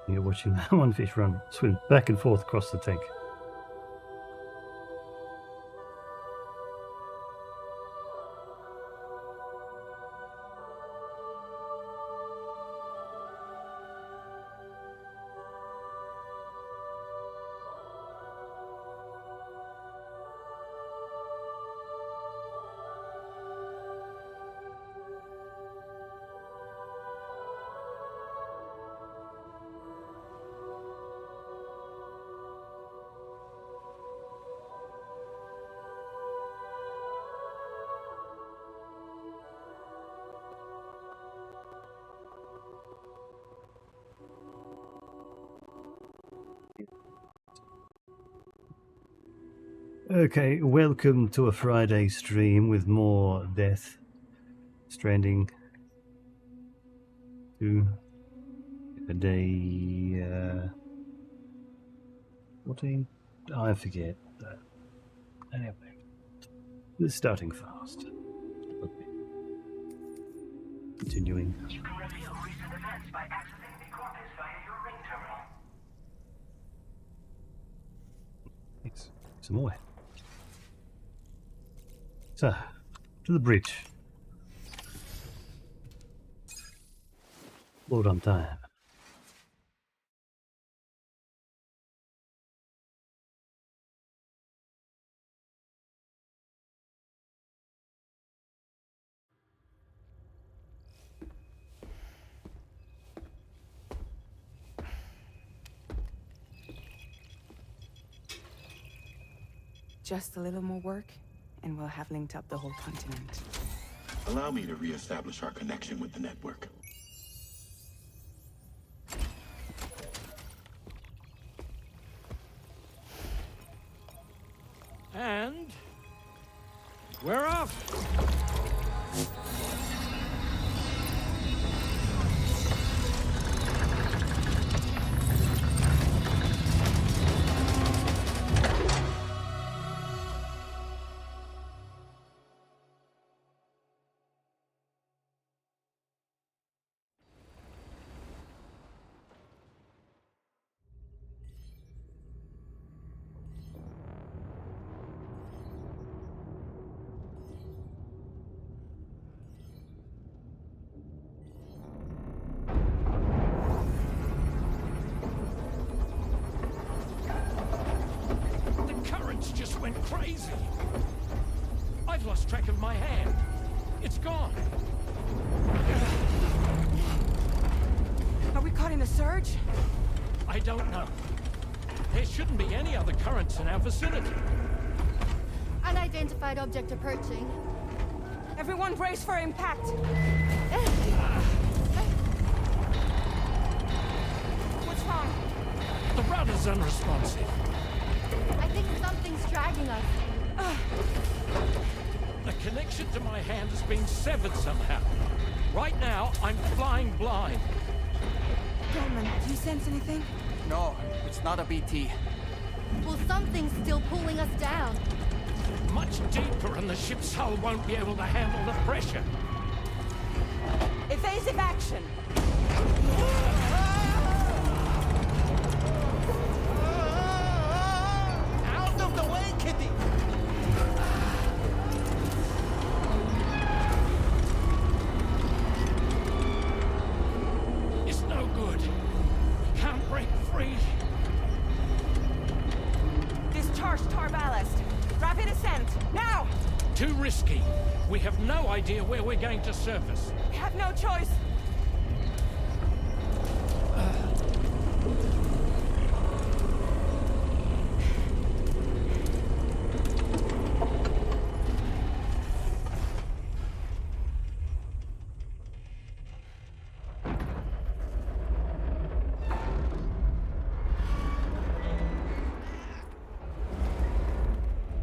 You're watching one fish swim back and forth across the tank. Okay, welcome to a Friday stream with more death. Stranding 2 a day 14? I forget. Anyway, it's starting fast. Okay. Continuing. You can reveal recent events by accessing the corpus via your ring terminal. Thanks. Some more. So, to the bridge. Load on time. Just a little more work, and we'll have linked up the whole continent. Allow me to re-establish our connection with the network. And we're off. Just went crazy. I've lost track of my hand. It's gone. Are we caught in a surge? I don't know. There shouldn't be any other currents in our vicinity. Unidentified object approaching. Everyone brace for impact. What's wrong? The rudder's unresponsive. I think something's dragging us. The connection to my hand has been severed somehow. Right now, I'm flying blind. Dolman, do you sense anything? No, it's not a BT. Well, something's still pulling us down. Much deeper, and the ship's hull won't be able to handle the pressure. Evasive action! Out of the way, Kitty! It's no good. We can't break free. Discharge tar ballast. Rapid ascent, now! Too risky. We have no idea where we're going to surface. We have no choice.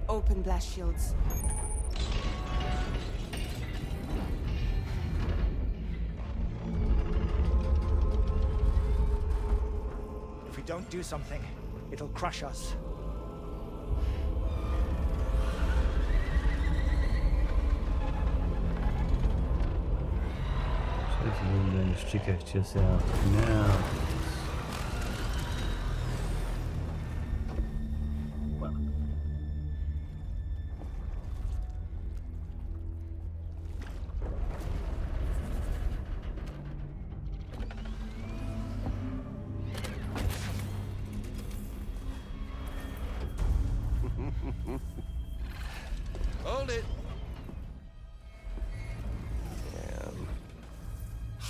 Open blast shields. If we don't do something, it'll crush us. Check out now.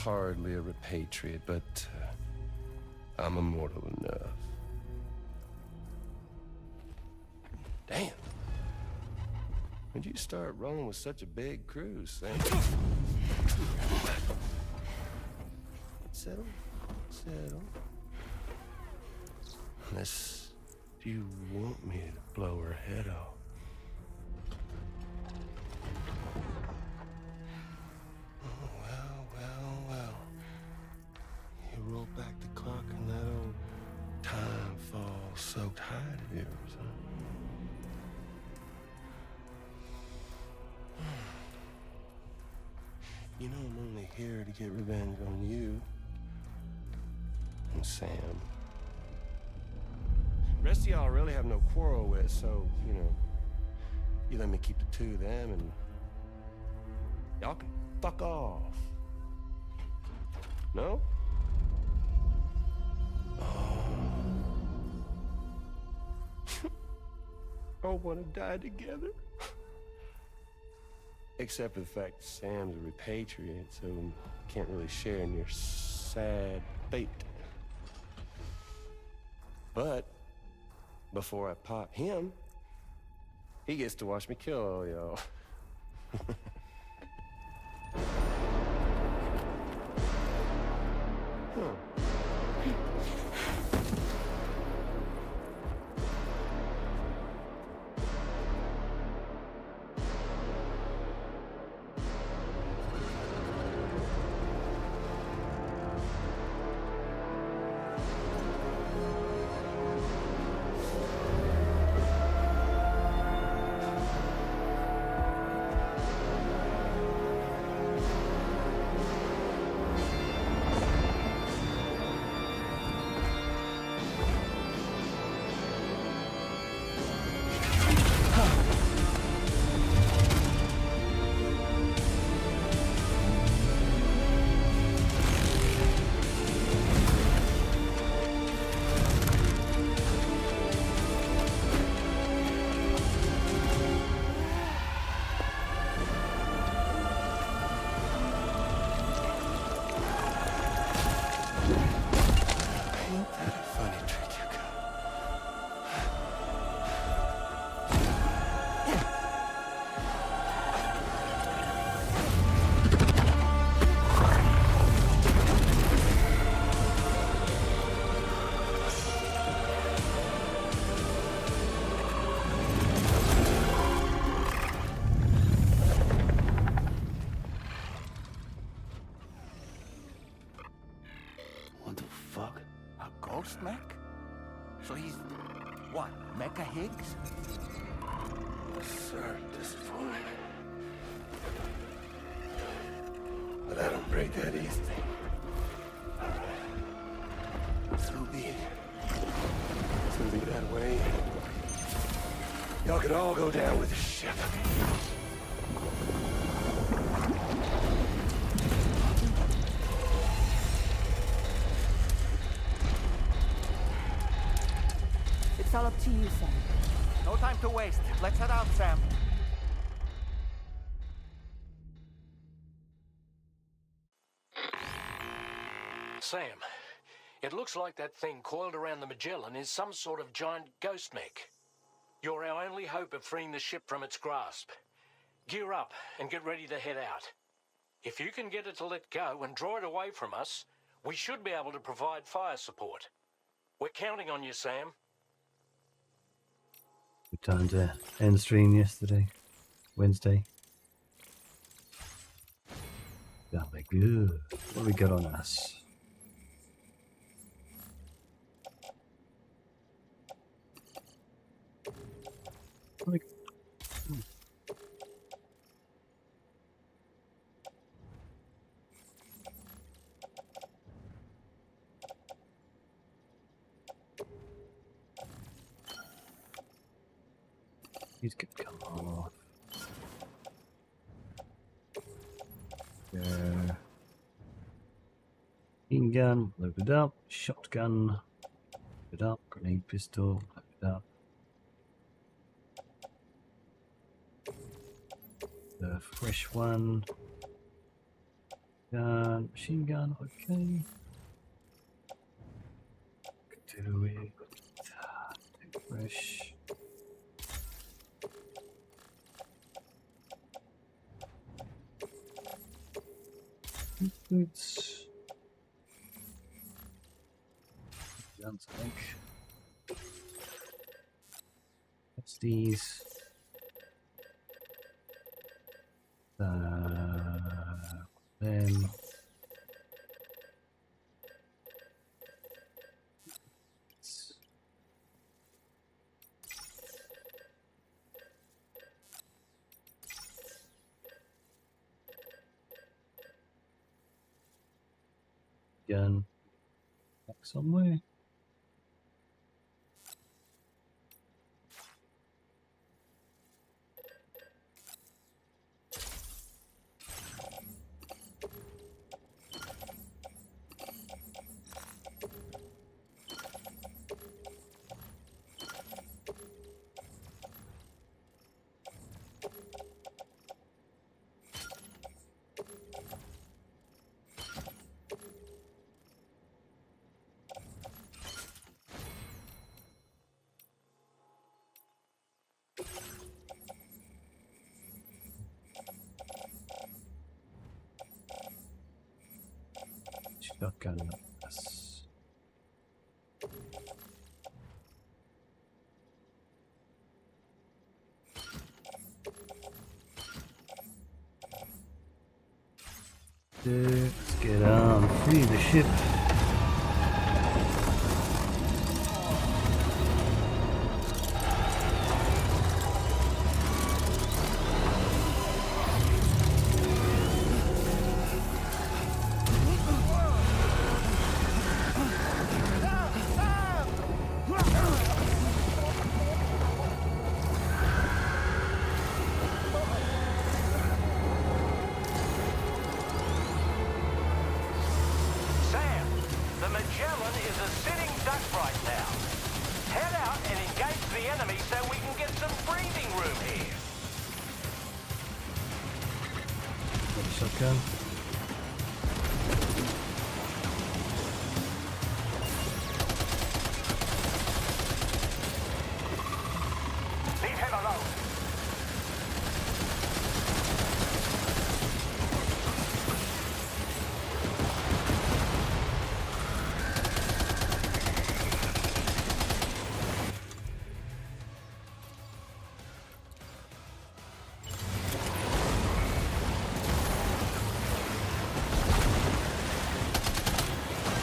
hardly a repatriate, but I'm immortal enough. Damn. When'd you start rolling with such a big crew, Sam? Settle. Unless you want me to blow her head off. Well. You roll back the clock and that old time fall soaked hide of yours, huh? You know I'm only here to get revenge on you and Sam. Rest of y'all really have no quarrel with, so, you know, you let me keep the two of them and y'all can fuck off. No? Oh, wanna die together? Except for the fact Sam's a repatriate, so can't really share in your sad fate. But before I pop him, he gets to watch me kill all y'all. Ghost mech? So he's, what, Mecha Higgs? Sir, disappointed. But I don't break that easy. So be it. It's gonna be that way. Y'all could all go down with the ship. It's all up to you, Sam. No time to waste. Let's head out, Sam. Sam, it looks like that thing coiled around the Magellan is some sort of giant ghost mech. You're our only hope of freeing the ship from its grasp. Gear up and get ready to head out. If you can get it to let go and draw it away from us, we should be able to provide fire support. We're counting on you, Sam. Good time to end stream yesterday, Wednesday. That'll be good. What do we got on us? What do we... These could come off. Yeah. Machine gun, loaded up. Shotgun, loaded up. Grenade pistol, loaded up. The fresh one. Machine gun, okay. Do it. Fresh. Boots. Guns, I think. What's these? Then. Gun. Back somewhere. Shotgun. Yes. Let's get on. Free the ship. Sam, the Magellan is a sitting duck right now. Head out and engage the enemy so we can get some breathing room here. Got a shotgun. Leave him alone.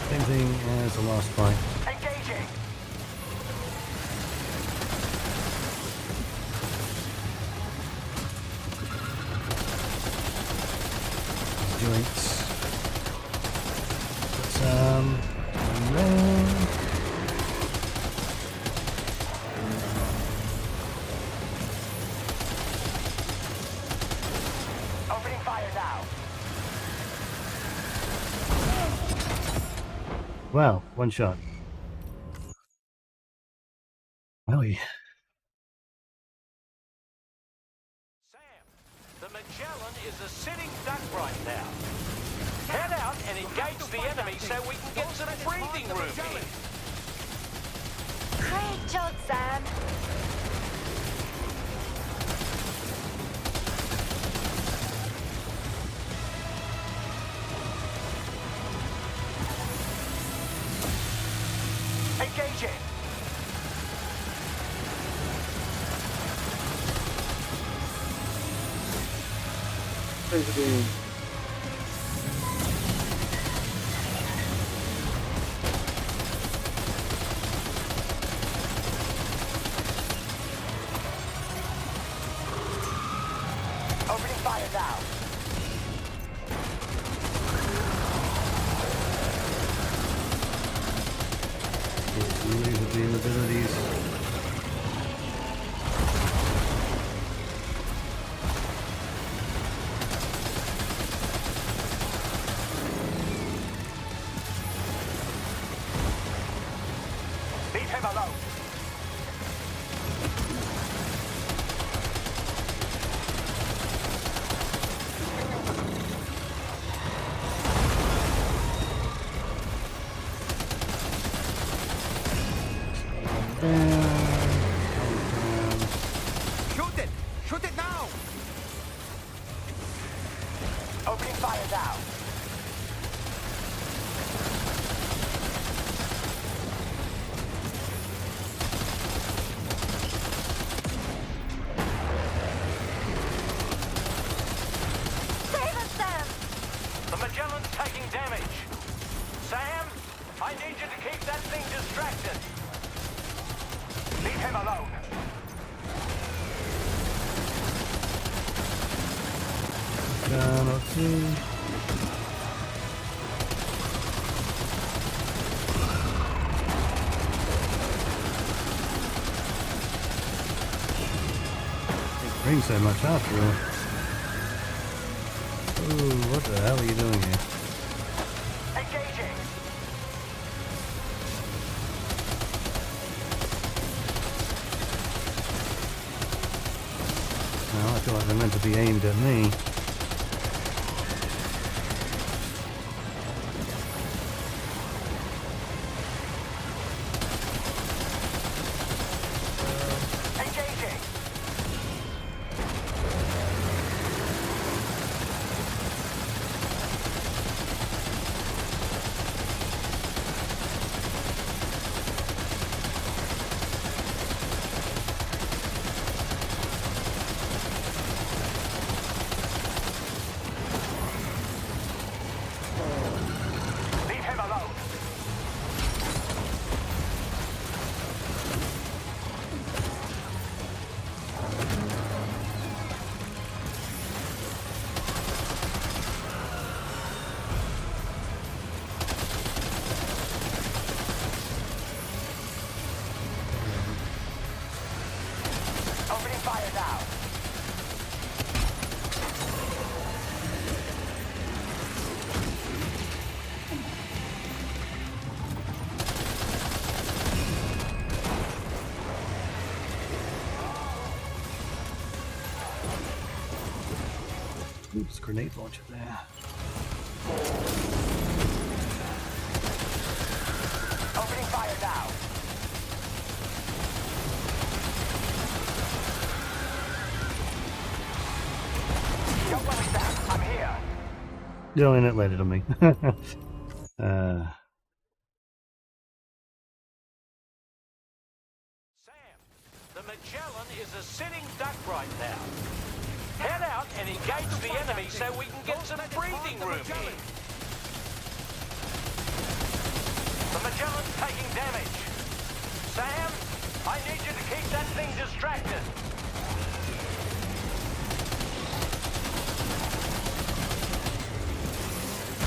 Same thing as the last fight. Engaging. Joints. Put some there. Opening fire now. Wow, one shot. Oh yeah. Sam, the Magellan is a sitting duck right now. Head out and engage the enemy so we can get some breathing room here. Great job, Sam. Engaging. Opening fire now. Laser abilities. Leave him alone. Shoot it! Shoot it now! Opening fire now. Save us, Sam! The Magellan's taking damage. Sam, I need you to keep that thing distracted. Leave him alone. Cannot see. It brings so much after all. Ooh, what the hell are you doing here? Engaging. Now I feel like they're meant to be aimed at me. Engaging. Leave him alone. Opening fire now. Oops, grenade launcher there. Opening fire now. Don't worry, Sam. I'm here. No, and it landed on me. Sam, the Magellan is a sitting duck right now. Head out and engage the enemy so we can get some breathing room here. The Magellan's taking damage. Sam, I need you to keep that thing distracted.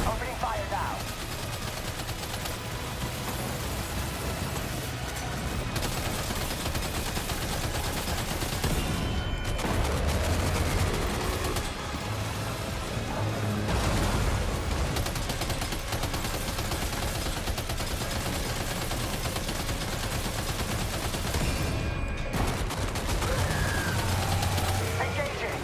Opening fire now. Engaging.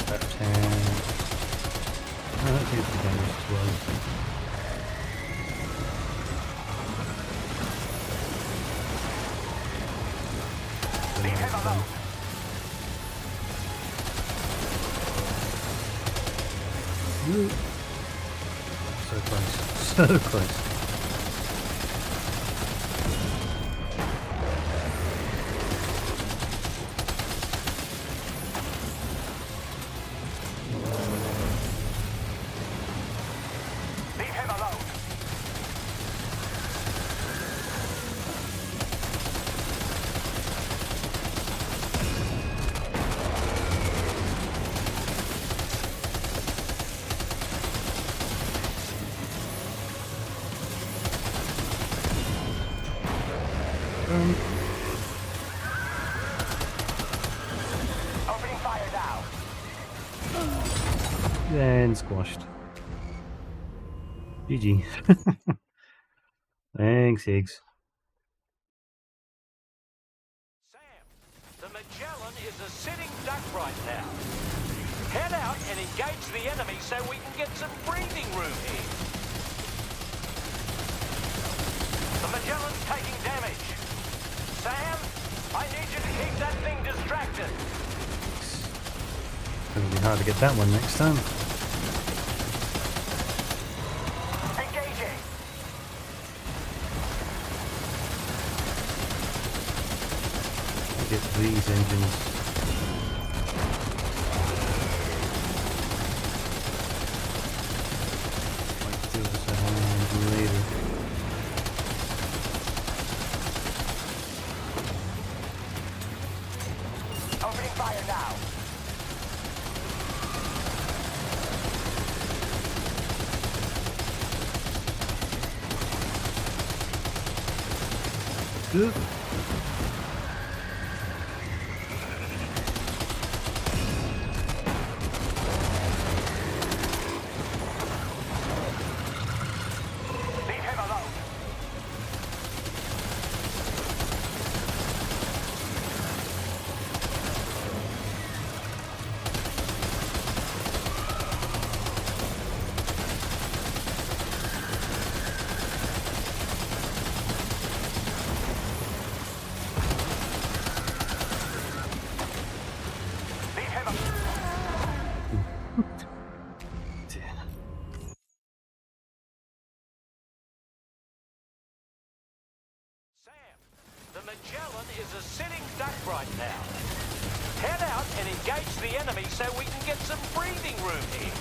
Left hand. Oh, that seems to be damaged as well. Leave him alone. Ooh. So close. So close. Leave him alone. Opening fire now. And squashed. GG. Thanks, Higgs. Sam, the Magellan is a sitting duck right now. Head out and engage the enemy so we can get some breathing room here. The Magellan's taking damage. Sam, I need you to keep that thing distracted. It'll be hard to get that one next time. Engaging. Get these engines. Might do this a hand later. Opening fire now. Good. Leave him alone. Leave him alone. Sam, the Magellan is a sitting duck right now. Head out and engage the enemy so we can get some breathing room here.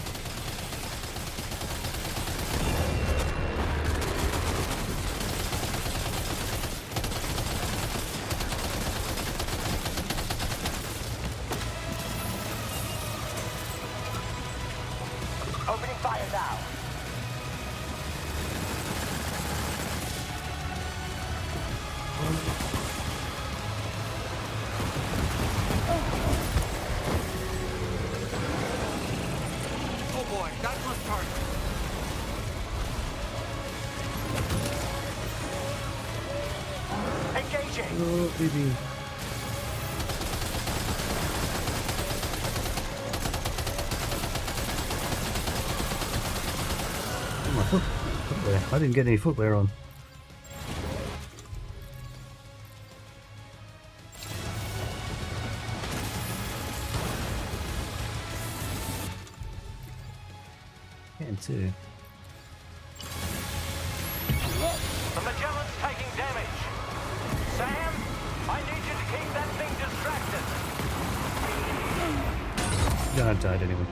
Opening fire now. Oh boy, that was target. Engaging. Oh, baby. Oh, my footwear. I didn't get any footwear on. Can too. The Magellan's taking damage. Sam, I need you to keep that thing distracted. No, I died anyway.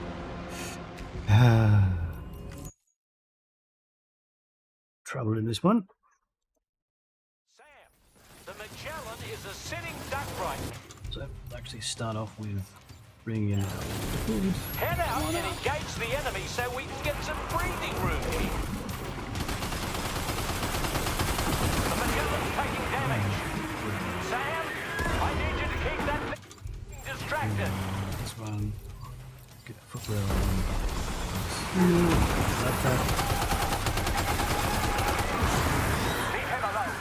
Trouble in this one. Sam, the Magellan is a sitting duck right now. So we'll actually start off with bringing in food. Head out and engage the enemy so we can get some breathing room here. The Magellan's taking damage. Sam, I need you to keep that thing distracted. This one. Get the footwear on. Like that. Leave him alone.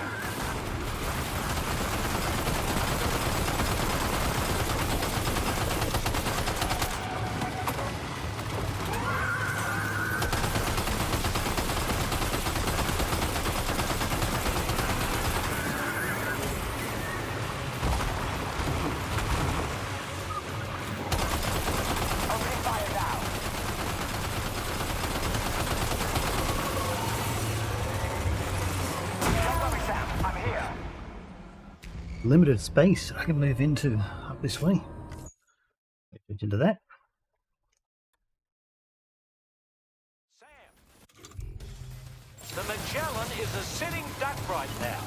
Opening fire now. Don't worry, Sam. I'm here. Limited space I can move into up this way. Get into that. Sam, the Magellan is a sitting duck right now.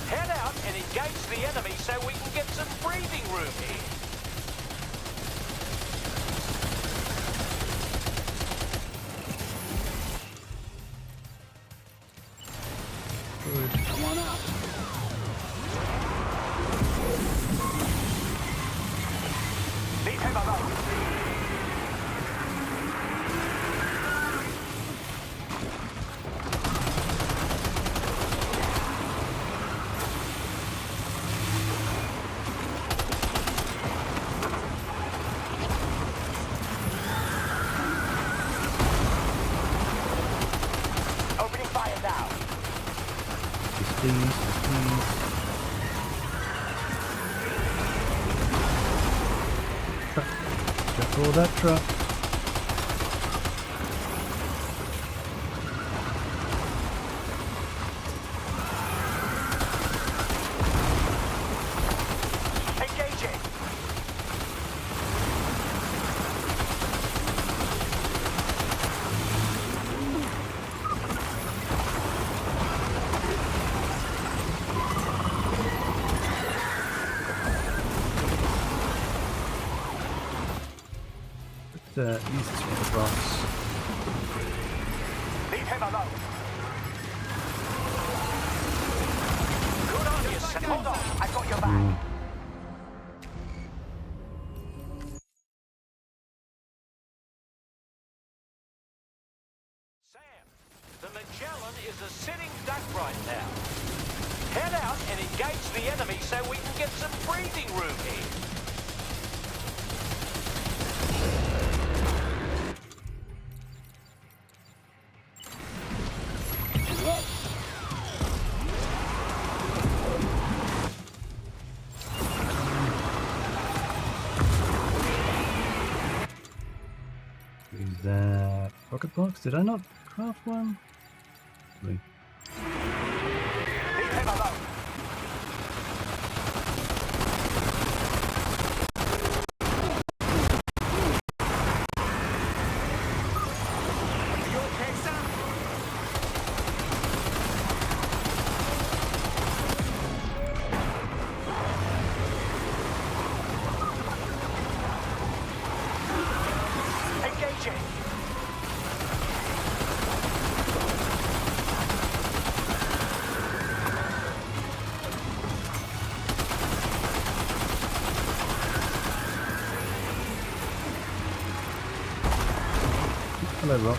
Head out and engage the enemy so we can get some breathing room here. Come on up. Leave him alone. For that truck. Engaging. Use this one across. Leave him alone. Good on you, Sam. Hold on, I've got your back. Sam, the Magellan is a sitting duck right now. Head out and engage the enemy so we can get some breathing room here. Use that rocket box. Did I not craft one? Wait. Leave him alone. You okay, Sam? Engaging. Hello, Rock.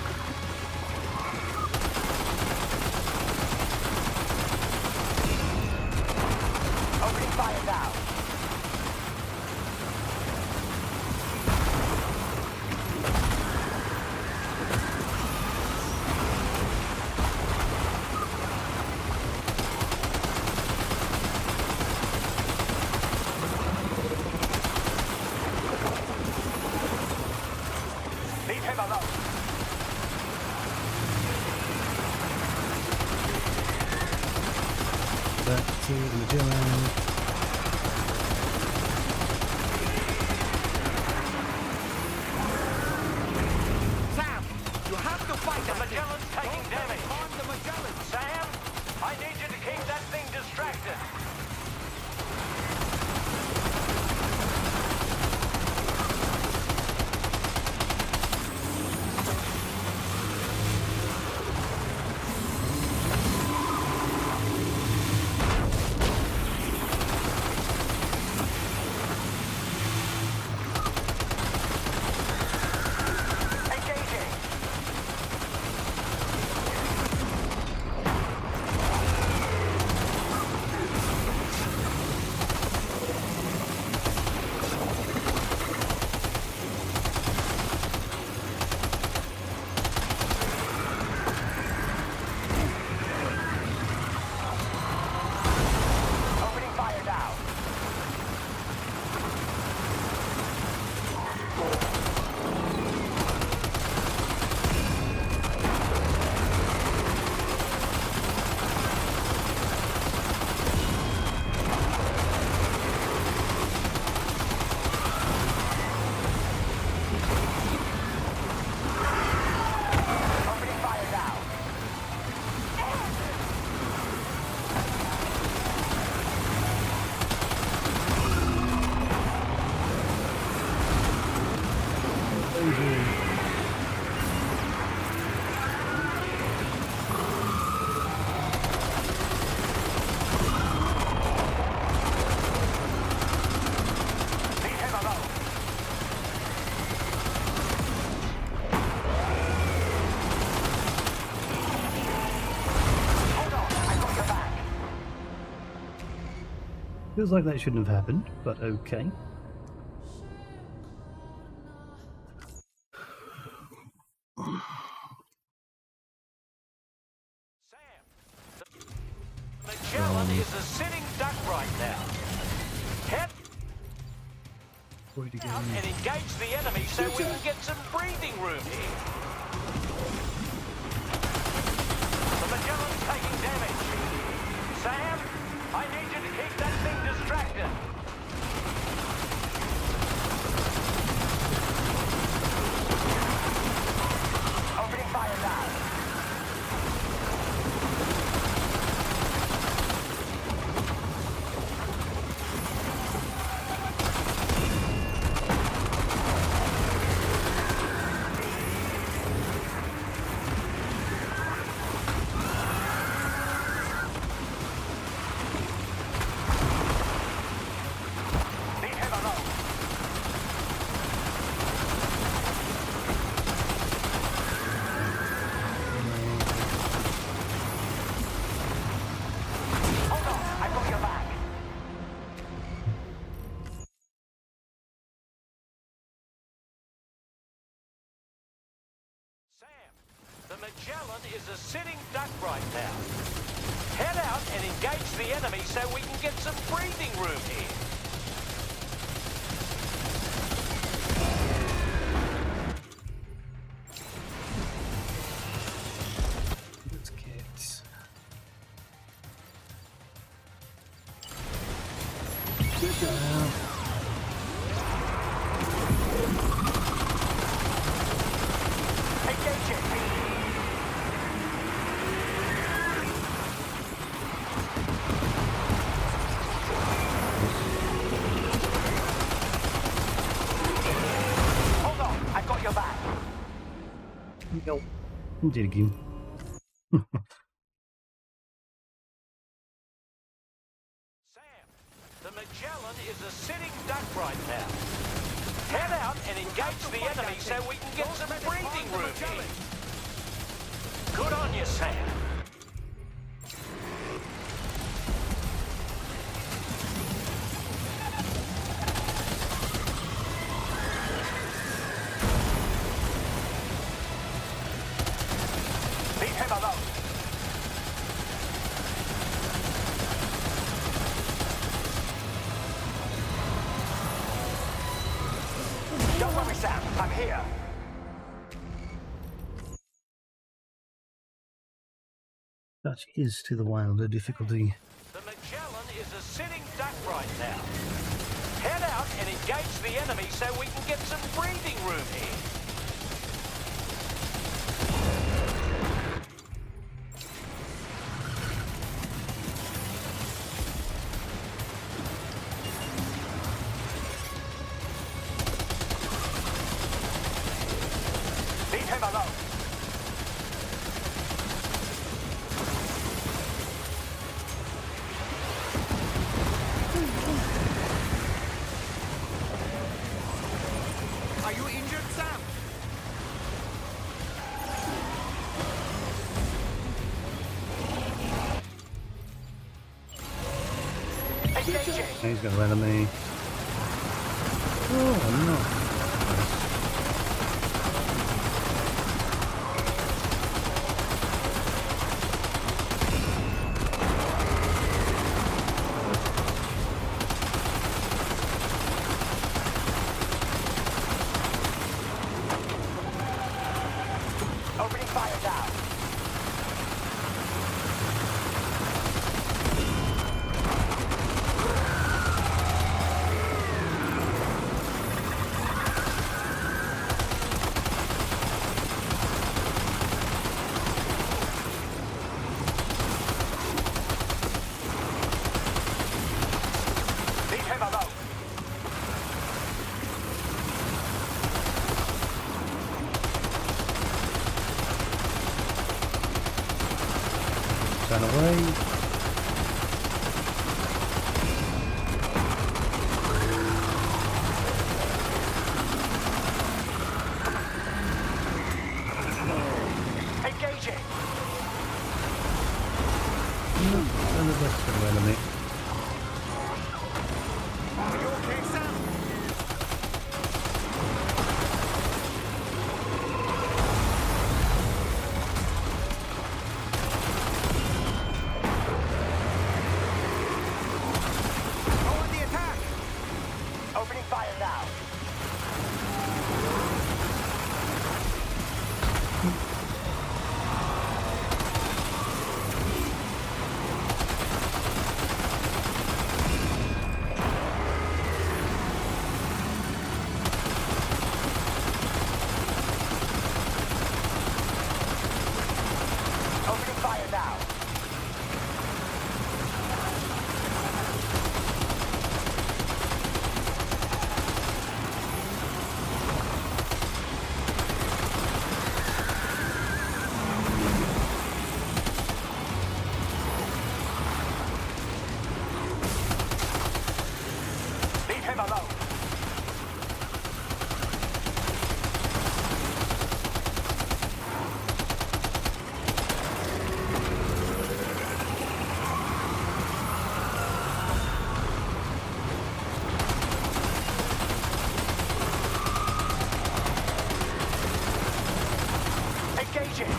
Opening fire now. Leave him alone. Back to the Magellan. Sam, you have to fight The that thing. Magellan's taking damage. Harm the Magellan. Sam, I need you to keep that thing distracted. Engaging. Opening fire now. Opening fire now. Leave him alone. Hold on, I got your back. Feels like that shouldn't have happened, but okay. Sam, the Magellan is a sitting duck right now. Head Point Out again. and engage the enemy so we can get some breathing room here. The Magellan's taking damage. Sam, I need you to keep that thing distracted. Opening fire now. Leave him alone. Hold on, I've got your back. Sam, the Magellan is a sitting duck right now. Head out and engage the enemy so we can get some breathing room here. Let's get. Engage it. Hold on, I've got your back. Go. I'm digging. Sam, the Magellan is a sitting duck right now. Head out and engage the enemy so we can get some breathing room here. Good on you, Sam. Leave him alone. Don't worry, Sam. I'm here. That is to the wilder difficulty. The Magellan is a sitting duck right now. Head out and engage the enemy so we can get some breathing room here. Leave him alone. Are you injured, Sam? Engage it. He's got an enemy. Oh no. Opening fire now. Leave him alone. Turn away. Engage it. No, turn the rest of the enemy. Are you okay, Sam? Opening fire now. Opening fire now. Leave him alone. Engaging.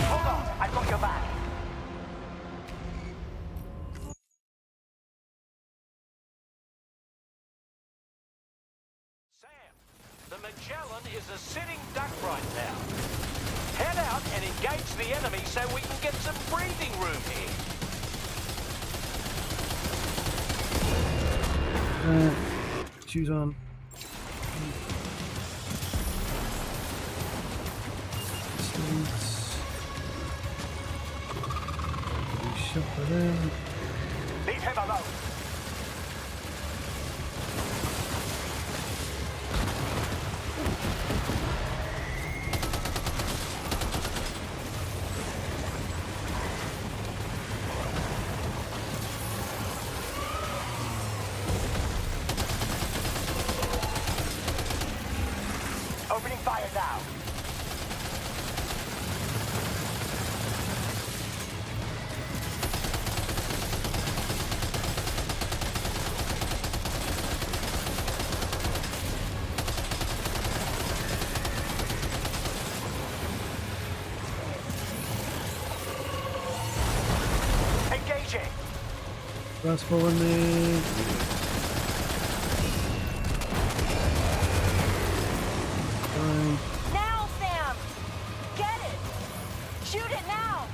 Hold on, I've got your back. Sam, the Magellan is a sitting duck right now. Head out and engage the enemy so we can get some breathing room here. Shoes on. Sleeves. Shot by them. Leave him alone. Opening fire now. Engaging. Crossbow on me. Fine. Now, Sam! Get it! Shoot it now!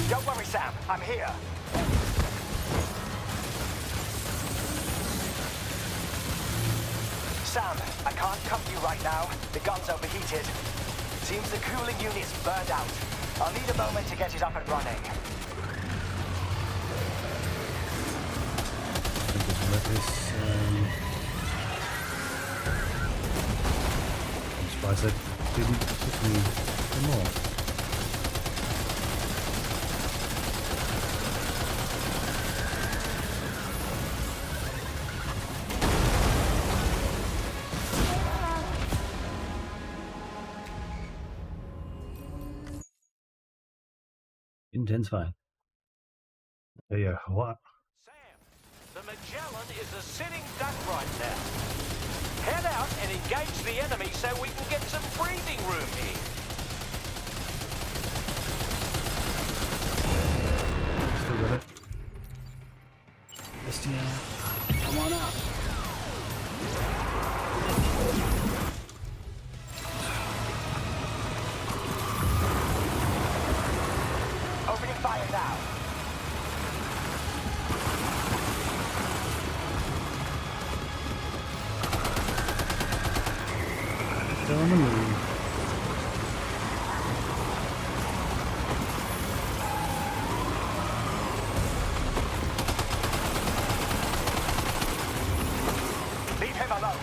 Don't worry, Sam. I'm here. Sam, I can't cover you right now. The gun's overheated. Seems the cooling unit's burned out. I'll need a moment to get it up and running. Let this, I'm surprised I didn't put me some more. Intensifying. There you go. What? Sam, the Magellan is a sitting duck right now. Head out and engage the enemy so we can get some breathing room here. Still got it. STL. Come on up. Opening fire now. Still on the move. Leave him alone.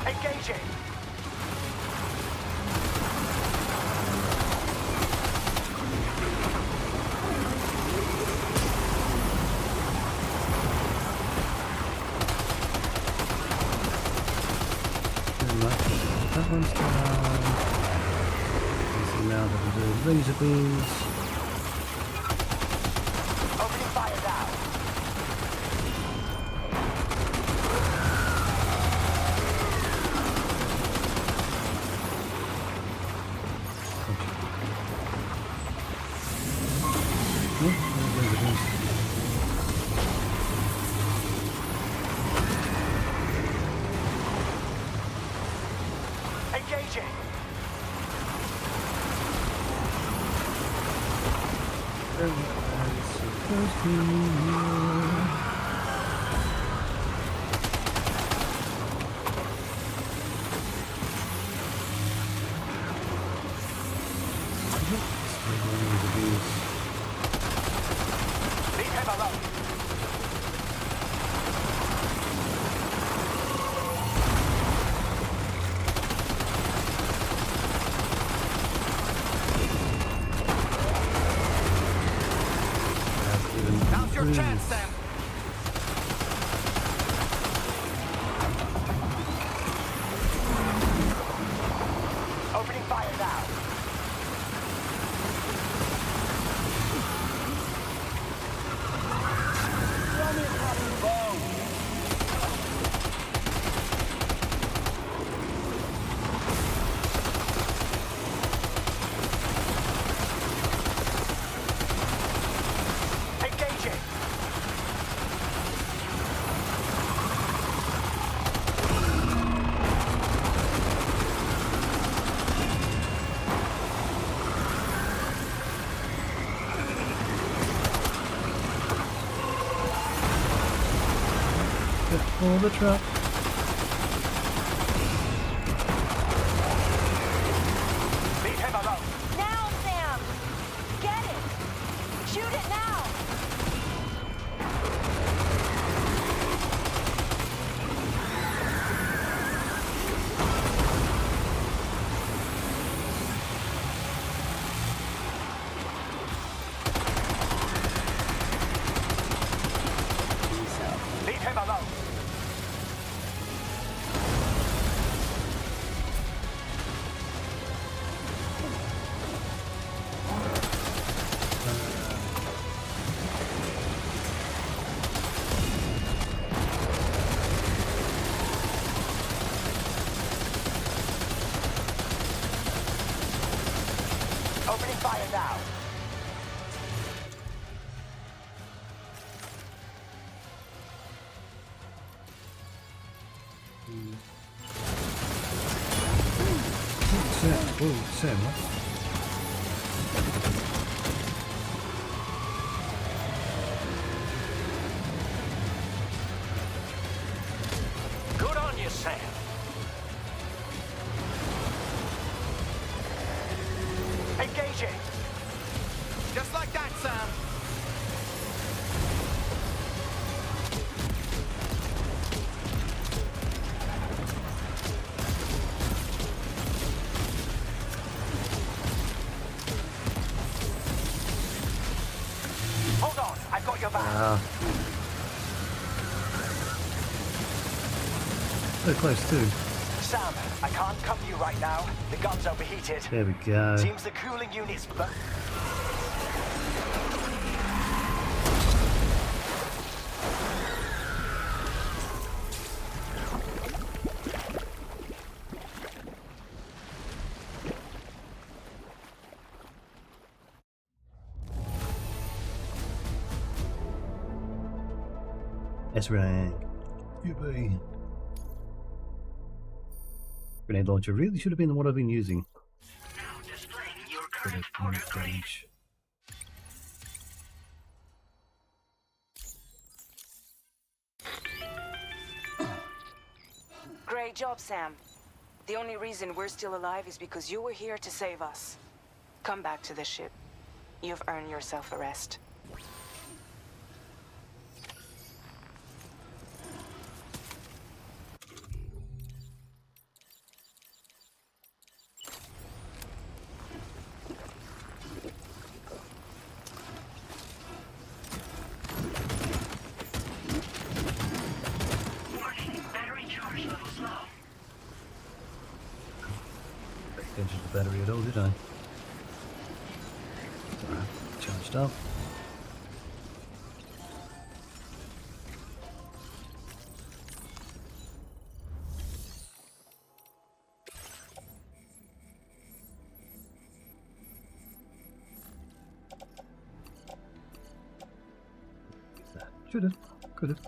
Engaging. laser beams. Opening fire now. Engaging. Leave him alone. Now's your chance, Sam. Opening fire now. Engaging. For the truck. Leave him alone. Now, Sam! Get it! Shoot it now! Leave him alone. Opening fire now. Sam, oh, Sam, what? Good on you, Sam. Engaging. Just like that, Sam. Hold on, I've got your back. So close too. Sam, I can't cover you right now. The gun's overheated. There we go. Seems the cooling unit's That's right. Yippee. Grenade launcher really should have been the one I've been using. Range. Great job, Sam. The only reason we're still alive is because you were here to save us. Come back to the ship. You've earned yourself a rest. Attention to the battery at all, did I? Stop. Should have. Could have.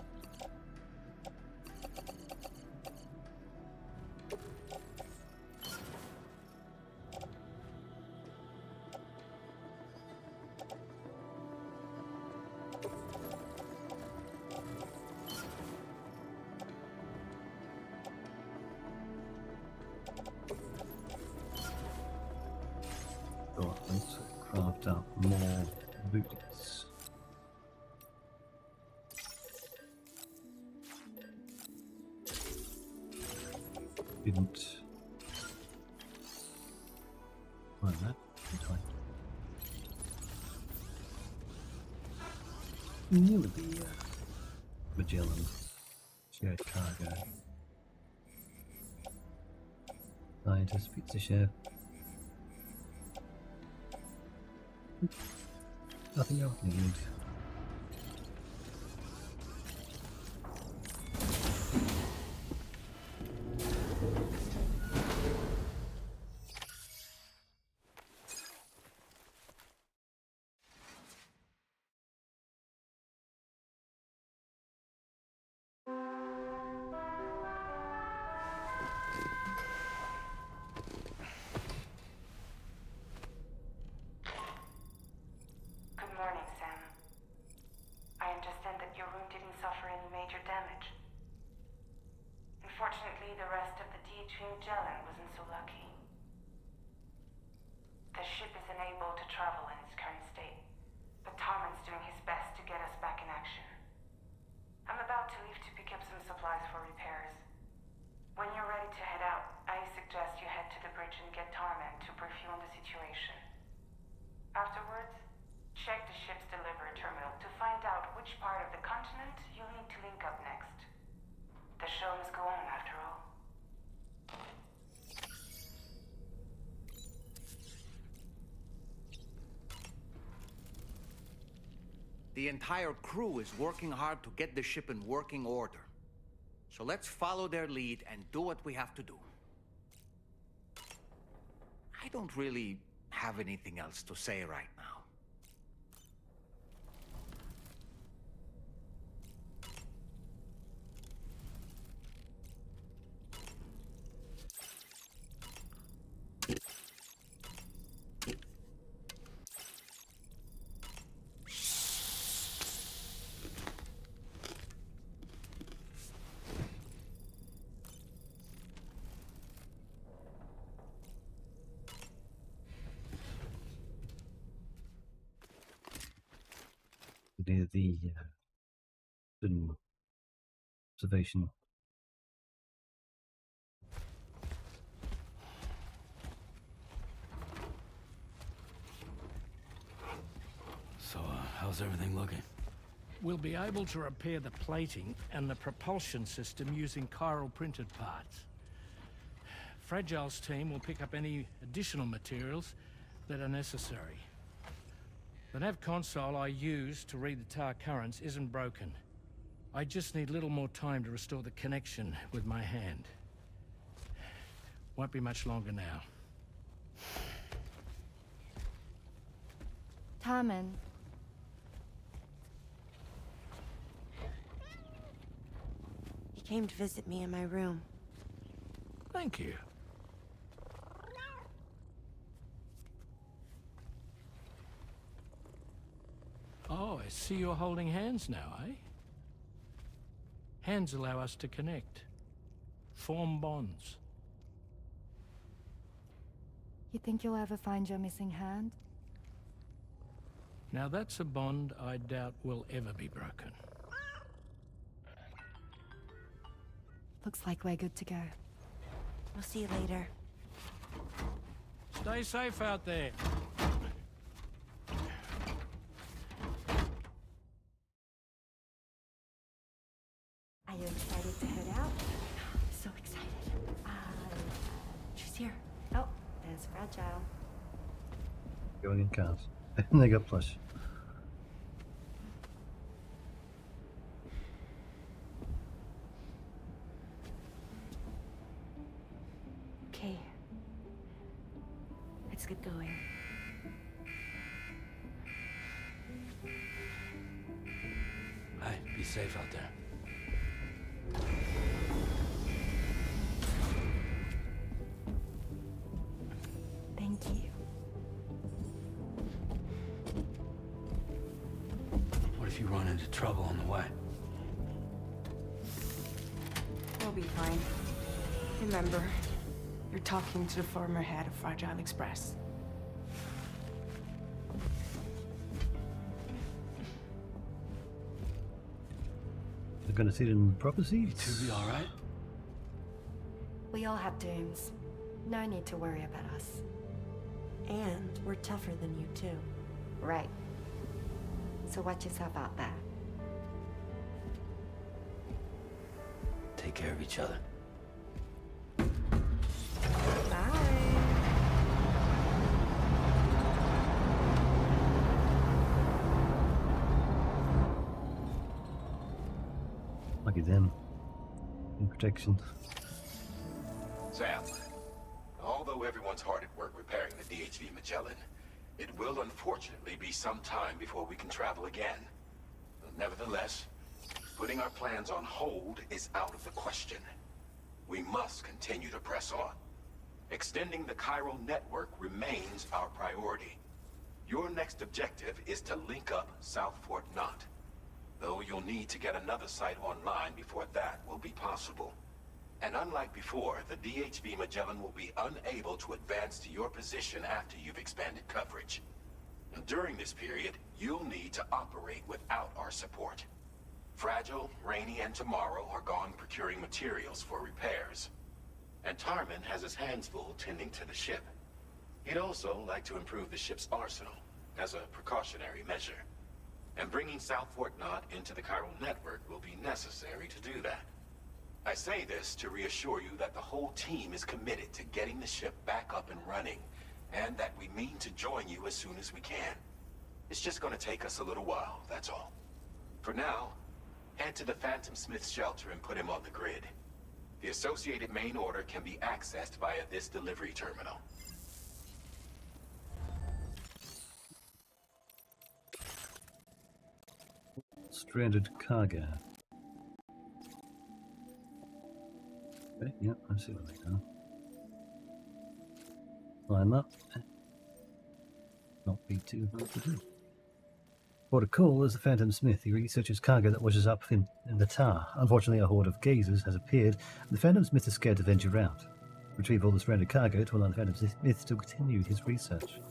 So let's craft up more boots. Didn't find that. Did I? Near the Magellan shared cargo. Scientist, pizza chef. Nothing else needed. Good morning, Sam. I understand that your room didn't suffer any major damage. Unfortunately, the rest of the DH Magellan wasn't so lucky. The ship is unable to travel in its current state, but Tarman's doing his best to get us back in action. I'm about to leave to pick up some supplies for repairs. When you're ready to head out, I suggest you head to the bridge and get Tarman to brief you on the situation. Afterwards, check the ship's delivery terminal to find out which part of the continent you'll need to link up next. The show must go on, after all. The entire crew is working hard to get the ship in working order. So let's follow their lead and do what we have to do. I don't really have anything else to say right now. Near the observation. So, how's everything looking? We'll be able to repair the plating and the propulsion system using chiral printed parts. Fragile's team will pick up any additional materials that are necessary. The nav console I use to read the tar currents isn't broken. I just need a little more time to restore the connection with my hand. Won't be much longer now. Tarman. He came to visit me in my room. Thank you. Oh, I see you're holding hands now, eh? Hands allow us to connect. Form bonds. You think you'll ever find your missing hand? Now that's a bond I doubt will ever be broken. Looks like we're good to go. We'll see you later. Stay safe out there. Are you excited to head out? So excited. She's here. Oh, there's Fragile. Going in cars. And they got plush. Be safe out there. Thank you. What if you run into trouble on the way? We'll be fine. Remember, you're talking to the former head of Fragile Express. They're going to sit in the proper You seats. two be alright? We all have dooms. No need to worry about us. And we're tougher than you, too. Right. So watch yourself out there. Take care of each other. Bye. Lucky them. In protection. Sam, although everyone's hard at work repairing the DHV Magellan, it will unfortunately be some time before we can travel again. Nevertheless, putting our plans on hold is out of the question. We must continue to press on. Extending the chiral network remains our priority. Your next objective is to link up South Fort Knot. Though you'll need to get another site online before that will be possible. And unlike before, the DHV Magellan will be unable to advance to your position after you've expanded coverage. And during this period, you'll need to operate without our support. Fragile, Rainy, and Tomorrow are gone procuring materials for repairs. And Tarman has his hands full tending to the ship. He'd also like to improve the ship's arsenal, as a precautionary measure. And bringing South Fort Knot into the chiral network will be necessary to do that. I say this to reassure you that the whole team is committed to getting the ship back up and running, and that we mean to join you as soon as we can. It's just gonna take us a little while, that's all. For now, head to the Phantom Smith shelter and put him on the grid. The associated main order can be accessed via this delivery terminal. Stranded cargo. Okay, yep, I see what they are. Climb up. Not be too hard to do. Port of call is the Phantom Smith. He researches cargo that washes up in the tar. Unfortunately, a horde of gazers has appeared, and the Phantom Smith is scared to venture out. Retrieve all the stranded cargo to allow the Phantom Smith to continue his research.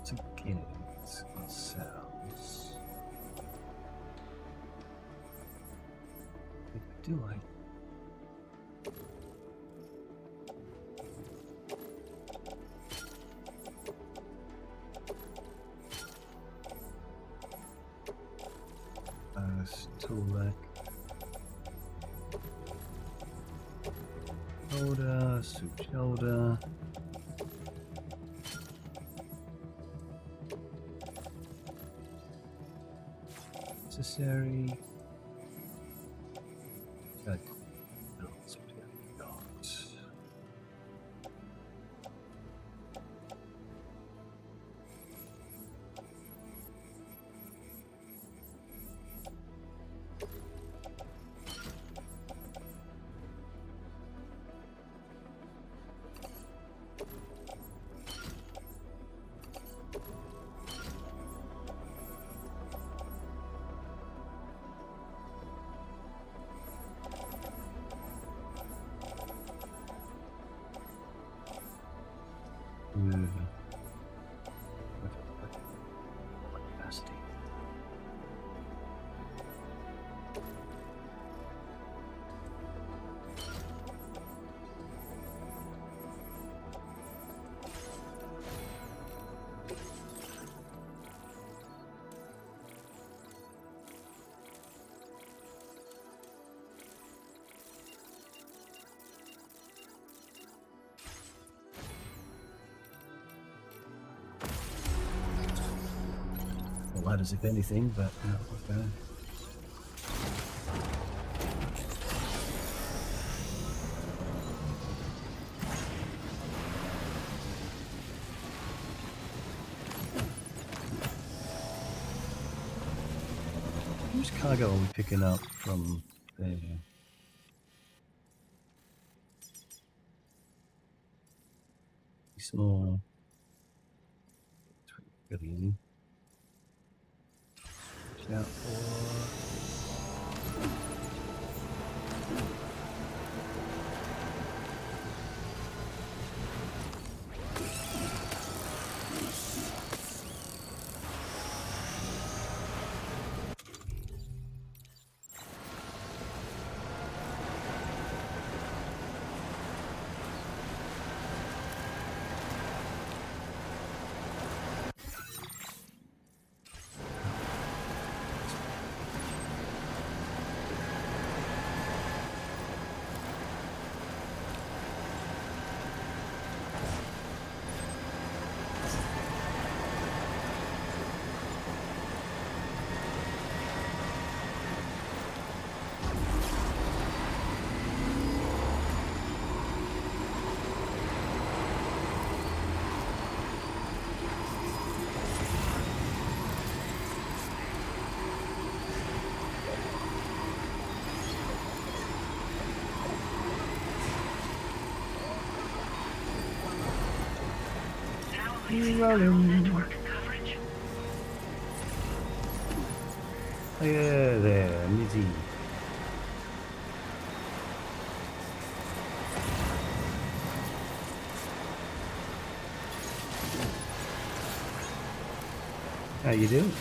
To get ourselves. If we do, tool rack. Shoulder, suit shoulder. Necessary. What else we have got? Capacity. Light as if anything, but okay. much cargo are we picking up from there? Small. Really easy. Shout for. Rolling. Oh, yeah, there, Lizzie. How you doing?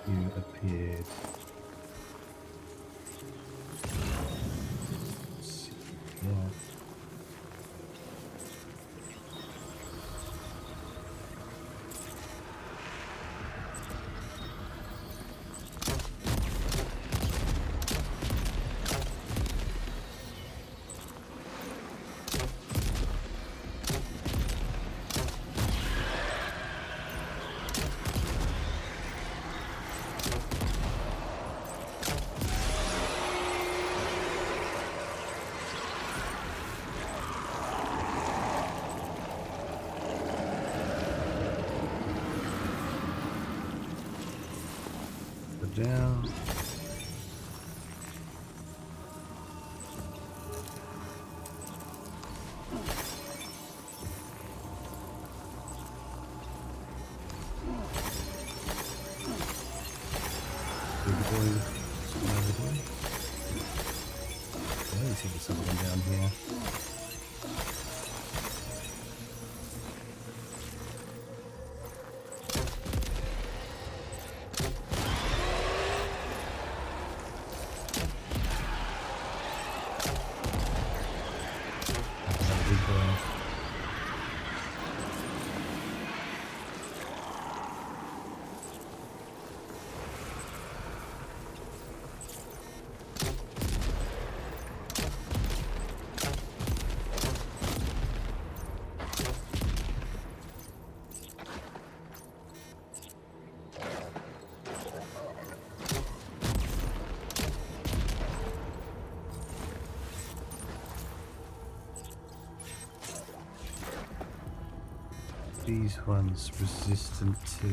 You appeared. Let's see. Yeah. Down. I see there's something down here. these ones resistant to...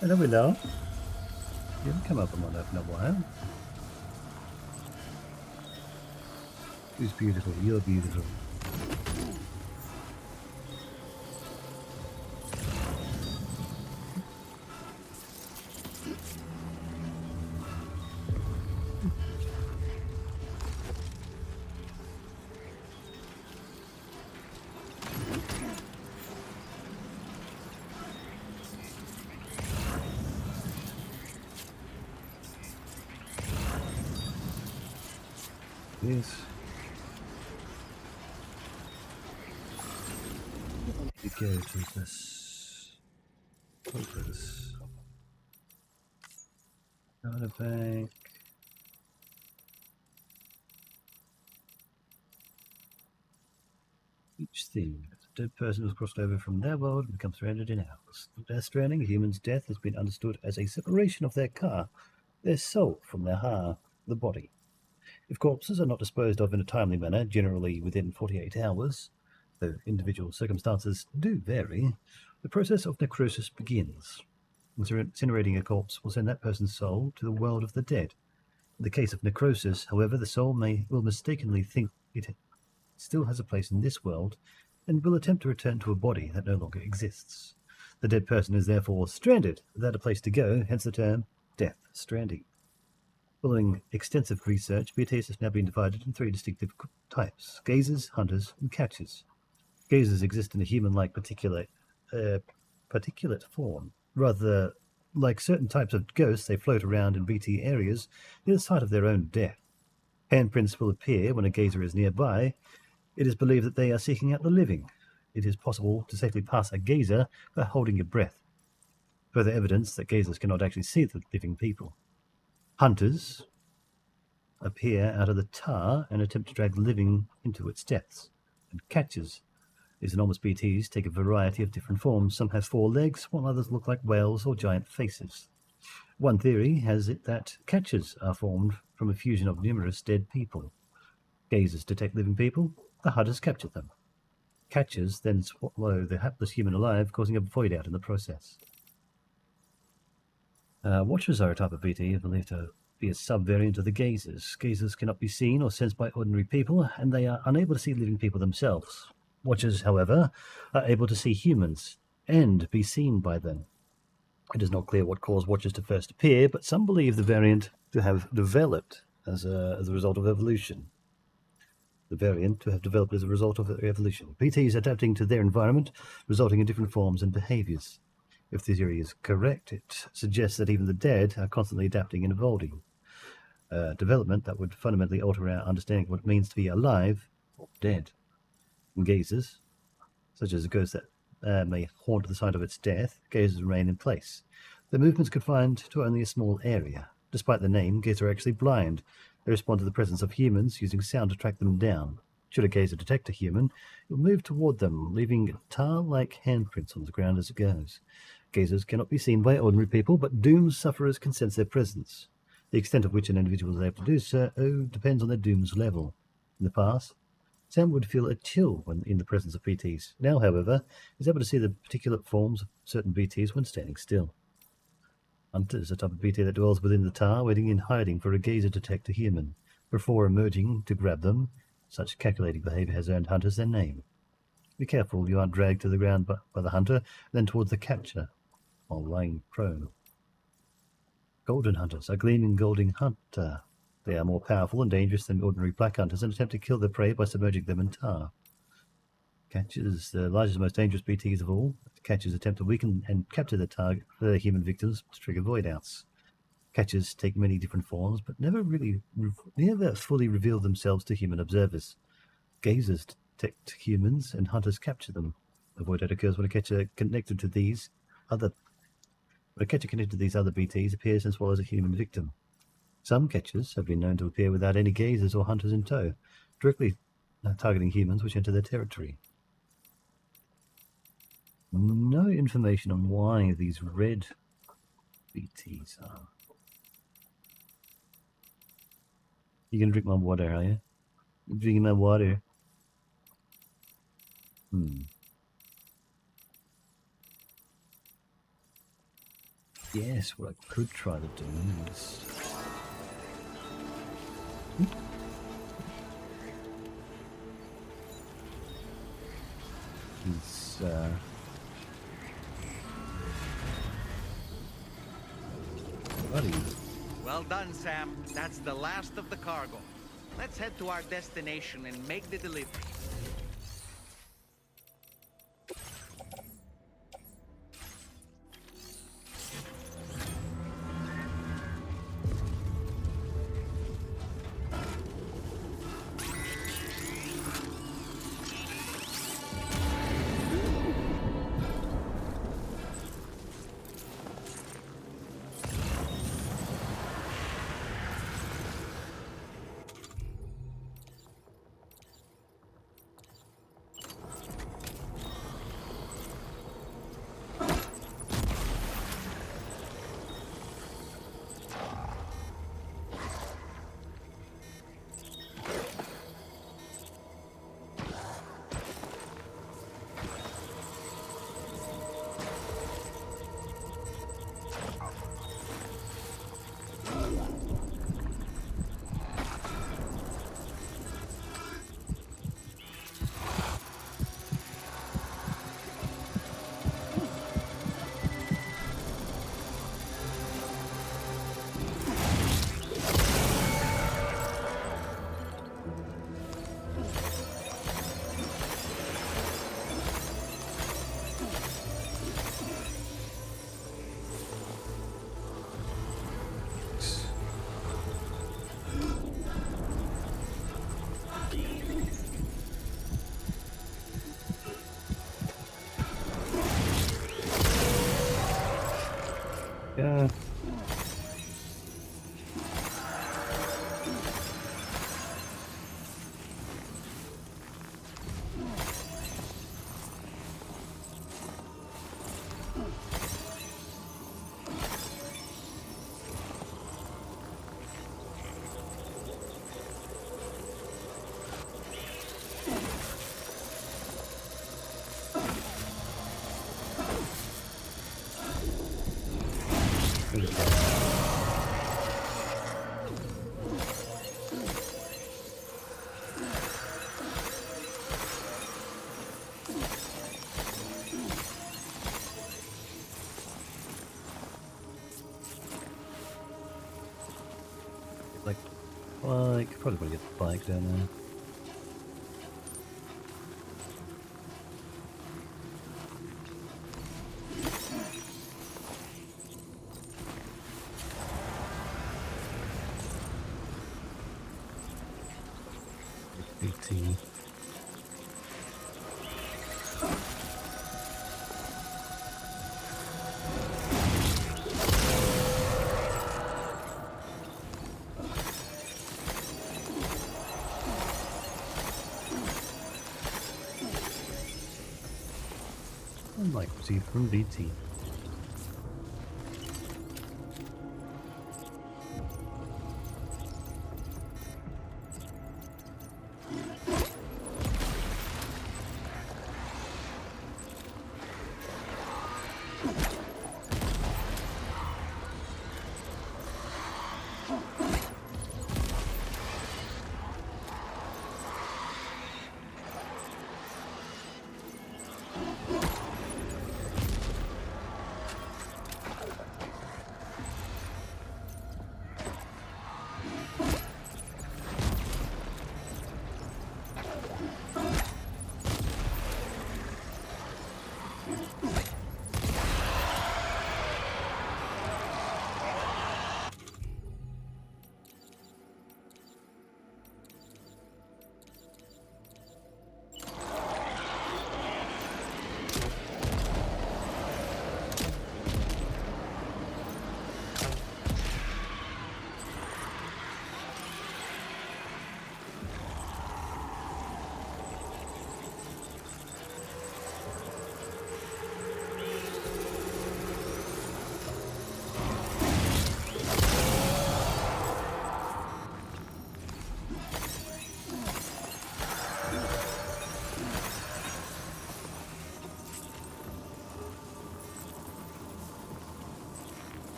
Hello, hello. You haven't come up on that in a while. Who's beautiful? You're beautiful. Yes. We go to this focus. Data bank. Each thing. A dead person was crossed over from their world and becomes stranded in ours. Their stranding, a human's death, has been understood as a separation of their car, their soul from their the body. If corpses are not disposed of in a timely manner, generally within 48 hours, though individual circumstances do vary, the process of necrosis begins. Incinerating a corpse will send that person's soul to the world of the dead. In the case of necrosis, however, the soul will mistakenly think it still has a place in this world and will attempt to return to a body that no longer exists. The dead person is therefore stranded without a place to go, hence the term death stranding. Following extensive research, BTs has now been divided in three distinctive types: gazers, hunters, and catchers. Gazers exist in a human-like particulate form. Rather, like certain types of ghosts, they float around in BT areas near the site of their own death. Handprints will appear when a gazer is nearby. It is believed that they are seeking out the living. It is possible to safely pass a gazer by holding your breath. Further evidence that gazers cannot actually see the living people. Hunters appear out of the tar and attempt to drag the living into its depths. And catchers, these enormous BTs, take a variety of different forms. Some have 4 legs, while others look like whales or giant faces. One theory has it that catchers are formed from a fusion of numerous dead people. Gazers detect living people, the hunters capture them. Catchers then swallow the hapless human alive, causing a void out in the process. Watchers are a type of BT believed to be a sub-variant of the gazers. Gazers cannot be seen or sensed by ordinary people, and they are unable to see living people themselves. Watchers, however, are able to see humans and be seen by them. It is not clear what caused Watchers to first appear, but some believe the variant to have developed as a result of evolution. BTs adapting to their environment, resulting in different forms and behaviors. If the theory is correct, it suggests that even the dead are constantly adapting and evolving. Development that would fundamentally alter our understanding of what it means to be alive or dead. In gazers, such as a ghost that may haunt the site of its death, gazers remain in place. Their movements confined to only a small area. Despite the name, gazers are actually blind. They respond to the presence of humans, using sound to track them down. Should a gazer detect a human, it will move toward them, leaving tar-like handprints on the ground as it goes. Gazers cannot be seen by ordinary people, but doomed sufferers can sense their presence. The extent of which an individual is able to do so depends on their doom's level. In the past, Sam would feel a chill when in the presence of BTs. Now, however, he's able to see the particular forms of certain BTs when standing still. Hunter is a type of BT that dwells within the tar, waiting in hiding for a gazer to detect a human. Before emerging to grab them, such calculating behavior has earned hunters their name. Be careful you aren't dragged to the ground by the hunter, then towards the capture, while lying prone. Golden hunters, a gleaming golden hunter. They are more powerful and dangerous than ordinary black hunters and attempt to kill their prey by submerging them in tar. Catchers, the largest and most dangerous BTs of all. Catchers attempt to weaken and capture their target for their human victims to trigger void outs. Catchers take many different forms, but never fully reveal themselves to human observers. Gazers detect humans and hunters capture them. A void out occurs when a catcher connected to these other BTs appears and swallows a human victim. Some catchers have been known to appear without any gazers or hunters in tow, directly targeting humans which enter their territory. No information on why these red BTs are. You gonna drink my water, are you? You're drinking my water. Yes, what I could try to do is... Buddy. Well done, Sam. That's the last of the cargo. Let's head to our destination and make the delivery. Yeah. Bike, probably gonna get the bike down there. Like received from BT.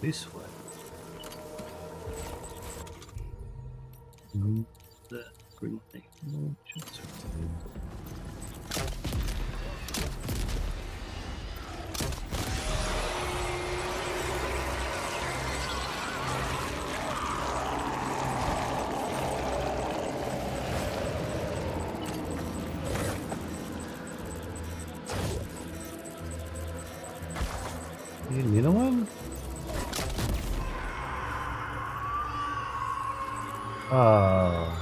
This way. Move the grenade launchers. You know one? Oh,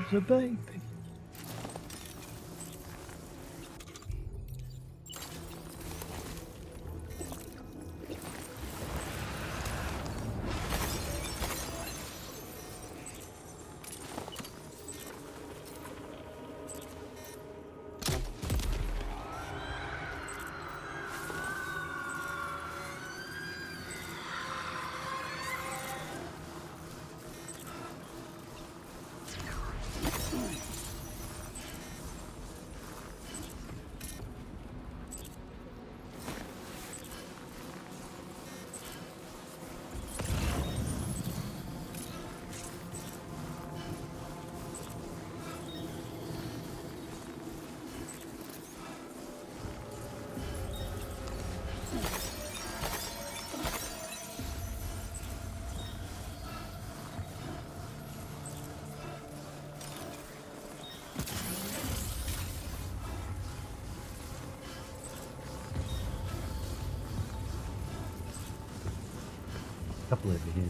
it's a baby. Couple over here.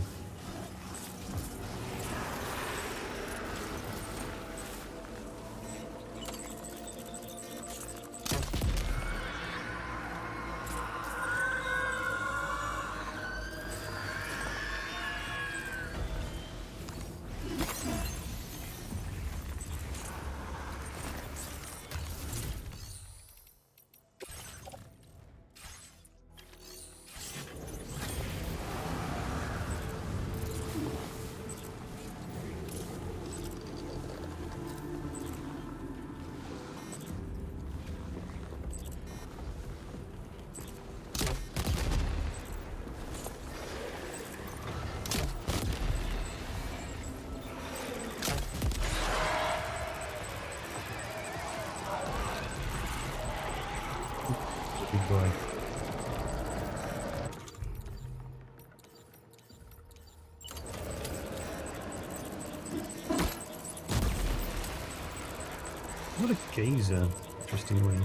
Good boy. What a gazer, interestingly.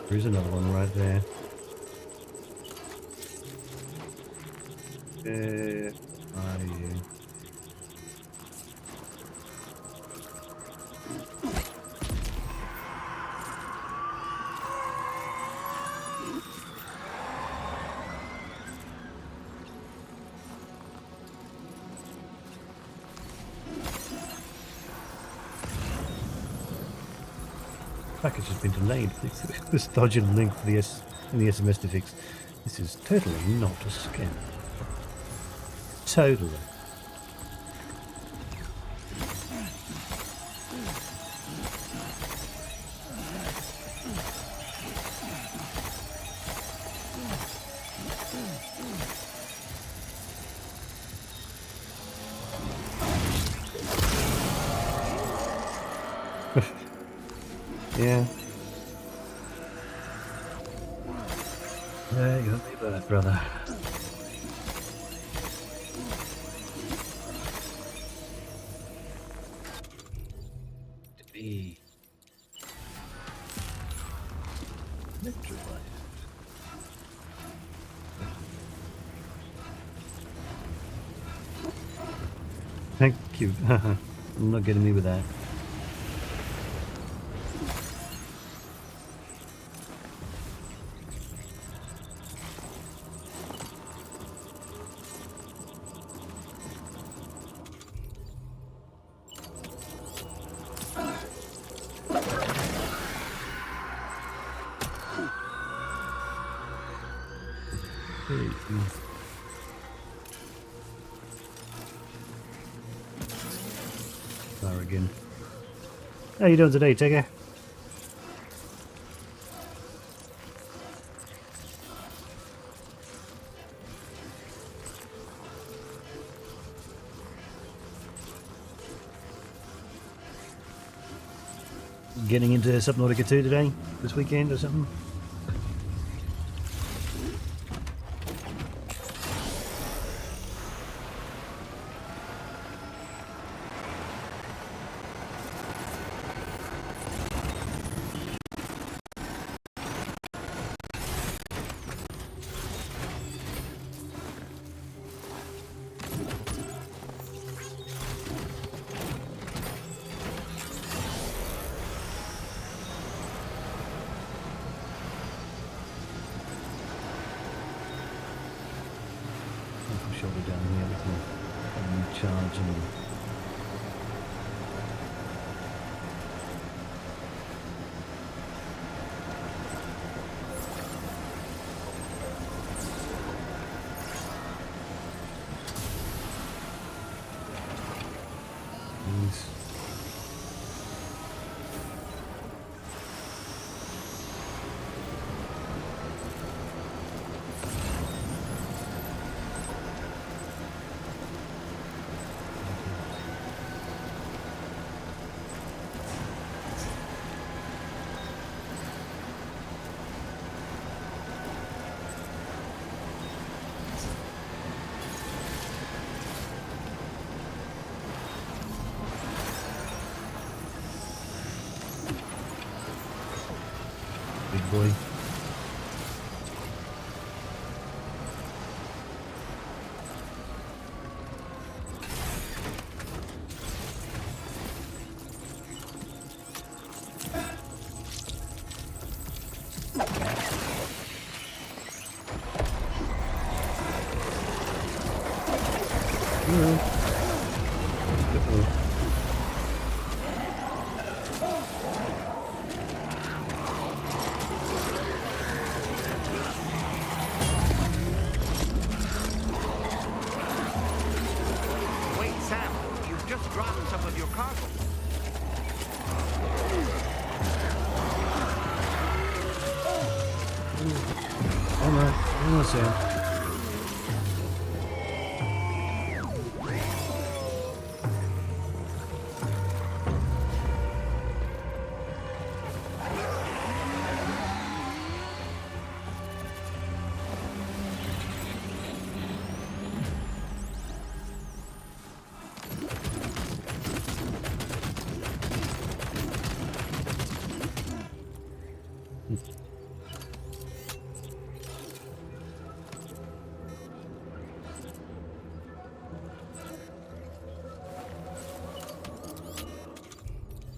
There's another one right there. Where are you? Package has been delayed. This dodging link for the SMS to fix. This is totally not a scam. Totally. Yeah. There you got me back, brother. To be electrified. Thank you. I'm not getting me with that. Again. How you doing today, Tigger? Getting into Subnautica 2 today? This weekend or something? Shoulder down here with me charging. Big boy. Wait, Sam, you've just dropped some of your cargo. Alright, almost Sam.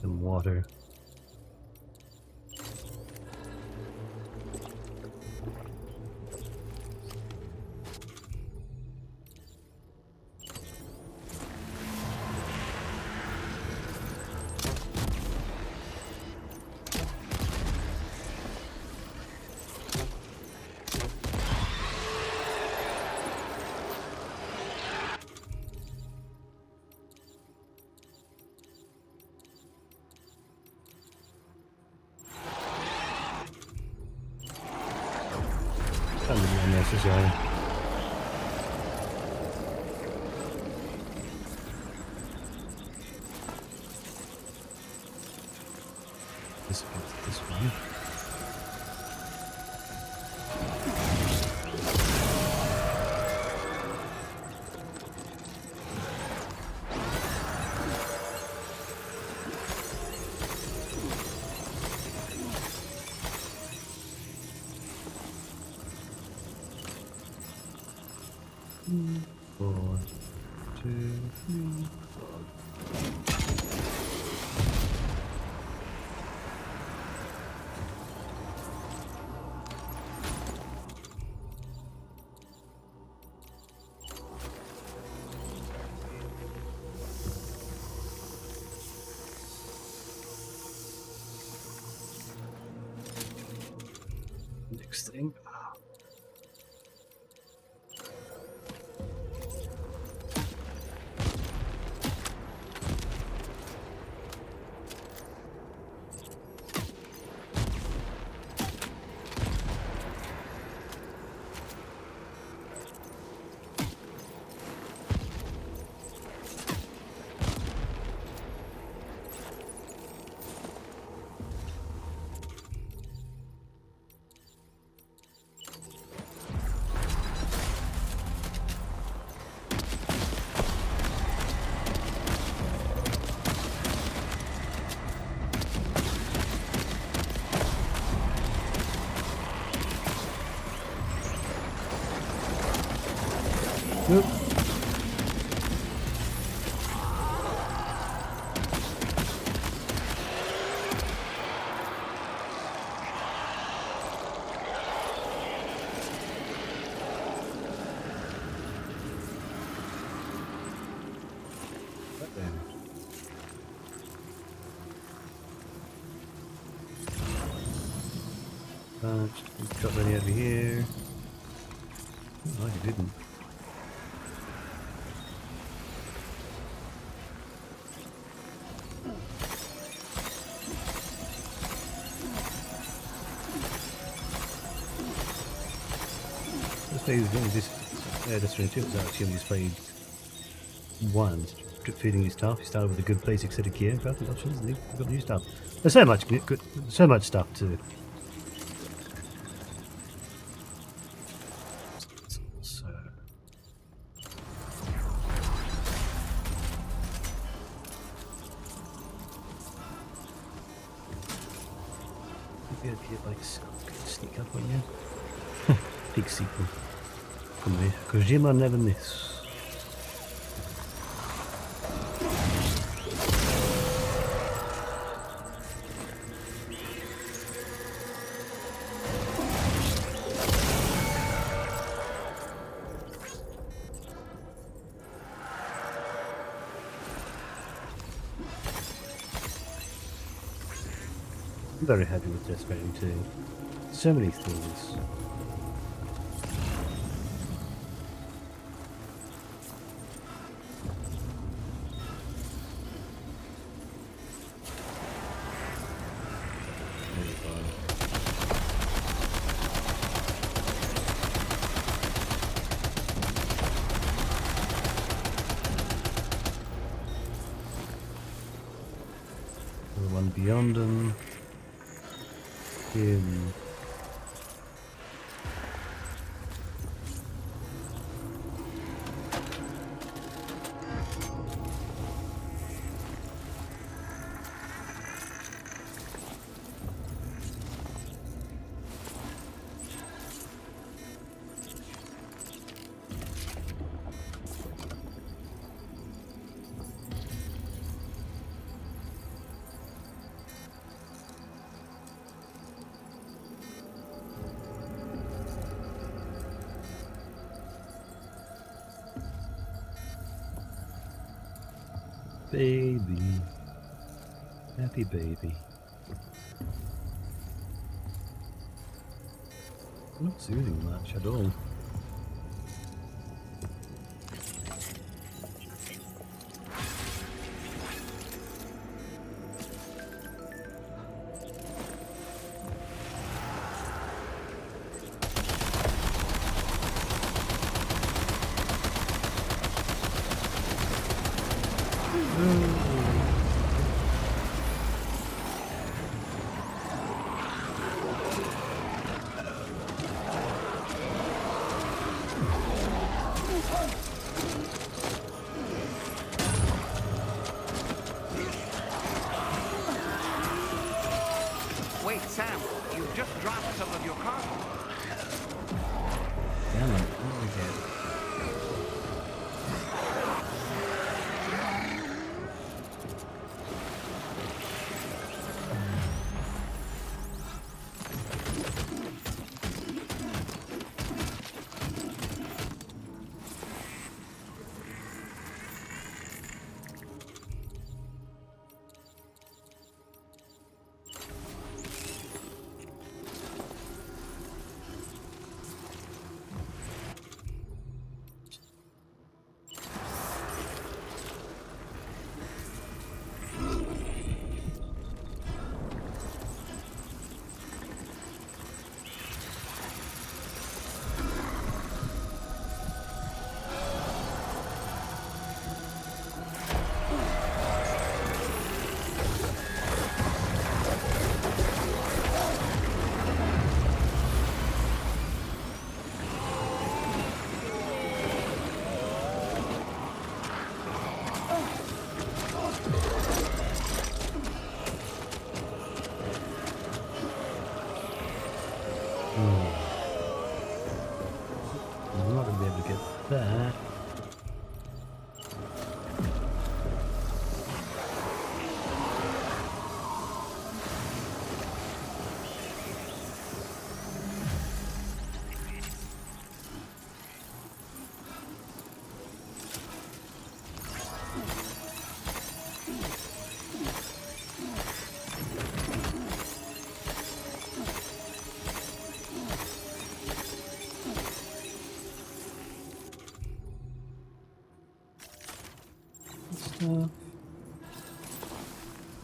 Some water. Kind of unnecessary. This one. Four, two, three, four. Next thing. Nope. What then? Got any over here? Oh, I didn't. That's really true. Actually, only played one. Drip feeding his stuff. He started with a good basic set of gear. Crafting options. And we've got new stuff. There's so much good, so much stuff to. So. Maybe I'd get like sneak up on you. Big sequel. Kojima never miss. I'm very happy with Death Stranding 2. So many things. The one beyond them. Him. Baby. Happy baby. Not soothing much at all. Wait, Sam, you just dropped some of your cargo. Damn it, what do we get? I'm not going to be able to get that.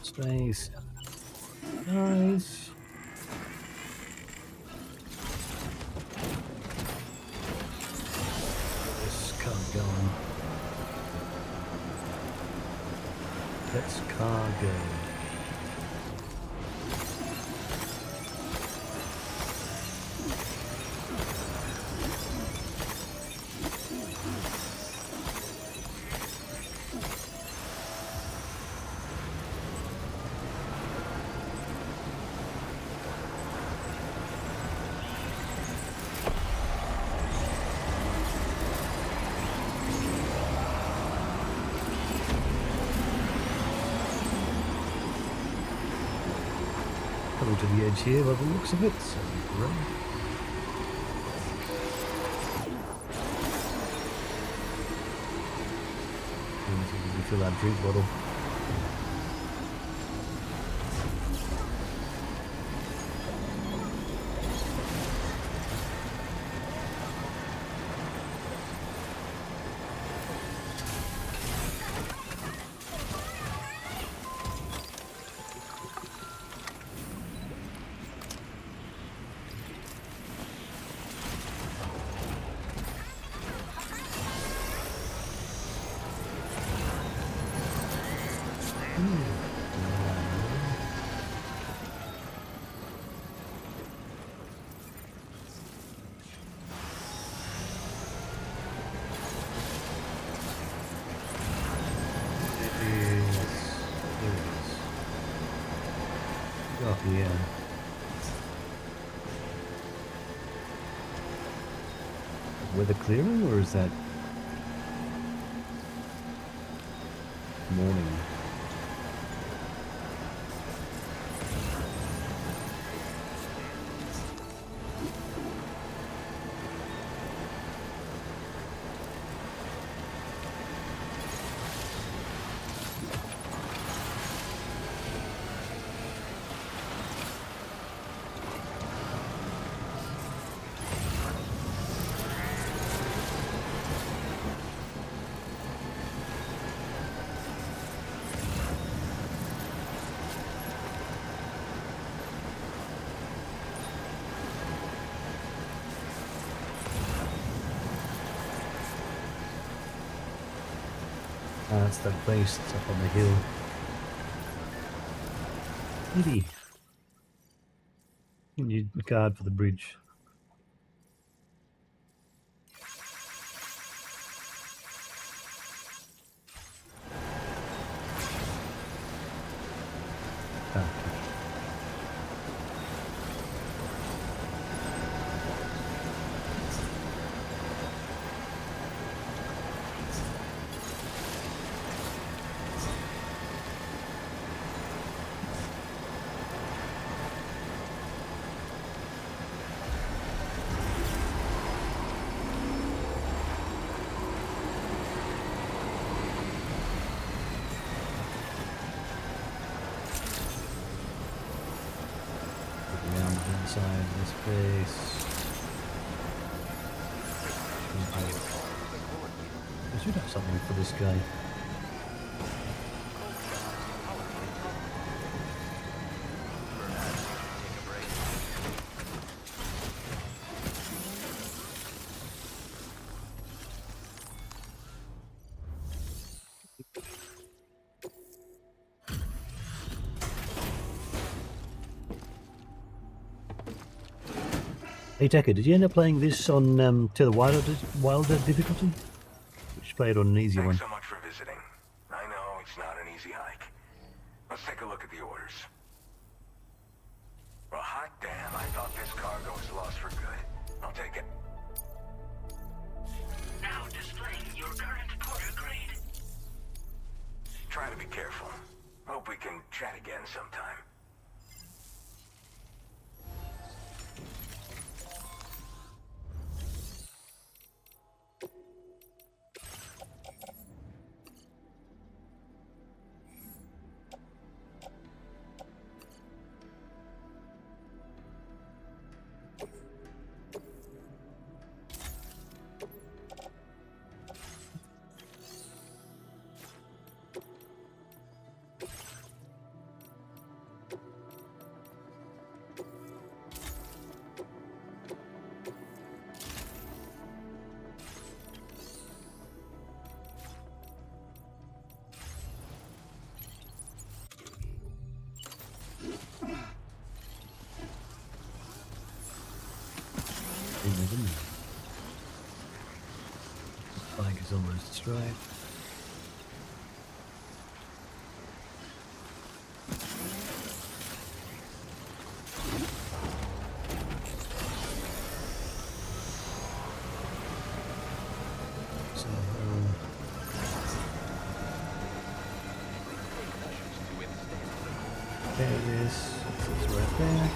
Space. Nice. This car going. Let's cargo. Coming to the edge here by the looks of it, so great. Refill that drink bottle. Oh, yeah. Weather clearing, or is that morning? That's that place that's up on the hill. Maybe you need a card for the bridge. Ah. Around the inside of this place. I should have something for this guy. Hey Decker, did you end up playing this on to the wilder difficulty? Which played on an easy one. Thanks so much for visiting. I know it's not an easy hike. Let's take a look at the orders. Well, hot damn, I thought this cargo was lost for good. I'll take it. Now displaying your current porter grade. Try to be careful. Hope we can chat again sometime. Flank is almost destroyed. So, there it is. It's right there.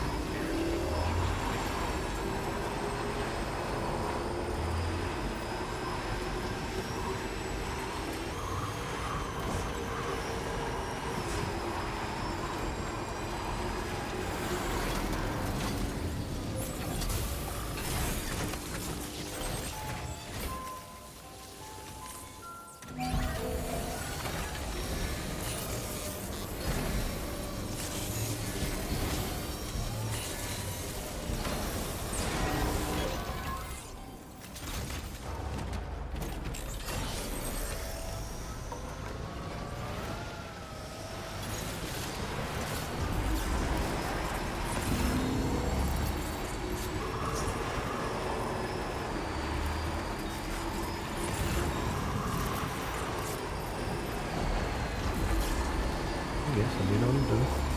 hopefully.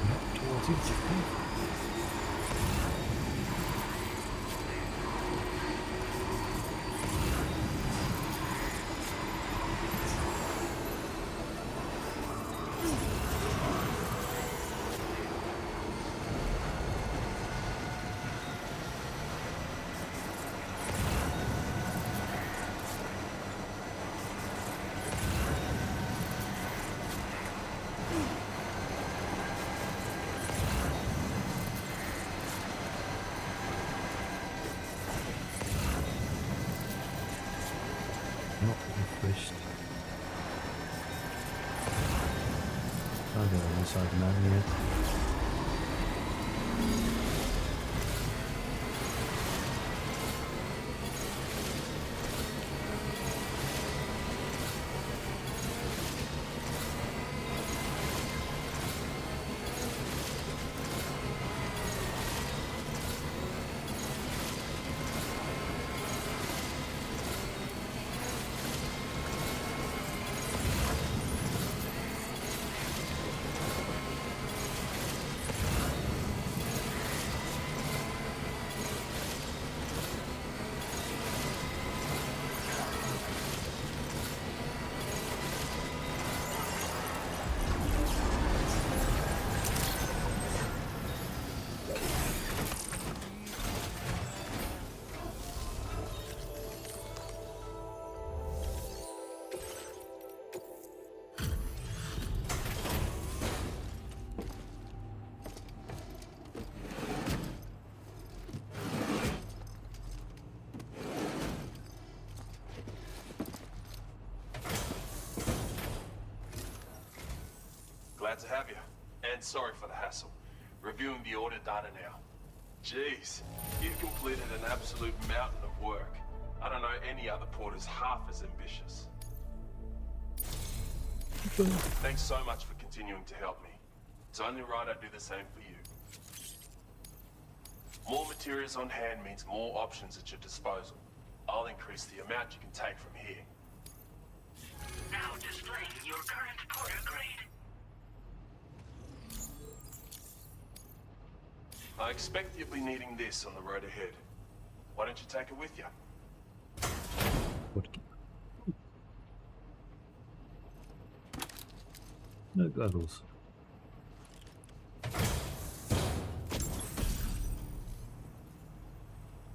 Not towards you, Jeffrey. Not refreshed. I'll go on the side of the mountain yet. Glad to have you. And sorry for the hassle. Reviewing the order data now. Jeez, you've completed an absolute mountain of work. I don't know any other porters half as ambitious. Thanks so much for continuing to help me. It's only right I do the same for you. More materials on hand means more options at your disposal. I'll increase the amount you can take from here. Now displaying your current porter grade. I expect you'll be needing this on the road ahead. Why don't you take it with you? No goggles.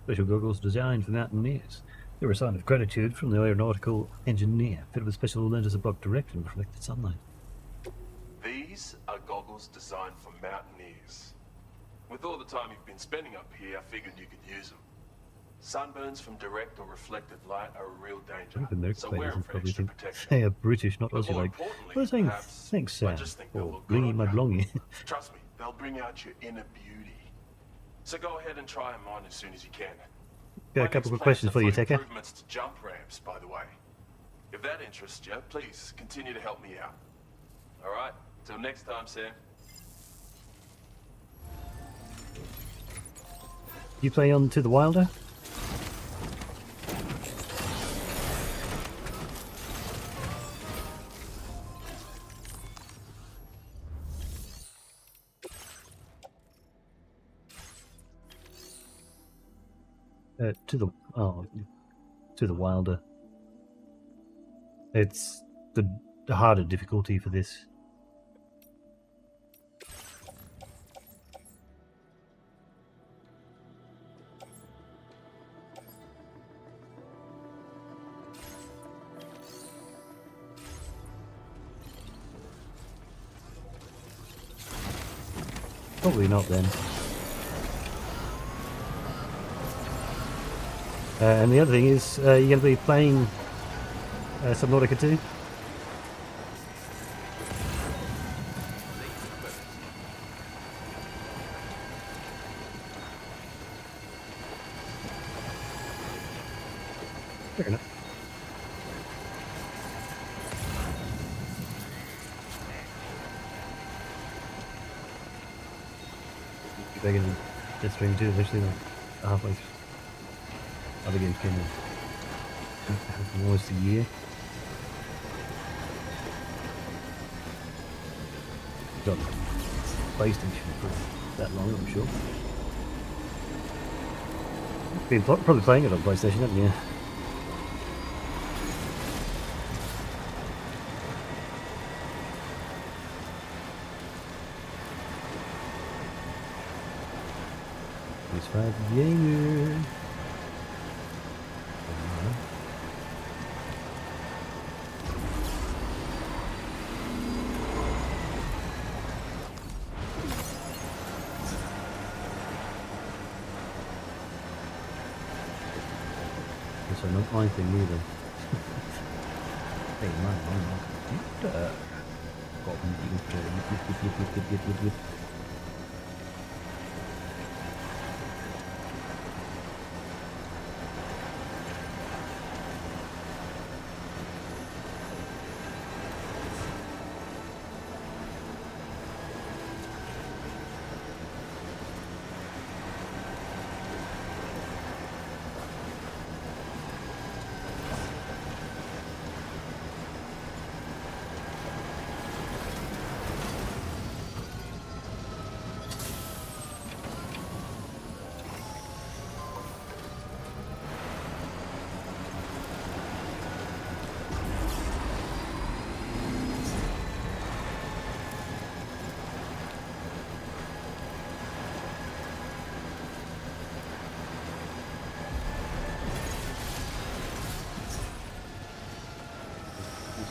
Special goggles designed for mountaineers. They were a sign of gratitude from the aeronautical engineer, fitted with special lenses that block direct and reflected sunlight. These are goggles designed for mountaineers. With all the time you've been spending up here, I figured you could use them. Sunburns from direct or reflected light are a real danger, so wear them for extra protection. They are British, not But Aussie. more Like, importantly, what are saying? perhaps, Thanks, I Sam, just think they'll for look good bringing on my you. belonging. Trust me, they'll bring out your inner beauty. So go ahead and try them on as soon as you can. Got a My couple next of questions for plans you, are Tekka. improvements to jump ramps, by the way. If that interests you, please continue to help me out. All right? Till next time, Sam. You play on To the Wilder? To the Wilder. It's the harder difficulty for this. Probably not then. And the other thing is, you're going to be playing Subnautica 2? Fair enough. Be back in Death Stranding 2 eventually, like halfway through. Other games came in almost a year. got PlayStation for that long, I'm sure. Been probably playing it on PlayStation, haven't you? PS5 gamer. So not my thing either. Hey, my computer. Computer.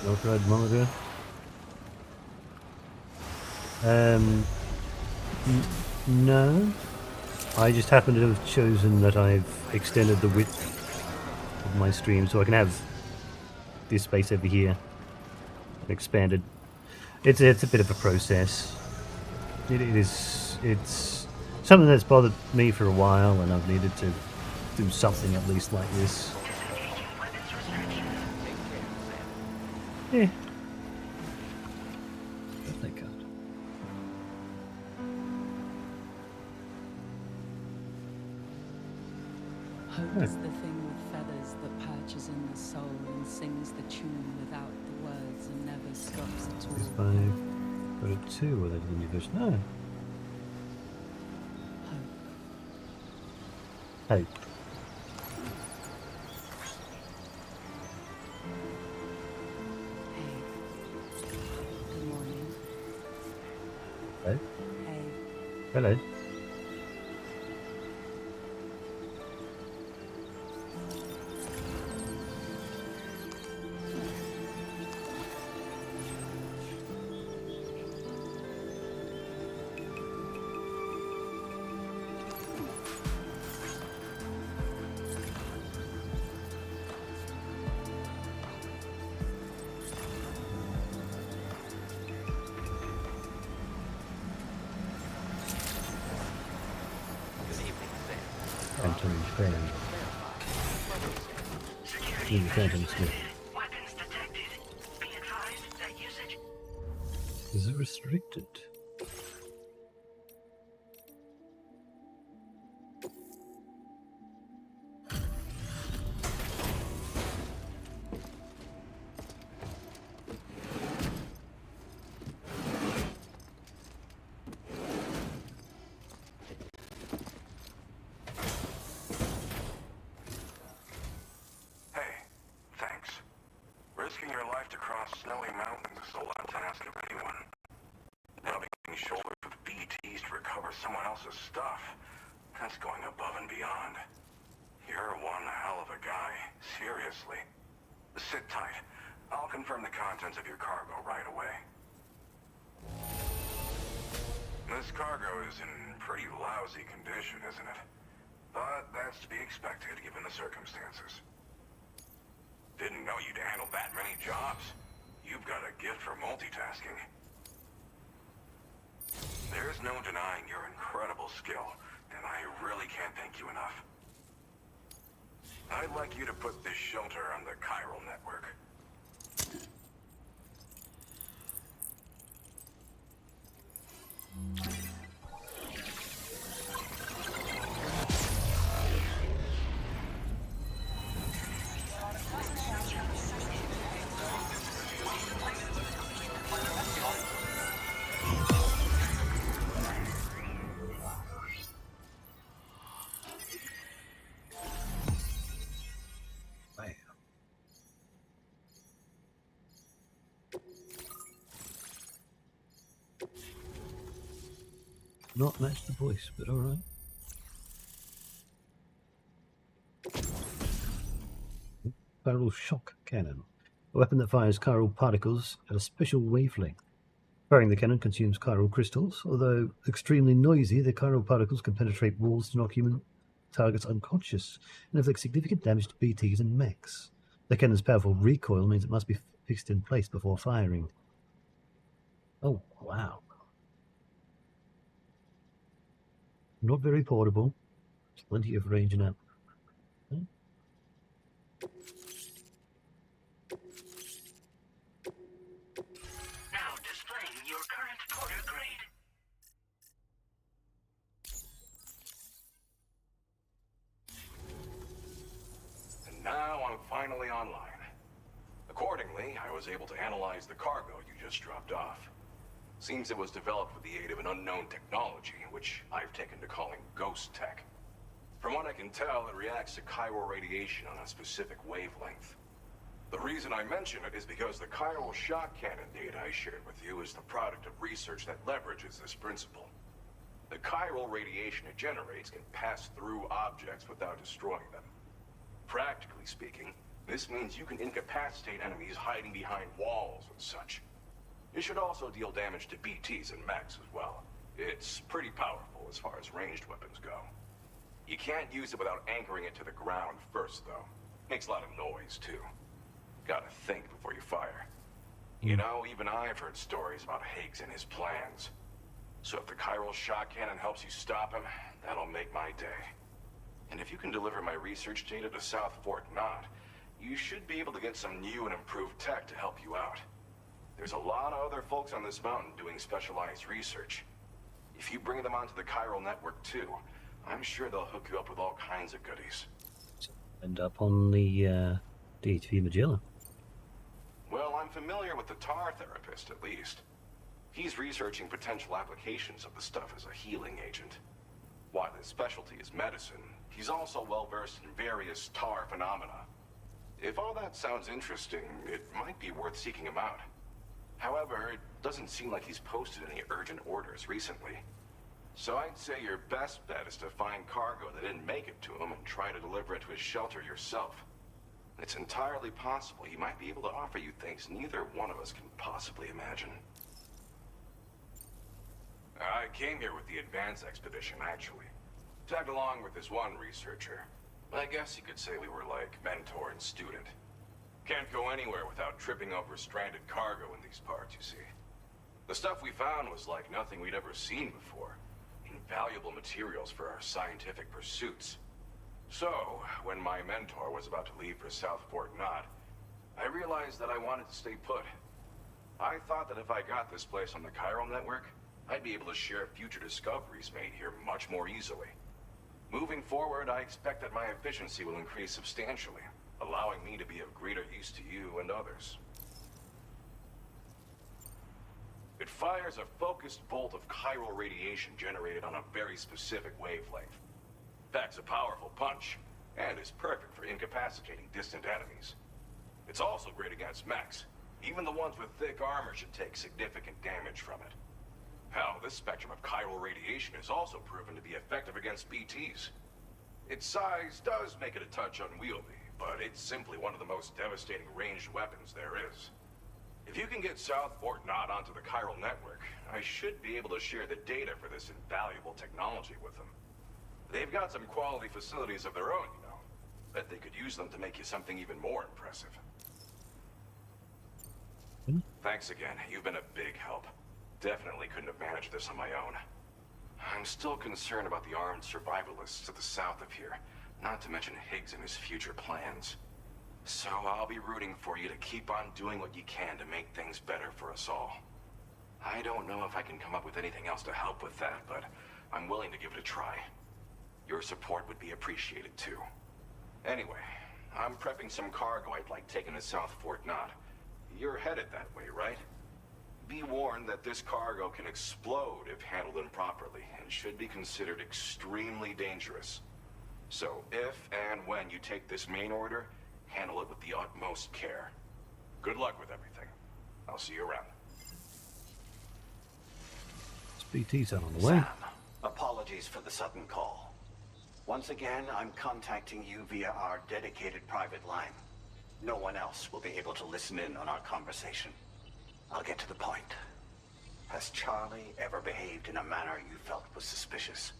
Override monitor. No. I just happen to have chosen that I've extended the width of my stream so I can have this space over here expanded. It's a bit of a process. It's something that's bothered me for a while, and I've needed to do something at least like this. Yeah. Birthday card. Hope is the thing with feathers that perches in the soul and sings the tune without the words and never stops at all. If I got a 2 or that in your version. No. Hope. Hello? Hey. Hello. Phantom Smith. Is it restricted? This cargo is in pretty lousy condition, isn't it? But that's to be expected given the circumstances. Didn't know you'd handle that many jobs. You've got a gift for multitasking. There's no denying your incredible skill, and I really can't thank you enough. I'd like you to put this shelter on the chiral network. not match the voice, but alright. Chiral shock cannon. A weapon that fires chiral particles at a special wavelength. Firing the cannon consumes chiral crystals. Although extremely noisy, the chiral particles can penetrate walls to knock human targets unconscious and inflict significant damage to BTs and mechs. The cannon's powerful recoil means it must be fixed in place before firing. Oh, wow. Not very portable. Plenty of range and ammo. Now displaying your current porter grade. And now I'm finally online. Accordingly, I was able to analyze the cargo you just dropped off. Seems it was developed with the aid of an unknown technology, which I've taken to calling ghost tech. From what I can tell, it reacts to chiral radiation on a specific wavelength. The reason I mention it is because the chiral shock cannon data I shared with you is the product of research that leverages this principle. The chiral radiation it generates can pass through objects without destroying them. Practically speaking, this means you can incapacitate enemies hiding behind walls and such. It should also deal damage to BTs and mechs as well. It's pretty powerful as far as ranged weapons go. You can't use it without anchoring it to the ground first, though. Makes a lot of noise, too. Gotta think before you fire. You know, even I've heard stories about Higgs and his plans. So if the chiral shock cannon helps you stop him, that'll make my day. And if you can deliver my research data to South Fort Knot, you should be able to get some new and improved tech to help you out. There's a lot of other folks on this mountain doing specialized research. If you bring them onto the chiral network too, I'm sure they'll hook you up with all kinds of goodies. End up on the DHV Magellan. Well, I'm familiar with the tar therapist, at least. He's researching potential applications of the stuff as a healing agent. While his specialty is medicine, he's also well-versed in various tar phenomena. If all that sounds interesting, it might be worth seeking him out. However, it doesn't seem like he's posted any urgent orders recently. So I'd say your best bet is to find cargo that didn't make it to him and try to deliver it to his shelter yourself. It's entirely possible he might be able to offer you things neither one of us can possibly imagine. I came here with the advance expedition, actually. Tagged along with this one researcher. I guess you could say we were like mentor and student. Can't go anywhere without tripping over stranded cargo in these parts, you see. The stuff we found was like nothing we'd ever seen before. Invaluable materials for our scientific pursuits. So, when my mentor was about to leave for South Fort Knot, I realized that I wanted to stay put. I thought that if I got this place on the chiral network, I'd be able to share future discoveries made here much more easily. Moving forward, I expect that my efficiency will increase substantially, allowing me to be of greater use to you and others. It fires a focused bolt of chiral radiation generated on a very specific wavelength. Packs a powerful punch, and is perfect for incapacitating distant enemies. It's also great against mechs. Even the ones with thick armor should take significant damage from it. Hell, this spectrum of chiral radiation is also proven to be effective against BTs. Its size does make it a touch unwieldy, but it's simply one of the most devastating ranged weapons there is. If you can get South Fort Knot onto the chiral network, I should be able to share the data for this invaluable technology with them. They've got some quality facilities of their own, you know. Bet they could use them to make you something even more impressive. Thanks again. You've been a big help. Definitely couldn't have managed this on my own. I'm still concerned about the armed survivalists to the south of here, not to mention Higgs and his future plans. So I'll be rooting for you to keep on doing what you can to make things better for us all. I don't know if I can come up with anything else to help with that, but I'm willing to give it a try. Your support would be appreciated too. Anyway, I'm prepping some cargo I'd like taken to South Fort Knot. You're headed that way, right? Be warned that this cargo can explode if handled improperly, and should be considered extremely dangerous. So if and when you take this main order, handle it with the utmost care. Good luck with everything. I'll see you around. BT's out on the way. Sam, Apologies for the sudden call. Once again, I'm contacting you via our dedicated private line. No one else will be able to listen in on our conversation. I'll get to the point. Has Charlie ever behaved in a manner you felt was suspicious?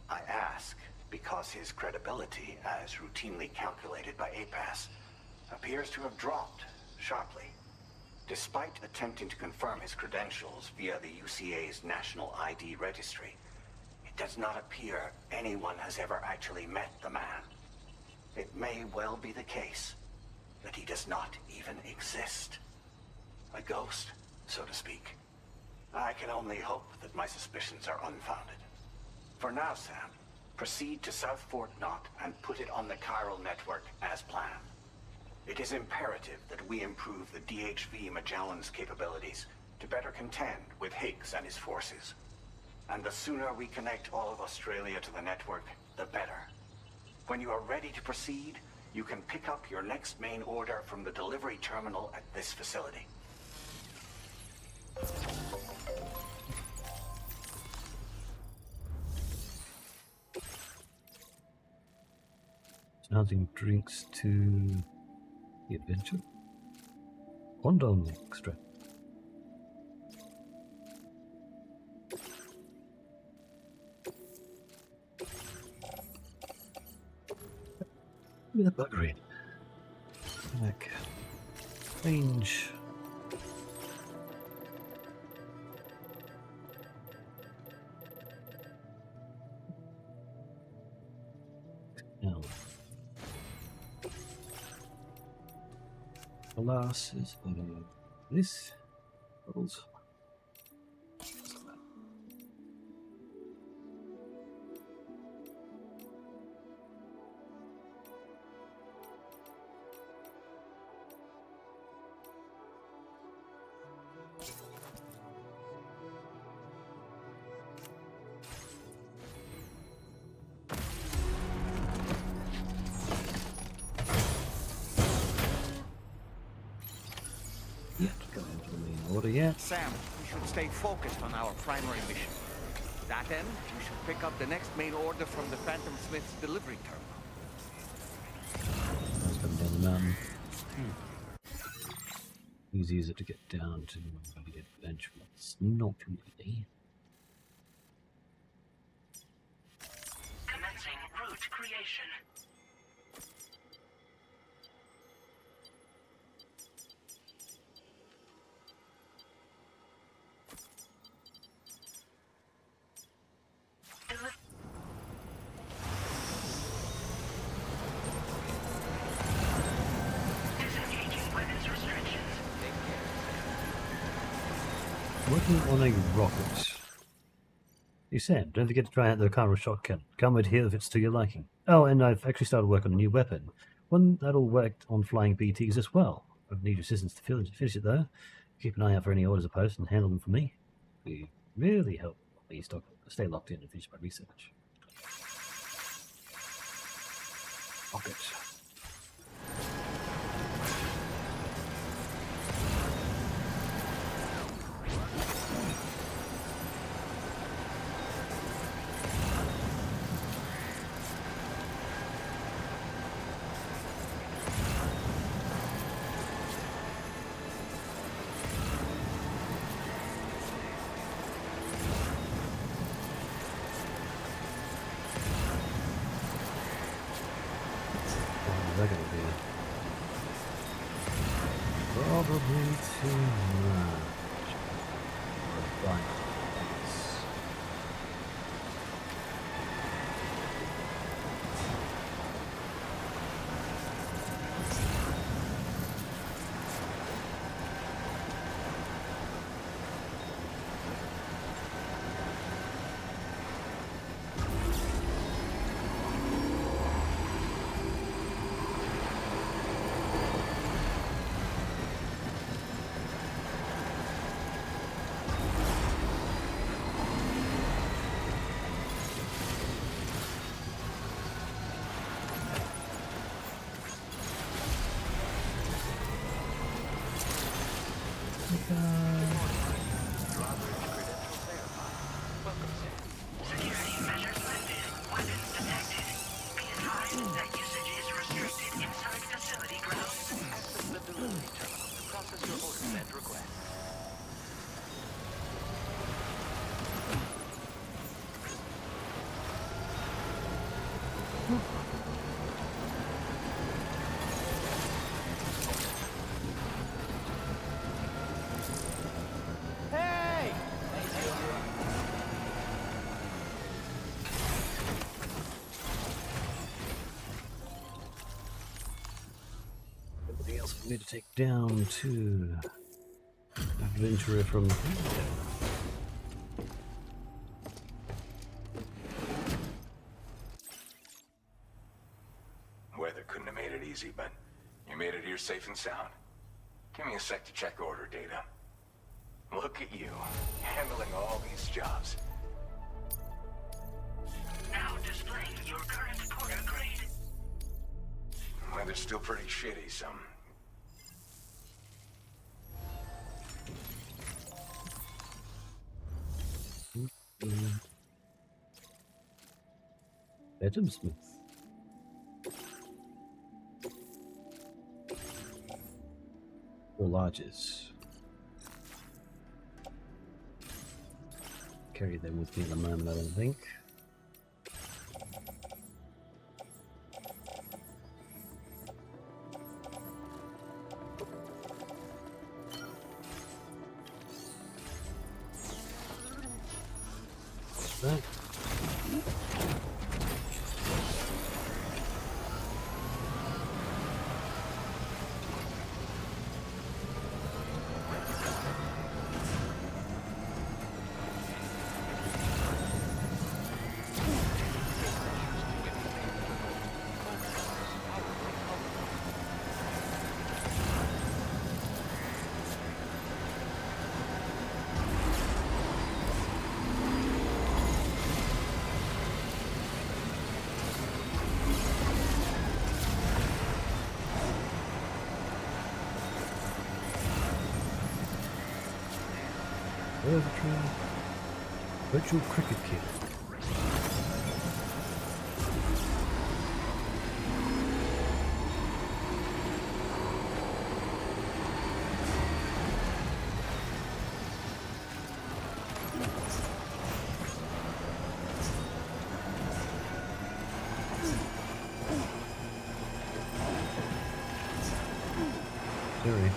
I ask because his credibility, as routinely calculated by APAS, appears to have dropped sharply. Despite attempting to confirm his credentials via the UCA's National ID Registry, it does not appear anyone has ever actually met the man. It may well be the case that he does not even exist. A ghost, so to speak. I can only hope that my suspicions are unfounded. For now, Sam, proceed to South Fort Knot and put it on the chiral network as planned. It is imperative that we improve the DHV Magellan's capabilities to better contend with Higgs and his forces. And the sooner we connect all of Australia to the network, the better. When you are ready to proceed, you can pick up your next main order from the delivery terminal at this facility. Adding drinks to the adventure. Condom extra. Look at that buggery. Back. Range. Now. Glasses on this. Bottles. Sam, we should stay focused on our primary mission. To that end, we should pick up the next main order from the Phantom Smith's delivery terminal. That's coming down the mountain. Easy is it to get down to the adventure? It's not really. Commencing route creation. Working on a rocket. Hey Sam, don't forget to try out the chiral shotgun. Come with here if it's to your liking. Oh, and I've actually started work on a new weapon. One that'll work on flying BTs as well. I need your assistance to finish it though. Keep an eye out for any orders of post and handle them for me. It really help me stay locked in and finish my research. Rocket. Probably too much. Hey! Anything else for me to take down to adventurer from here? Weather couldn't have made it easy, but you made it here safe and sound. Give me a sec to check order data. Look at you, handling all these jobs. Now displaying your current quarter grade. Weather's still pretty shitty, so... Phantom Smith. Or lodges. Carry them with me at the moment, I don't think. That. Virtual cricket kit. Sorry.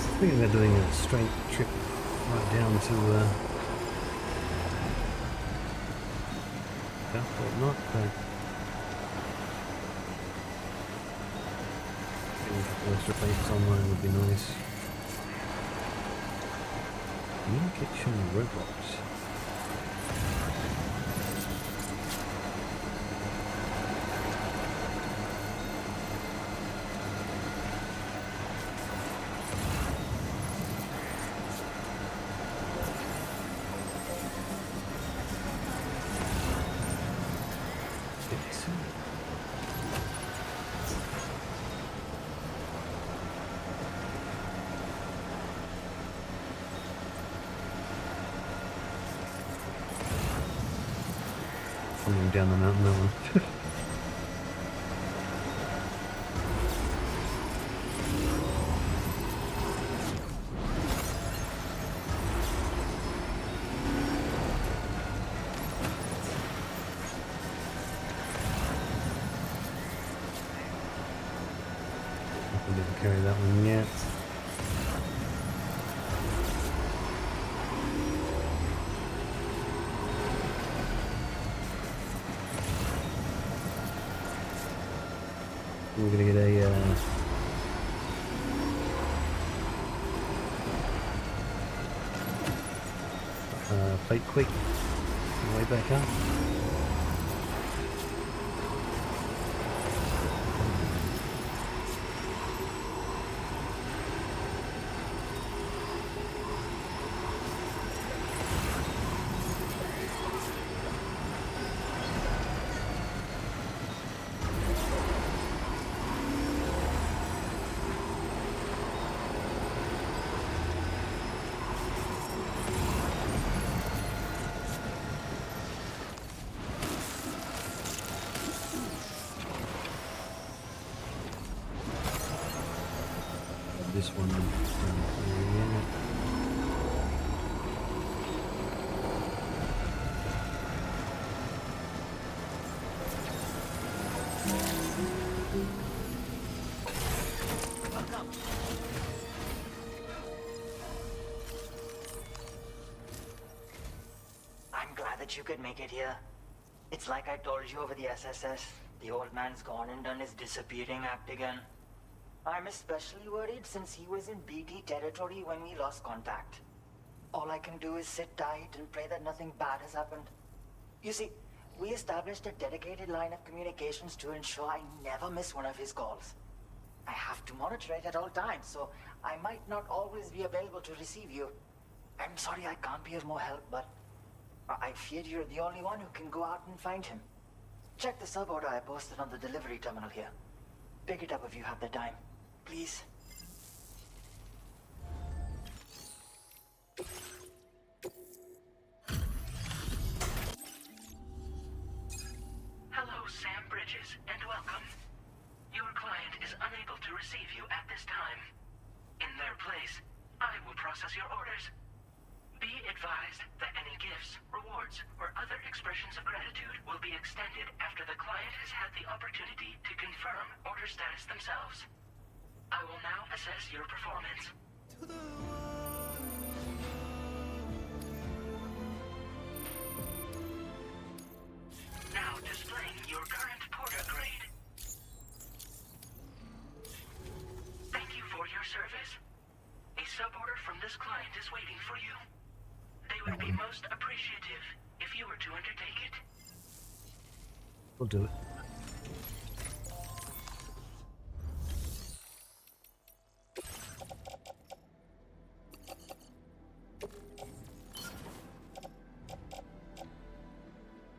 I think they're doing a straight trip right down to Southport, not, but a couple extra places online would be nice. New kitchen robots. Coming down the mountain, that one. I didn't carry that one yet. We're gonna get a plate quick on the way back up. This one down here. that you could make it here. It's like I told you over the SSS. The old man's gone and done his disappearing act again. I'm especially worried since he was in BT territory when we lost contact. All I can do is sit tight and pray that nothing bad has happened. You see, we established a dedicated line of communications to ensure I never miss one of his calls. I have to monitor it at all times, so I might not always be available to receive you. I'm sorry I can't be of more help, but I fear you're the only one who can go out and find him. Check the sub-order I posted on the delivery terminal here. Pick it up if you have the time, please. Hello, Sam Bridges, and welcome. Your client is unable to receive you at this time. In their place, I will process your orders. Be advised that any gifts, rewards, or other expressions of gratitude will be extended after the client has had the opportunity to confirm order status themselves. I will now assess your performance. Now displaying your current porter grade. Thank you for your service. A suborder from this client is waiting for you. They would be most appreciative if you were to undertake it. We'll do it.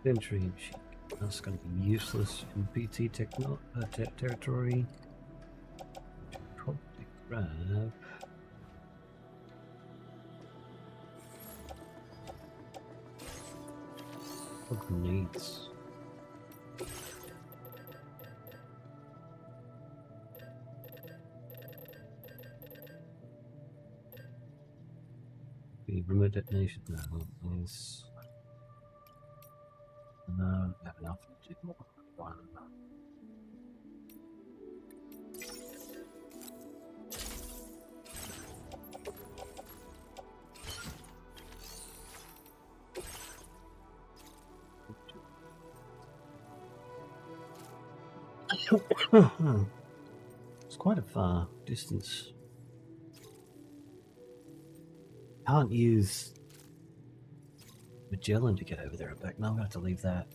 Entry machine. That's going to be useless in BT territory. Probably grab. Grenades. The remote detonation now is. No, we have enough to do more. One. It's quite a far distance. Can't use Magellan to get over there and back. No, I'm going to have to leave that.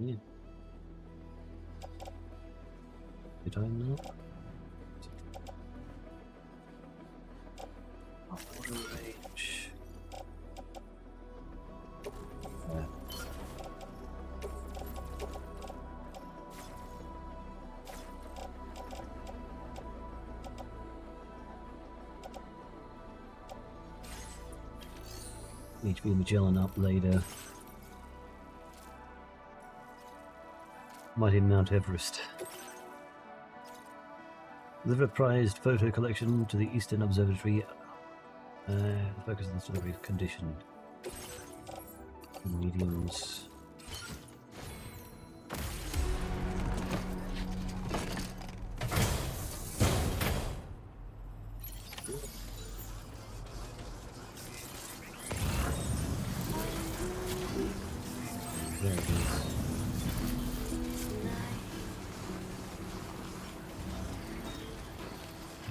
Yeah. Did I not? Order range. Yeah. Need to be Magellan up later. Mighty Mount Everest. Deliver a prized photo collection to the Eastern Observatory. Focus on the delivery condition. Mediums. There it is.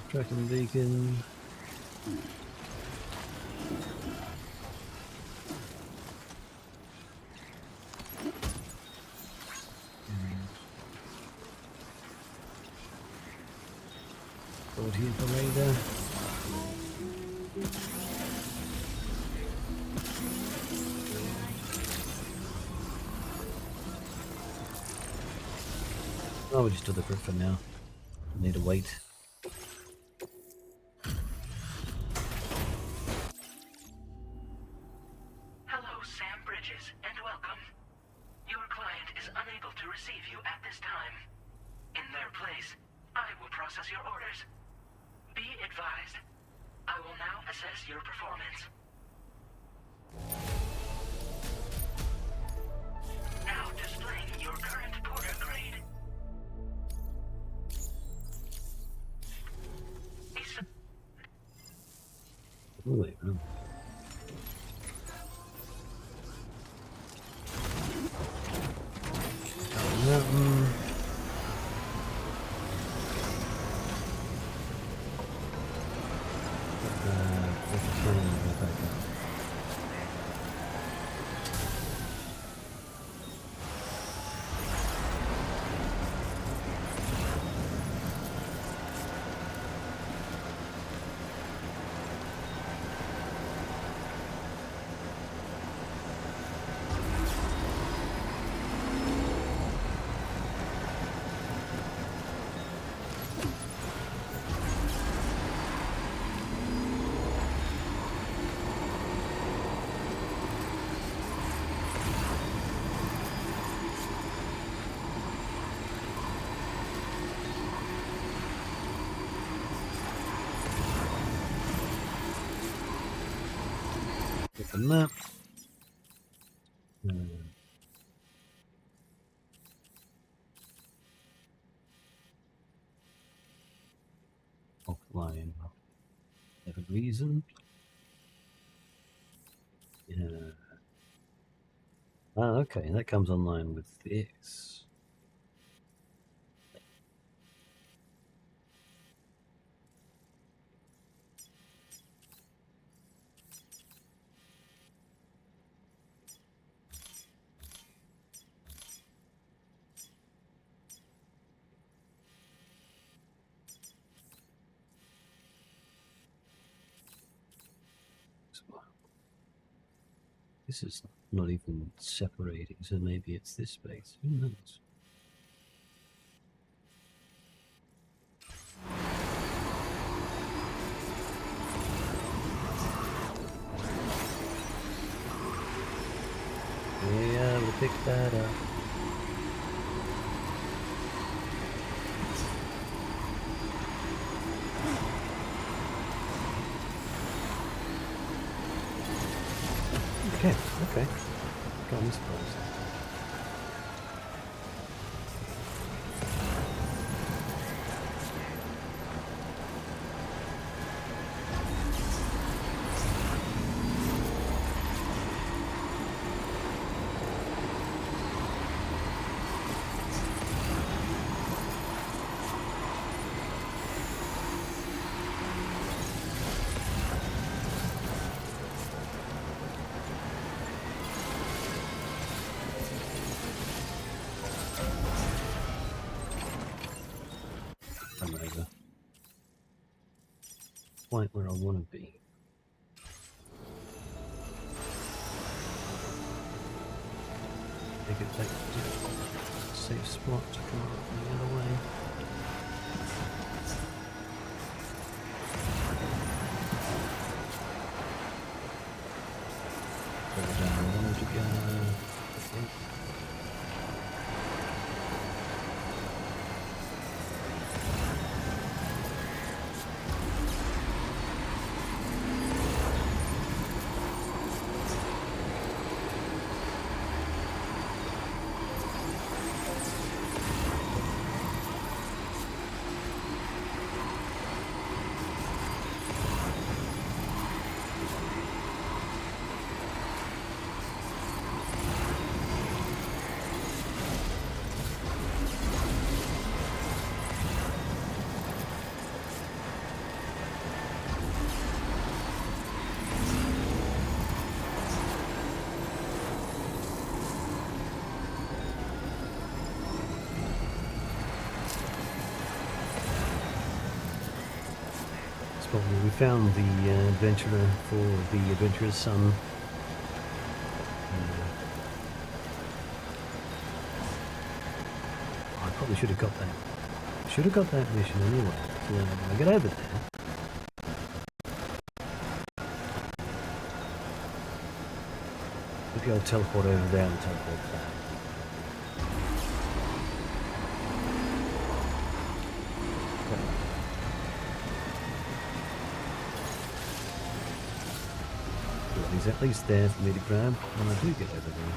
Tracking beacon. Forward here for radar. Oh, we'll just deliver it for now. Need to wait. Hello, Sam Bridges, and welcome. Your client is unable to receive you at this time. In their place, I will process your orders. Be advised, I will now assess your performance. Now displaying your current porter Wait, no. Get the map. Offline. Every reason. Yeah. Ah, okay, that comes online with this. This is not even separating, so maybe it's this space. Who knows? Yeah, we'll pick that up. Okay. Got me surprised. Quite where I want to be. Take it back to safe spot to come up the other way. Further down I wanted to go. Okay. We found the adventurer for the adventurer's son. I probably should have got that. Should have got that mission anyway. So when I get over there. Maybe I'll teleport over there and teleport back. He's at least there for me to grab when I do get over there.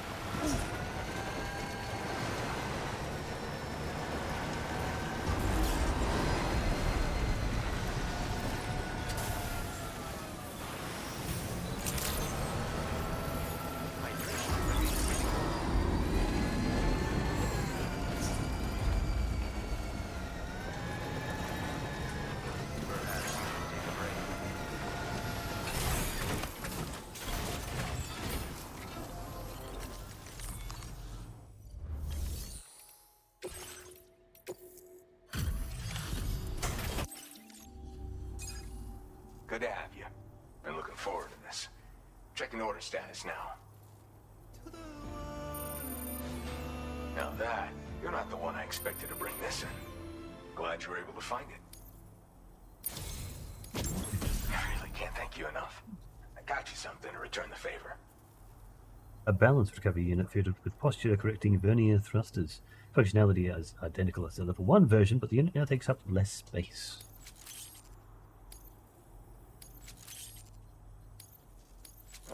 Good to have you. Been looking forward to this. Checking order status now. Now that, you're not the one I expected to bring this in. Glad you were able to find it. I really can't thank you enough. I got you something to return the favor. A balance recovery unit fitted with posture-correcting vernier thrusters. Functionality is identical as the level 1 version, but the unit now takes up less space.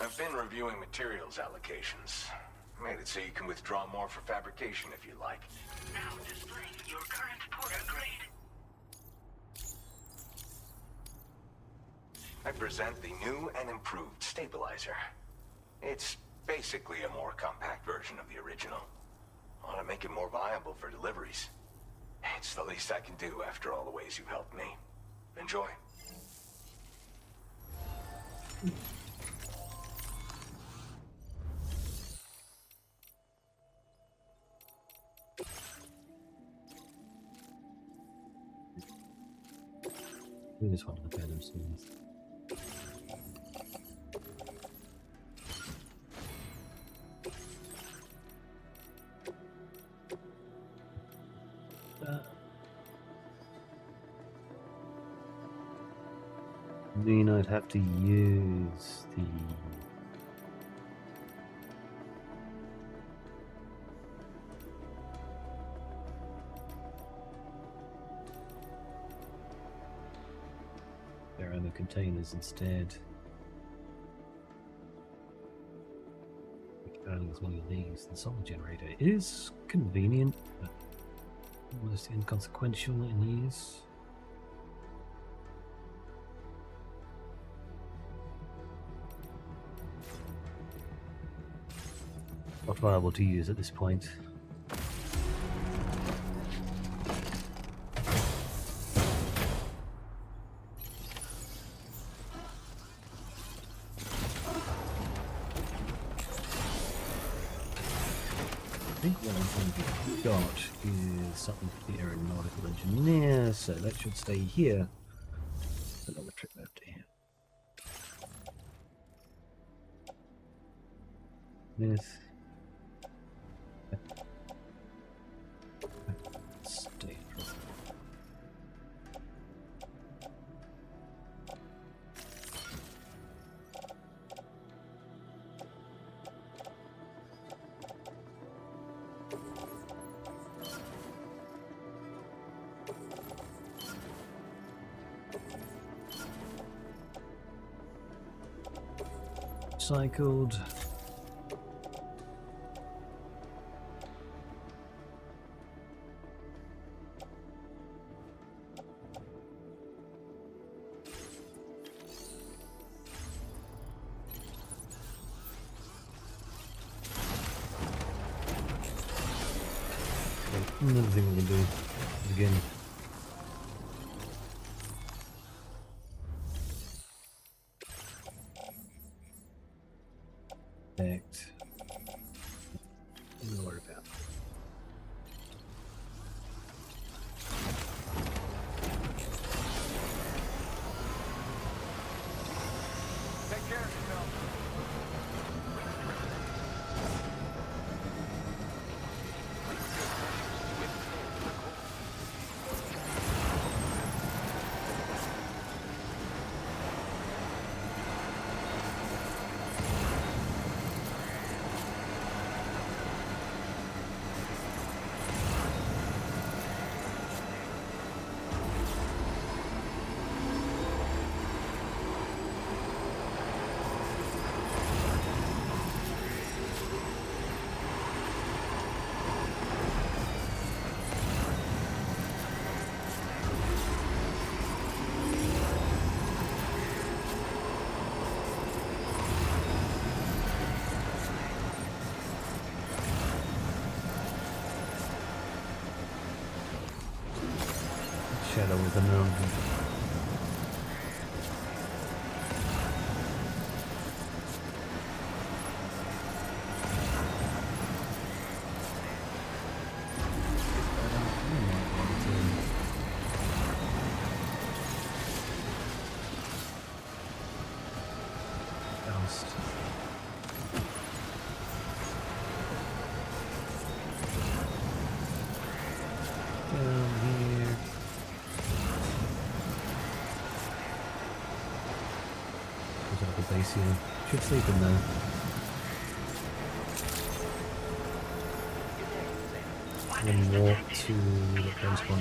I've been reviewing materials allocations. Made it so you can withdraw more for fabrication if you like. Now displaying your current Porter grade. I present the new and improved stabilizer. It's basically a more compact version of the original. I want to make it more viable for deliveries. It's the least I can do after all the ways you've helped me. Enjoy. We just want to look at him soon. Mean I'd have to use the ammo containers instead. Regarding as one of these, the solar generator is convenient, but almost inconsequential in use. Not viable to use at this point. I think what I'm going to got is something for the aeronautical engineer, so that should stay here. Another trip over to here. This. Stay. Cycled. Another thing we can do is again connect. Don't worry about it. Take care of yourself. Shadow with the mountain. base here. Should sleep in there. And walk to the place one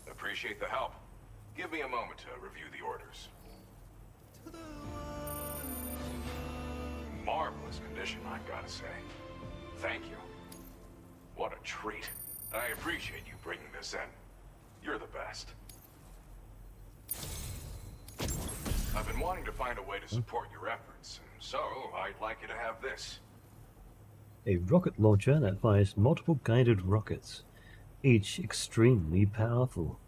Appreciate the help. Give me a moment to review the orders. Marvelous condition, I've got to say. Thank you. What a treat. I appreciate you bringing this in. You're the best. I've been wanting to find a way to support your efforts, and so I'd like you to have this. A rocket launcher that fires multiple guided rockets, each extremely powerful.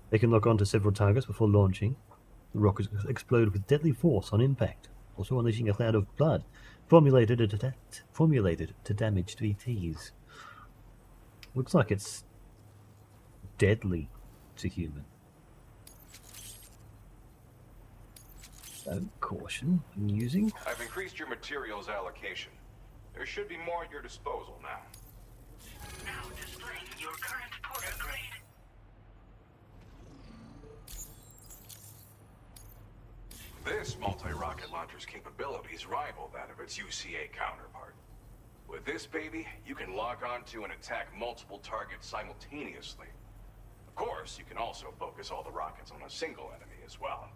They can lock onto several targets before launching. The rockets explode with deadly force on impact, also unleashing a cloud of blood formulated to damage VTs. Looks like it's deadly to human. So, caution when using. I've increased your materials allocation. There should be more at your disposal now. Now displaying your current Porter grade. This multi-rocket launcher's capabilities rival that of its UCA counterpart. With this baby, you can lock onto and attack multiple targets simultaneously. Of course, you can also focus all the rockets on a single enemy as well.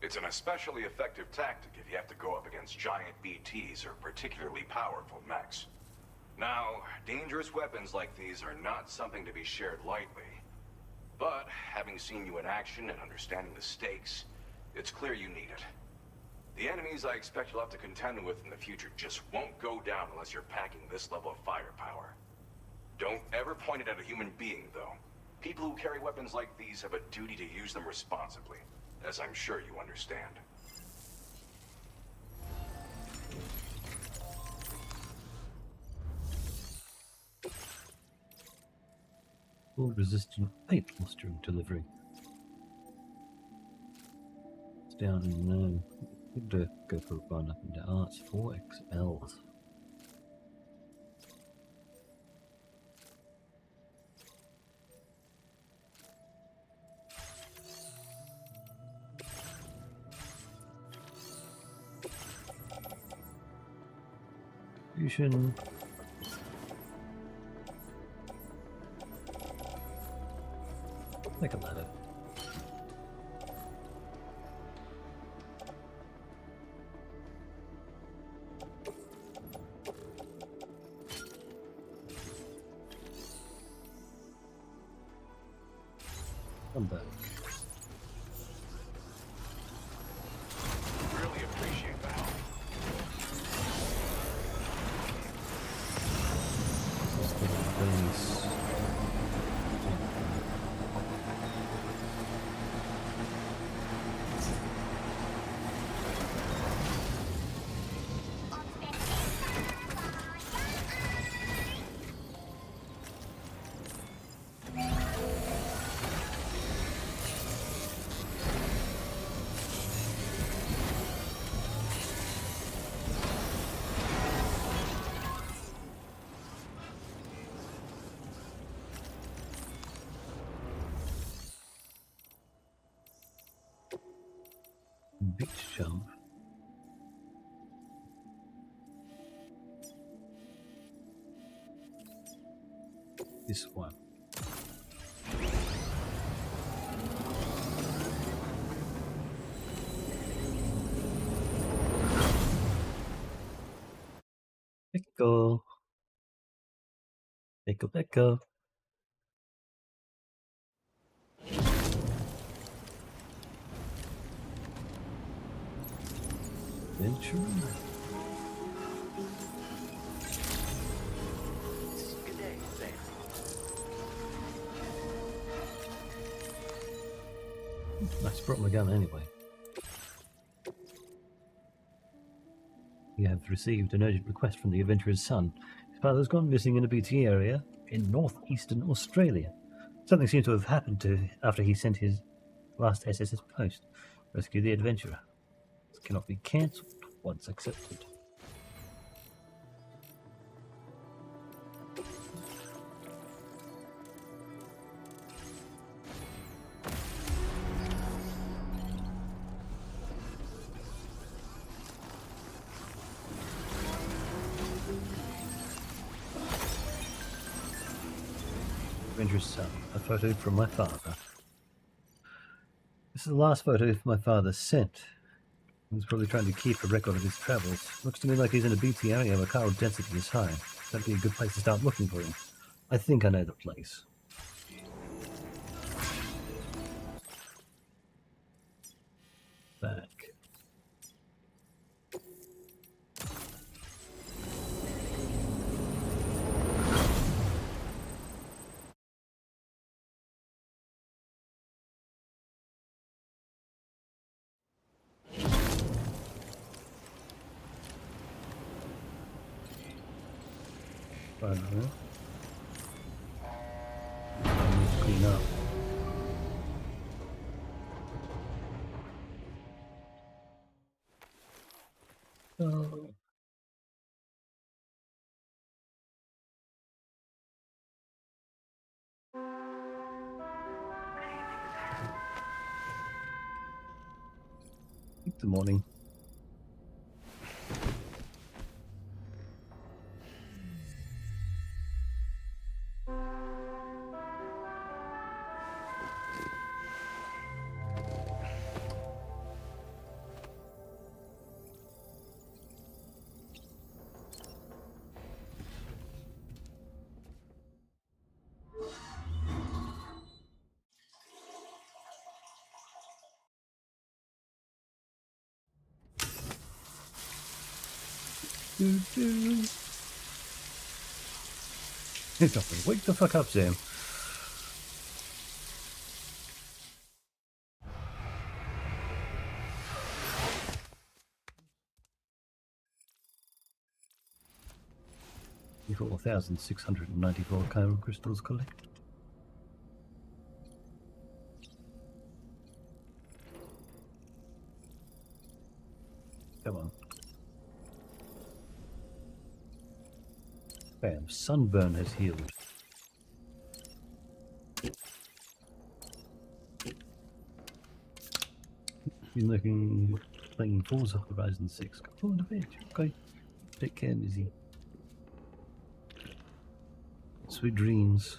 It's an especially effective tactic if you have to go up against giant BTs or particularly powerful mechs. Now, dangerous weapons like these are not something to be shared lightly. But, having seen you in action and understanding the stakes, it's clear you need it. The enemies I expect you'll have to contend with in the future just won't go down unless you're packing this level of firepower. Don't ever point it at a human being, though. People who carry weapons like these have a duty to use them responsibly, as I'm sure you understand. Full resistant paint cluster delivery. It's down in no. Good to go for a run up into arts 4XLs. Fusion. Make a ladder. Come back. Really appreciate the help. Beach jump. This one. Echo. Echo, echo. Venture. Good day, Sam. I just brought my gun anyway. Yeah, have received an urgent request from the adventurer's son. His father's gone missing in a BT area in northeastern Australia. Something seems to have happened to after he sent his last SSS post. Rescue the adventurer. This cannot be cancelled once accepted. Adventurer's son, a photo from my father. This is the last photo my father sent. He's probably trying to keep a record of his travels. Looks to me like he's in a BT area where chiral density is high. That'd be a good place to start looking for him. I think I know the place. Back. I don't know. I need to clean up. Oh. Good morning. Wake the fuck up, Sam. Before 1,694 chiral crystals collected. Come on. Bam, sunburn has healed. Been looking, playing Forza Horizon 6. Go on the page. Okay. Take care, Mizzy. Sweet dreams.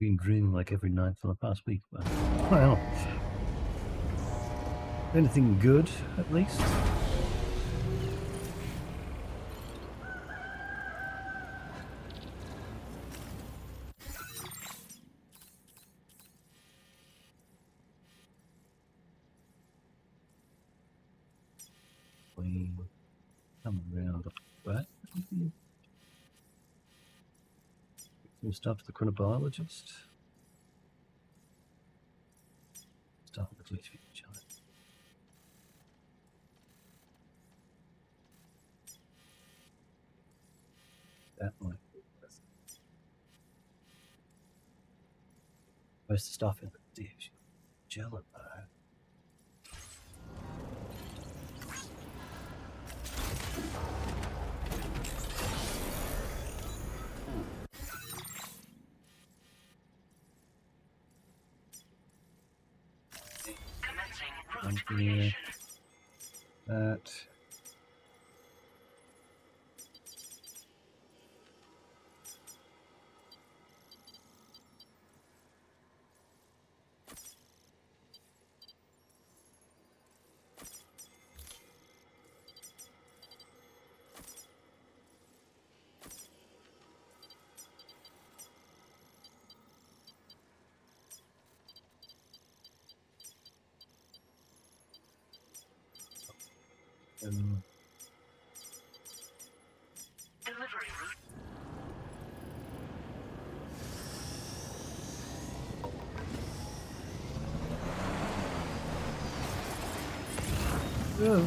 Been dreaming like every night for the past week. Well, anything good, at least? We come around the back. Some stuff to the chronobiologist. Stuff with the giant. That might be most of the stuff in the dish. Jello. Yeah. That. Delivery route. Oh.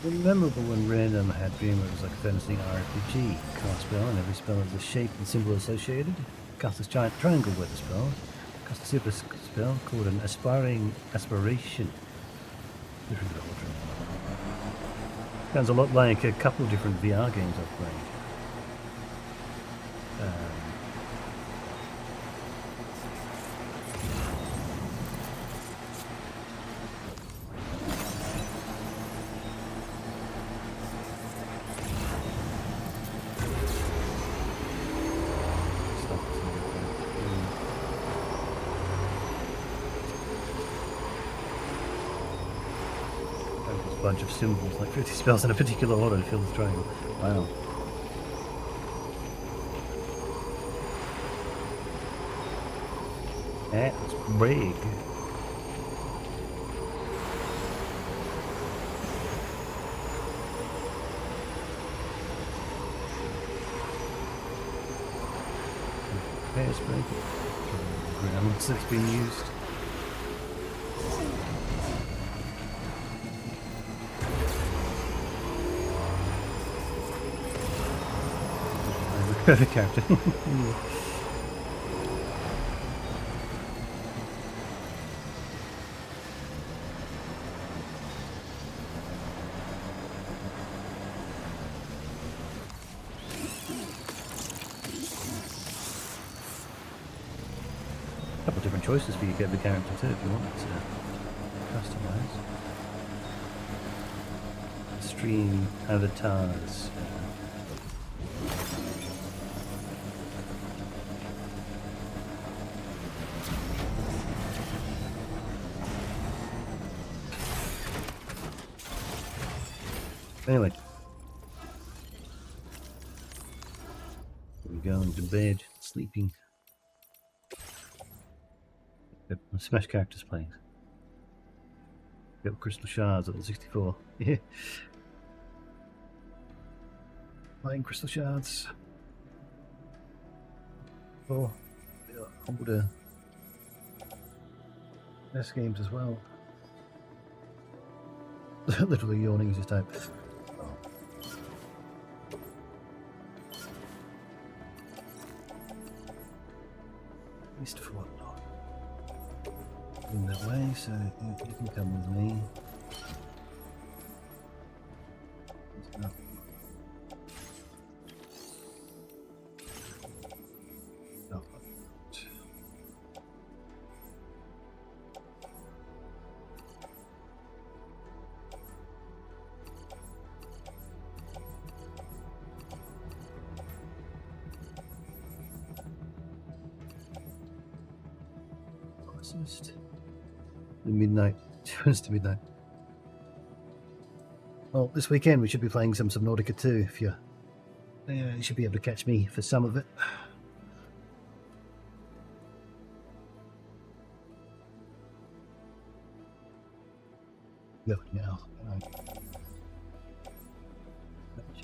Memorable when random had dream it was like a fantasy RPG. Cast spell, and every spell has a shape and symbol associated. Cast this giant triangle with the spell. Cast a super spell called an aspiration. Sounds a lot like a couple of different VR games I've played. Bunch of symbols, like 50 spells in a particular order to fill this triangle. Wow. That's big. Hairspray. Grounds that's been used. Perfect character. A couple of different choices for you to get the character too if you want to customize. Stream avatars. Anyway, we're going to bed, sleeping. Got Smash characters playing. Got crystal shards at the 64. Yeah. Playing crystal shards. Oh, older NES games as well. Literally yawning as you type. East Fort. In that way, so you can come with me. The midnight turns to midnight. Well, this weekend we should be playing some Subnautica 2 if you should be able to catch me for some of it. Go now.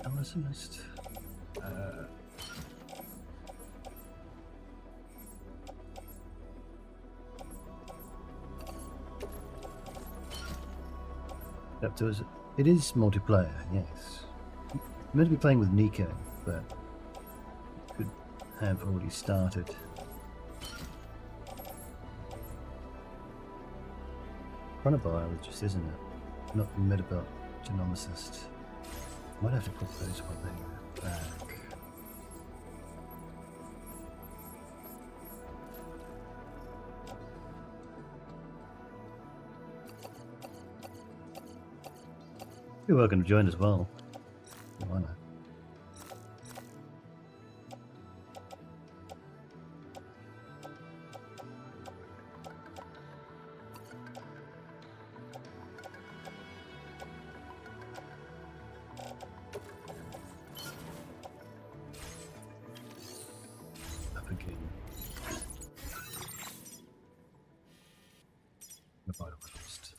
Jealousist. Up to us. It is multiplayer, yes. I'm meant to be playing with Nico, but could have already started. Chronobiologist, isn't it? Not metagenomicist. Might have to put those one back. You're welcome to join as well. Why not? Up again. The bottom first.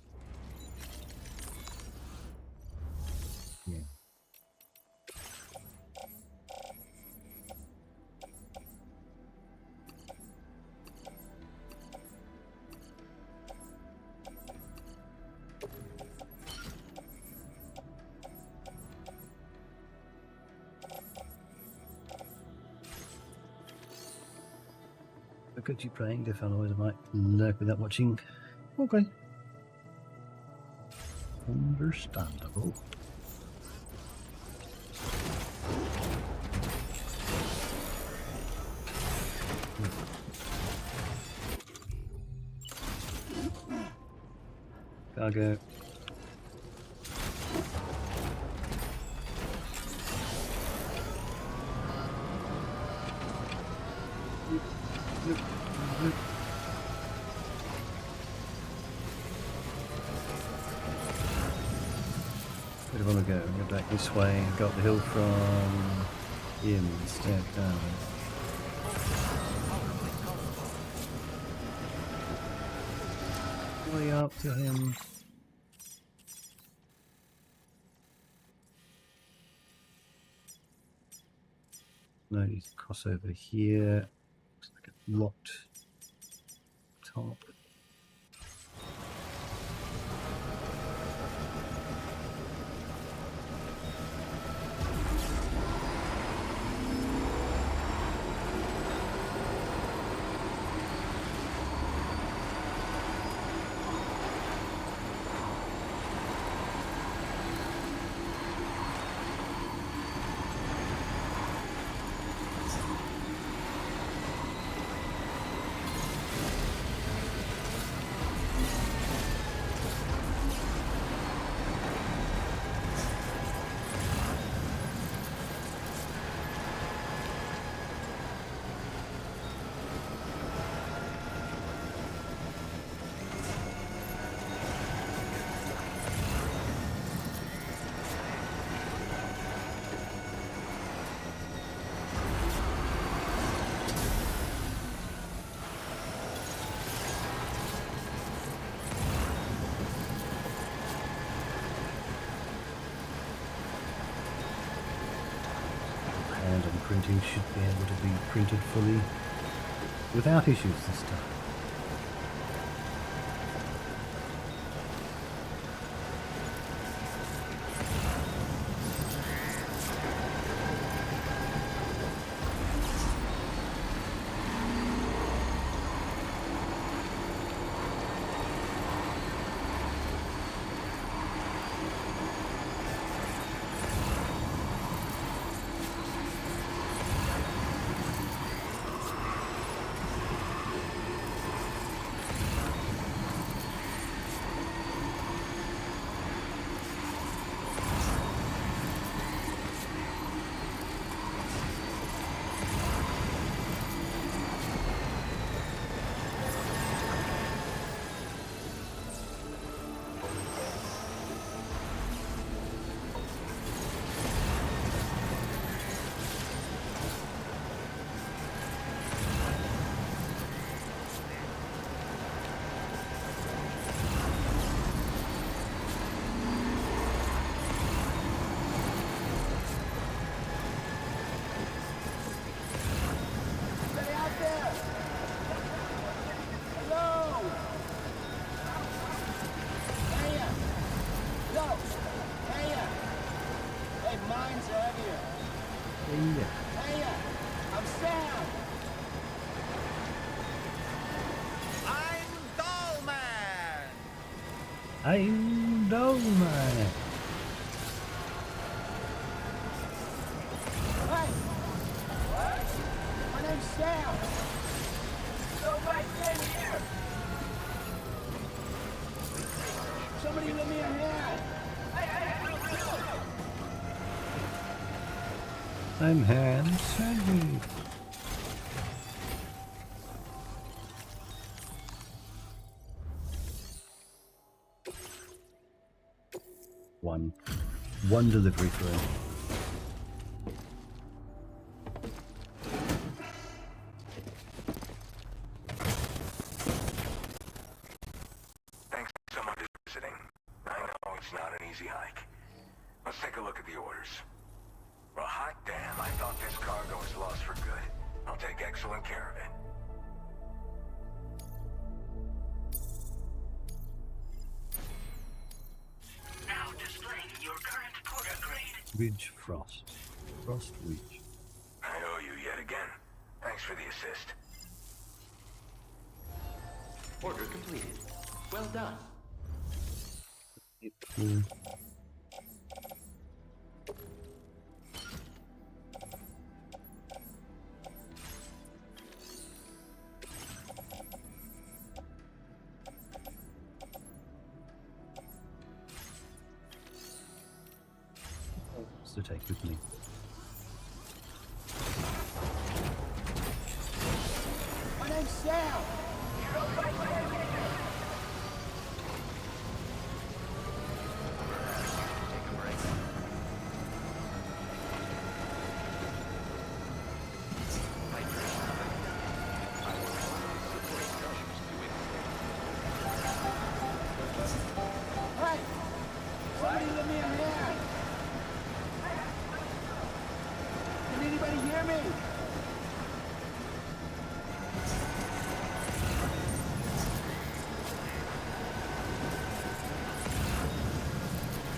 Could you praying if otherwise I might lurk without watching? Okay. Understandable. Cargo. Where do I want to go? Go back this way. Go up the hill from him instead. Down. Way up to him. No, you cross over here. Looks like a locked top. Printing should be able to be printed fully without issues this time. I'm Dolman. Hey! What? My name's Sam. Nobody stay here. Somebody let me a hand. I'm Hans Sandy. One delivery for him. Thanks so much for visiting. I know it's not an easy hike. Let's take a look at the orders. Well, hot damn, I thought this cargo was lost for good. I'll take excellent care of it. Now displaying your current porter grade. Ridge Frost. Frost Ridge. I owe you yet again. Thanks for the assist. Order completed. Well done. To take with me. My name's Sam. Hey, somebody lend me a hand. Can anybody hear me?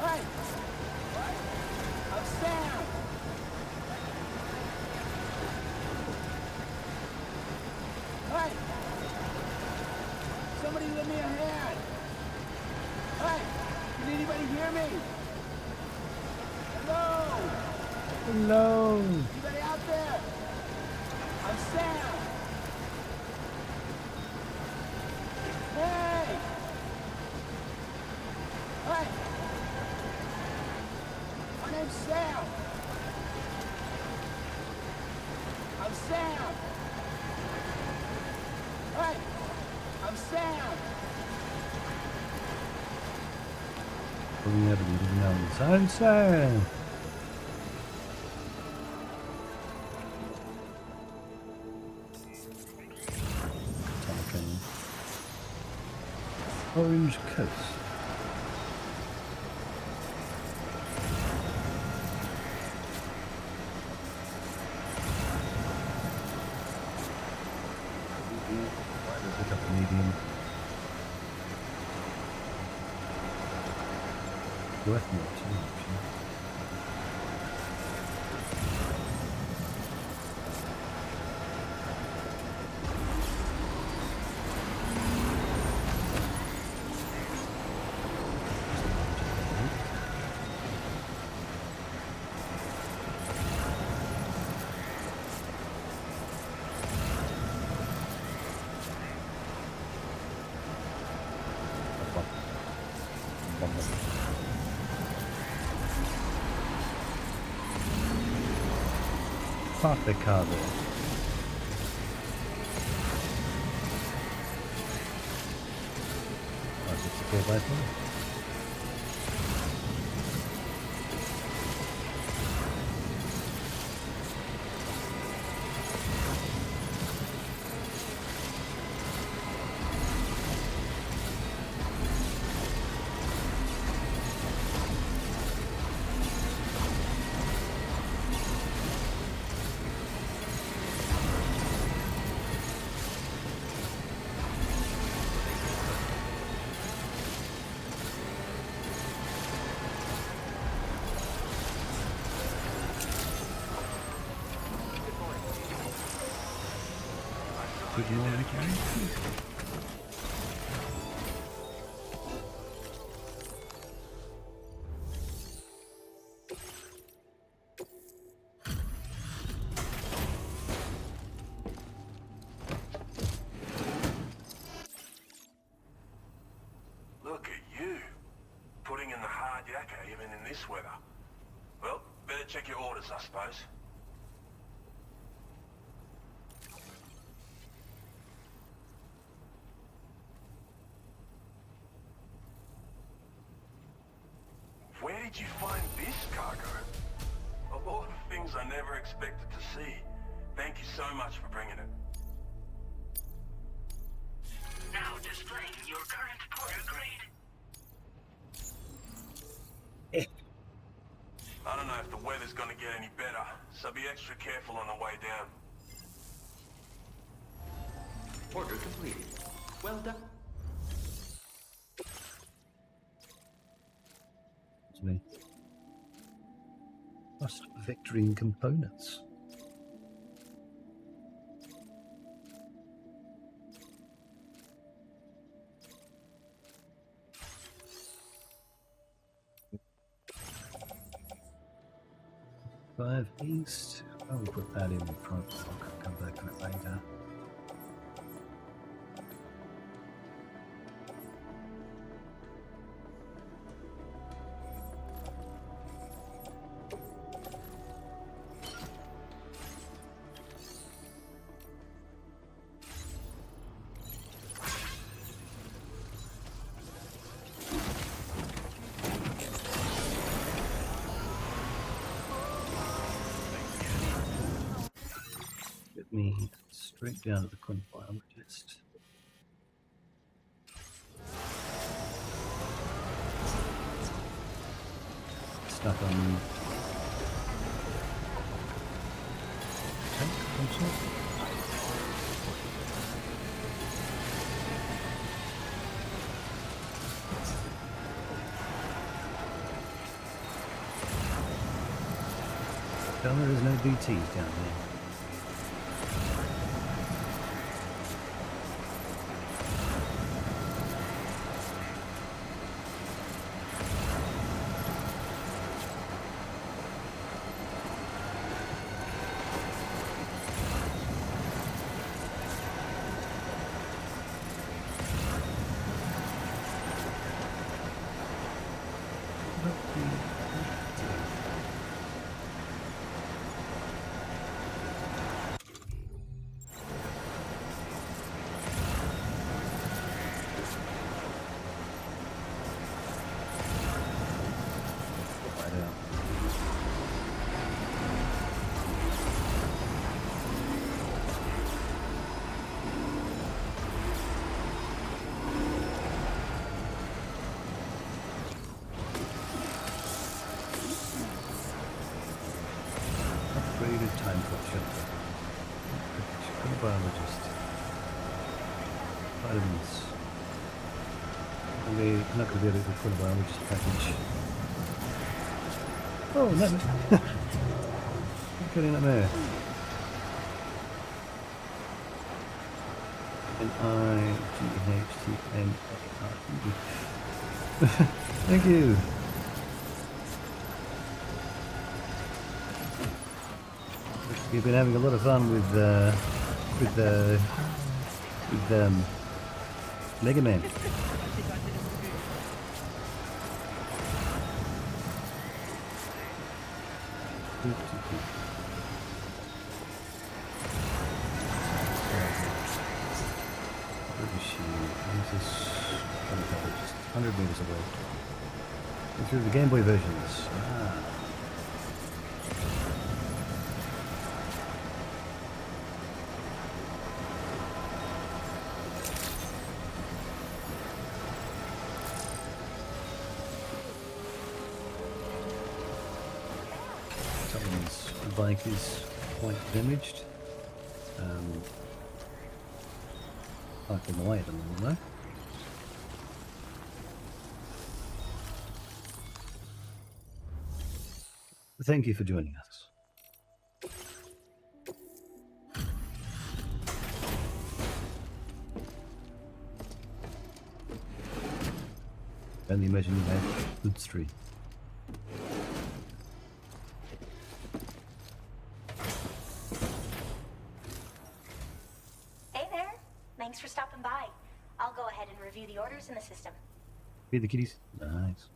Hey! I'm Sam! Hey! Somebody lend me a hand! Hey! Can anybody hear me? Hello! Hello! Anybody out there? I'm Sam! Hey! Hey! My name's Sam! I'm Sam! Hey! I'm Sam! We never would have known. I'm Sam! Orange Coast. Pick up the medium. Worth more too, actually. Park the car there. That's it, secure by phone. Good morning, Karen. Look at you. Putting in the hard yakka even in this weather. Well, better check your orders, I suppose. Where did you find this cargo? Of all the things I never expected to see. Thank you so much for bringing it. Now displaying your current porter grade. I don't know if the weather's gonna get any better, so be extra careful on the way down. Order completed. Well done. It's me. Plus victory in components. 5 east. I'll put that in the front. I'll come back to it later. Me straight down to the biologist. Stuck on tank, some sort. Down there is no BTs down there. Time capsule. Biologist. Vitamins. We're not going to be able to put a biologist package. Oh, no! What's going on there? N-I-G-H-T-N-A-R-E. Thank you! We've been having a lot of fun with Mega Man. Where is she? Where's this? 100 meters away. Go through the Game Boy versions. Ah. Bike is quite damaged. Parking away at the moment though. Thank you for joining us. Only imagine you had good street. Thanks for stopping by. I'll go ahead and review the orders in the system. Feed the kitties. Nice.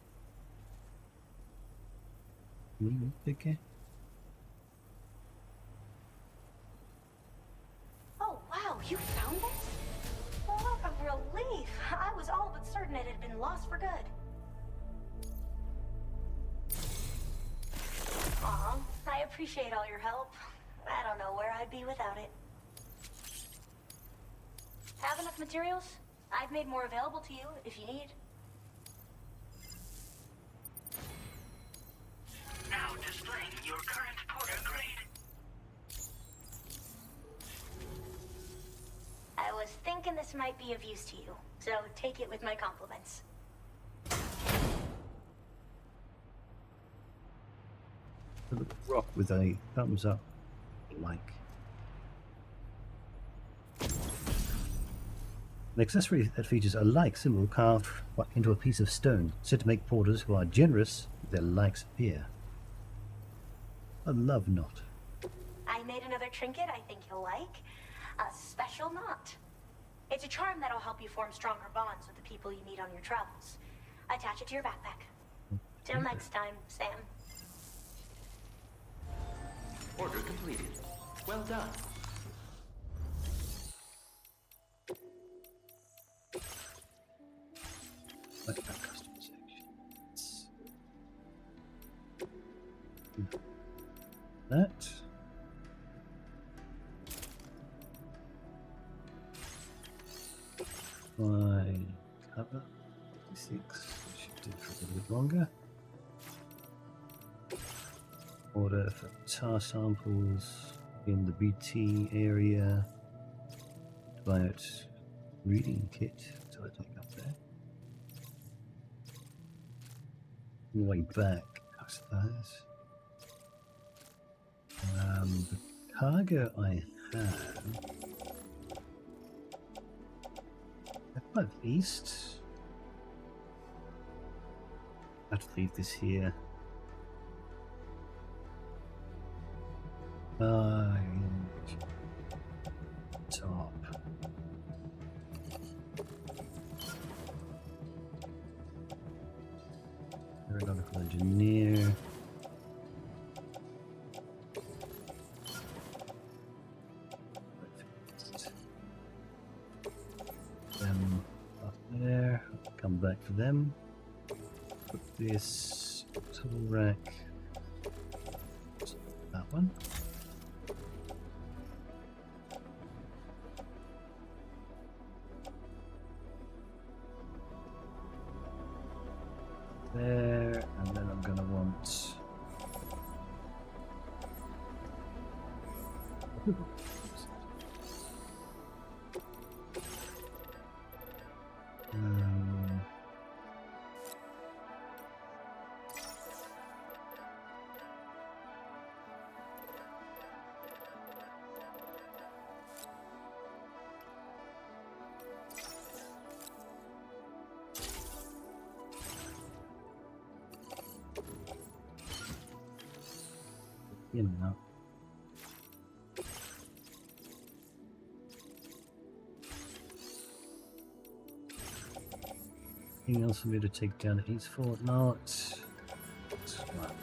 Take care. Oh, wow, you found this? What a relief. I was all but certain it had been lost for good. Aw, I appreciate all your help. I don't know where I'd be without it. Have enough materials? I've made more available to you if you need. Now displaying your current porter grade. I was thinking this might be of use to you, so take it with my compliments. Rock with a thumbs up, like. An accessory that features a like symbol carved into a piece of stone, said to make porters who are generous with their likes appear. A love knot. I made another trinket I think you'll like. A special knot. It's a charm that'll help you form stronger bonds with the people you meet on your travels. Attach it to your backpack. Till next time, Sam. Order completed. Well done. Backpack customization. That. My cover 56. Should do for a little bit longer. Order for tar samples in the BT area. Buy out reading kit. So I take up there. On the way back, I suppose. The cargo I have. At least. I have to leave this here. Top. Aeronautical engineer. Them up there. Come back for them. Put this tool rack. That one. There, and then I'm gonna want you know. Anything else for me to take down at East Fort? No, it's not.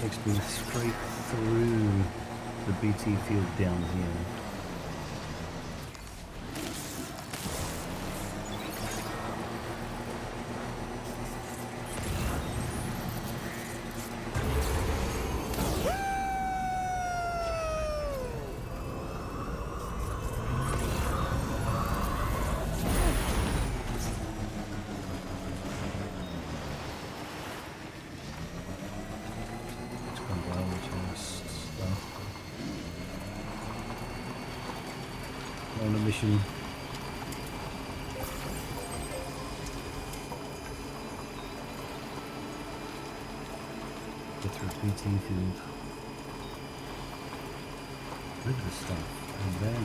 Takes me straight through the BT field down here. On a mission. Get through BT field. Rid of the stuff, and then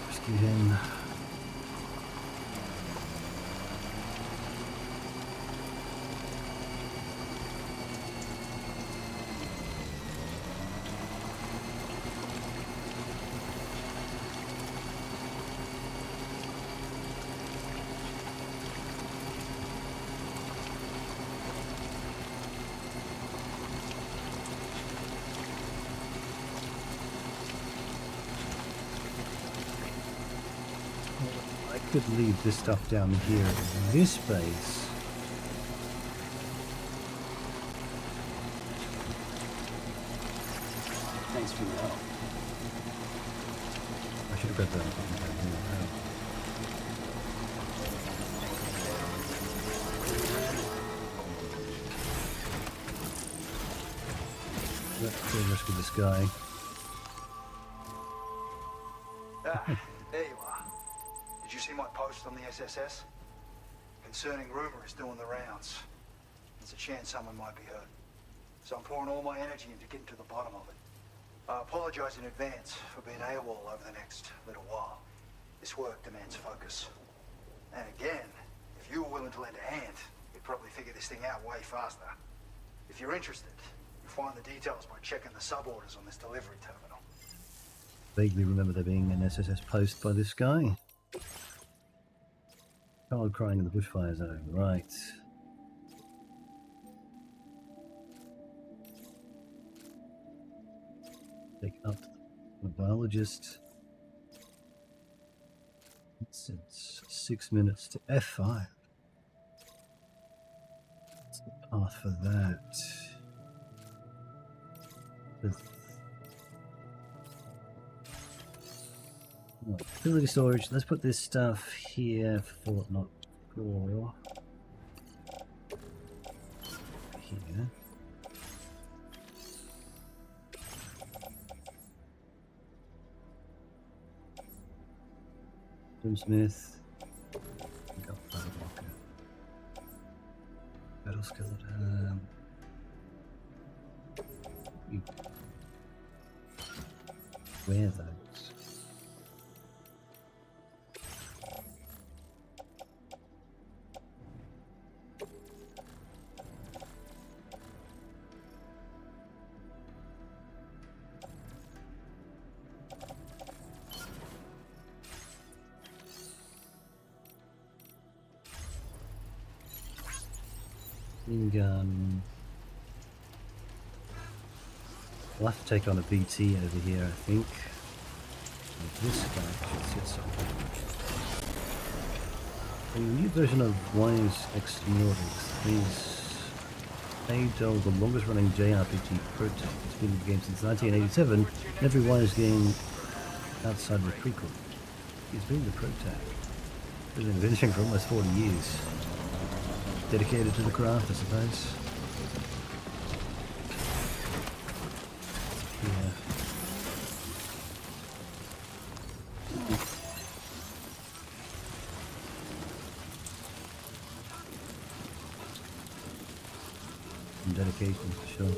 rescue him. I could leave this stuff down here in this base. Thanks for your help. I should have got that. Let's rescue this guy. lost on the SSS? Concerning rumor is doing the rounds. There's a chance someone might be hurt. So I'm pouring all my energy into getting to the bottom of it. I apologize in advance for being AWOL over the next little while. This work demands focus. And again, if you were willing to lend a hand, we'd probably figure this thing out way faster. If you're interested, you'll find the details by checking the suborders on this delivery terminal. Vaguely remember there being an SSS post by this guy. Child crying in the bushfire zone, right. Take up the biologist. It's 6 minutes to F5. What's the path for that? Facility storage. Let's put this stuff here for not for here. Smith. Battle skeleton. Where those? We'll have to take on a BT over here, I think. And this guy should sit somewhere. A new version of Wise X Nordics is ADOL, the longest running JRPG prototype. It's been in the game since 1987, and every Wise game outside of the prequel. It's been the prototype. It's been finishing for almost 40 years. Dedicated to the craft, I suppose. Yeah. Some dedication, for sure.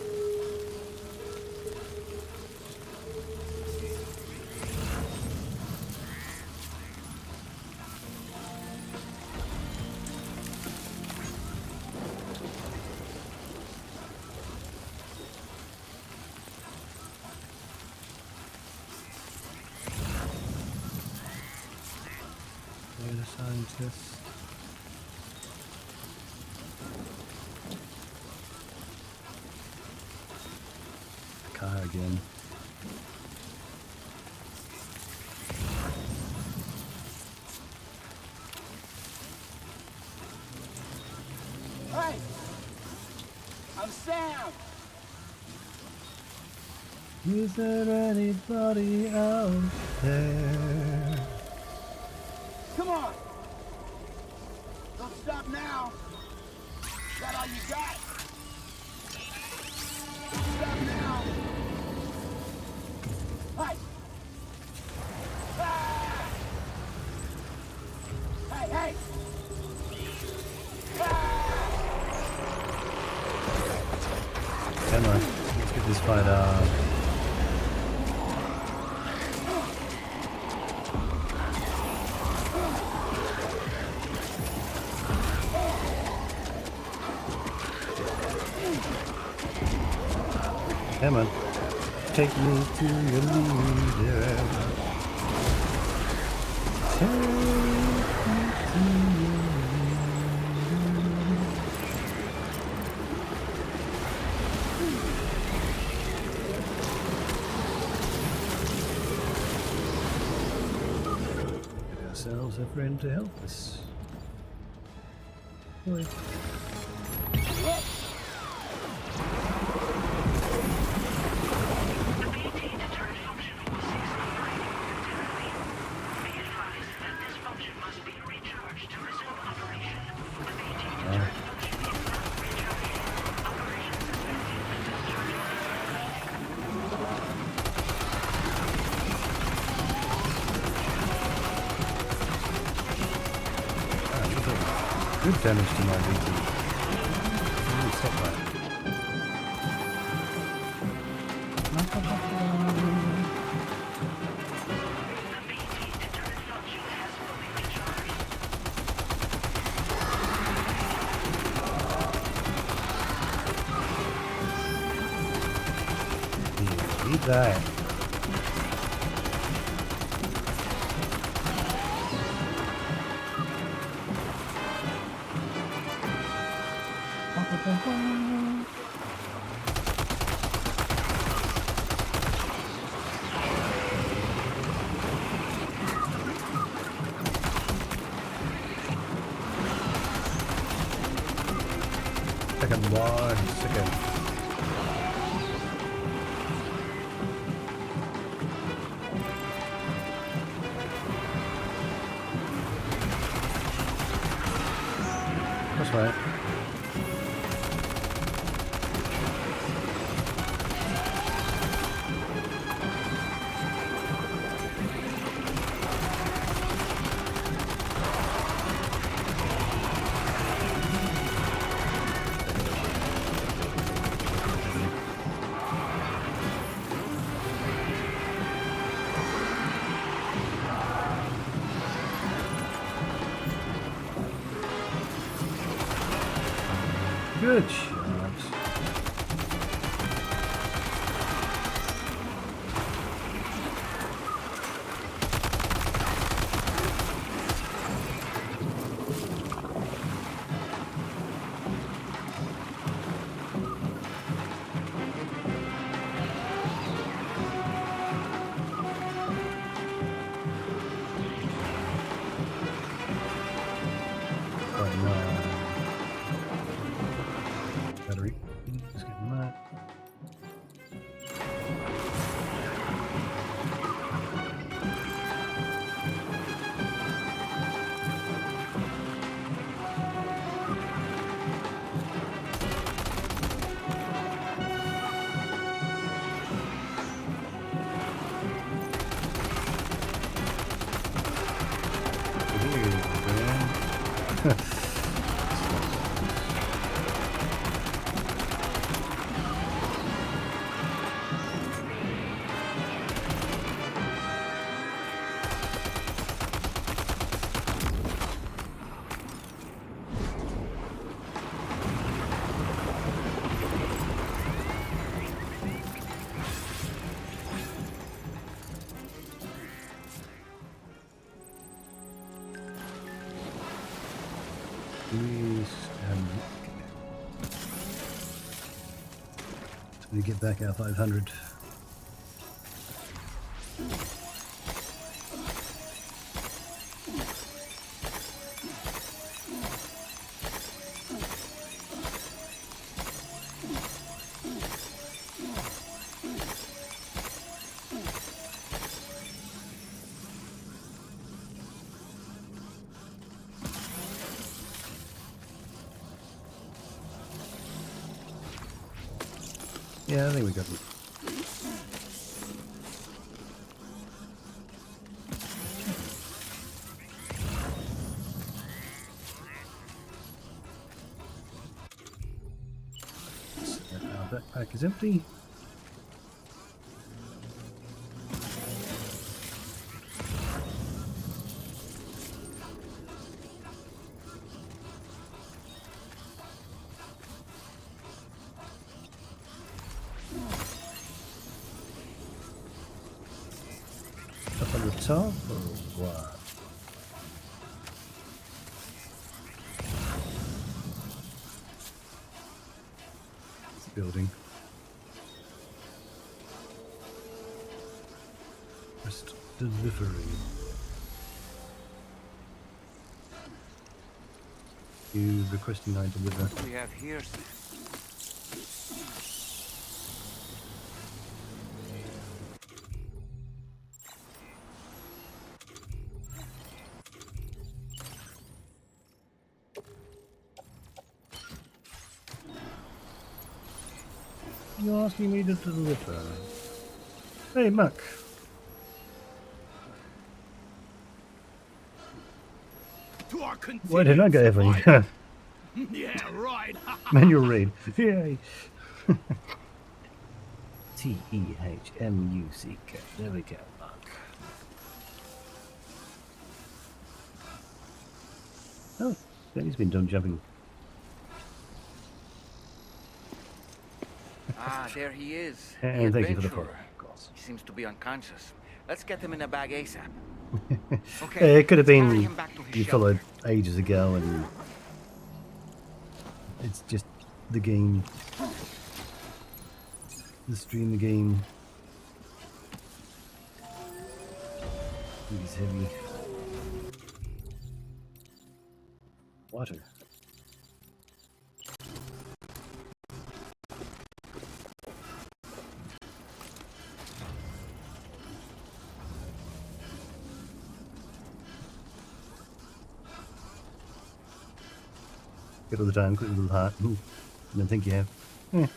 Scientist. Car again. Hey! I'm Sam! Is there anybody out there? Come on! Don't stop now! Is that all you got? Stop now! Hey! Ah! Hey, hey! Ah! Come on, let's get this fight out. Come on, take me to your leader. Take me to your leader. Get ourselves a friend to help us. Boy. Good damage to my VT. Really stop that. Yeah, eat that. Second one, second. That's right. Good shot. Battery. Just give him that. We get back our 500. Yeah, I think we got it. Our backpack is empty. Up on the top or what? It's building. First delivery. You requesting I deliver? What do we have here? You're asking me to deliver. Hey, Muck. To our Why didn't I get everything? Yeah, right. Manual read. Yay. T-E-H-M-U-C-K. There we go. Oh, Benny's been done jumping. Ah, there he is. And The thank you for the adventurer. follow, of course. He seems to be unconscious. Let's get him in a bag ASAP. Okay, it could have let's carry been him back to his you shelter. followed ages ago and it's just the game. The stream game. It is heavy. Water. Good all the time, quick little heart. Ooh, I don't think you have. Yeah.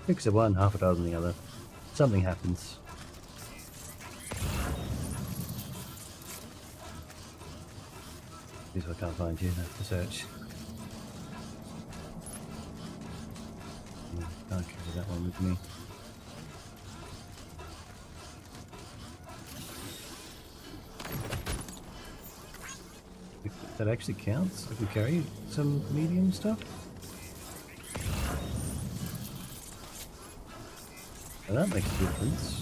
Fix it one, half a dozen the other. Something happens. Here's what I can't find you, that's the search. Can't carry that one with me. That actually counts if we carry some medium stuff? Well, that makes a difference.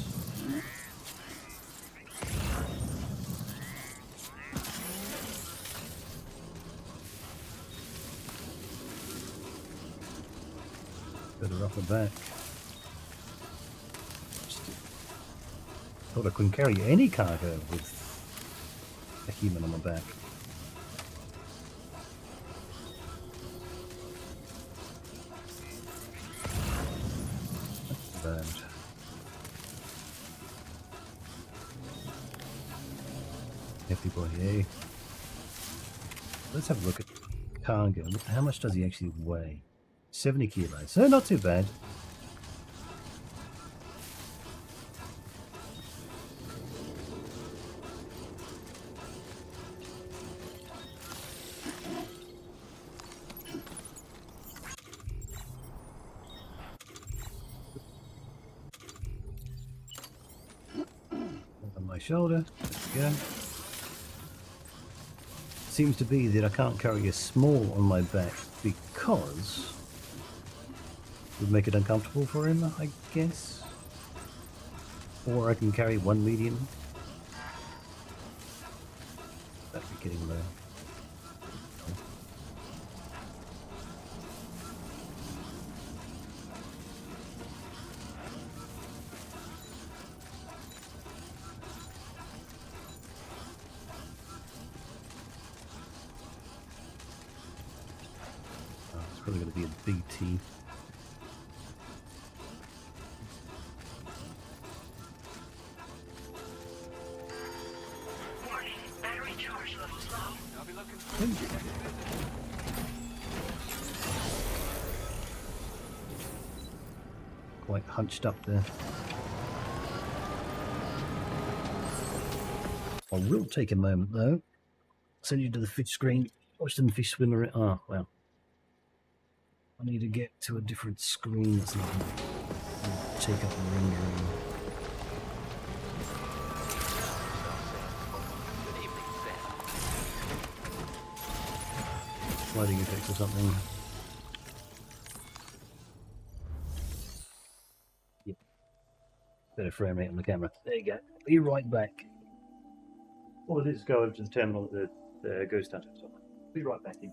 Better off the back. Thought I couldn't carry any cargo with a human on my back. That's bad. Hefty boy, yay. Let's have a look at cargo. How much does he actually weigh? 70 kilos. So not too bad. On my shoulder. There we go. Seems to be that I can't carry a small on my back because it would make it uncomfortable for him, I guess. Or I can carry one medium. That'd be getting low. Probably going to be a BT. Warning, battery charge levels low. I'll be looking Quite hunched up there. I will take a moment though. Send you to the fish screen. Watch them fish swim around. Oh, well. I need to get to a different screen that's not going to take up the rendering. Lighting effects or something. Yep. Better frame rate on the camera. There you go. Be right back. All it is go over to the terminal at the Ghost Hunter. So be right back in.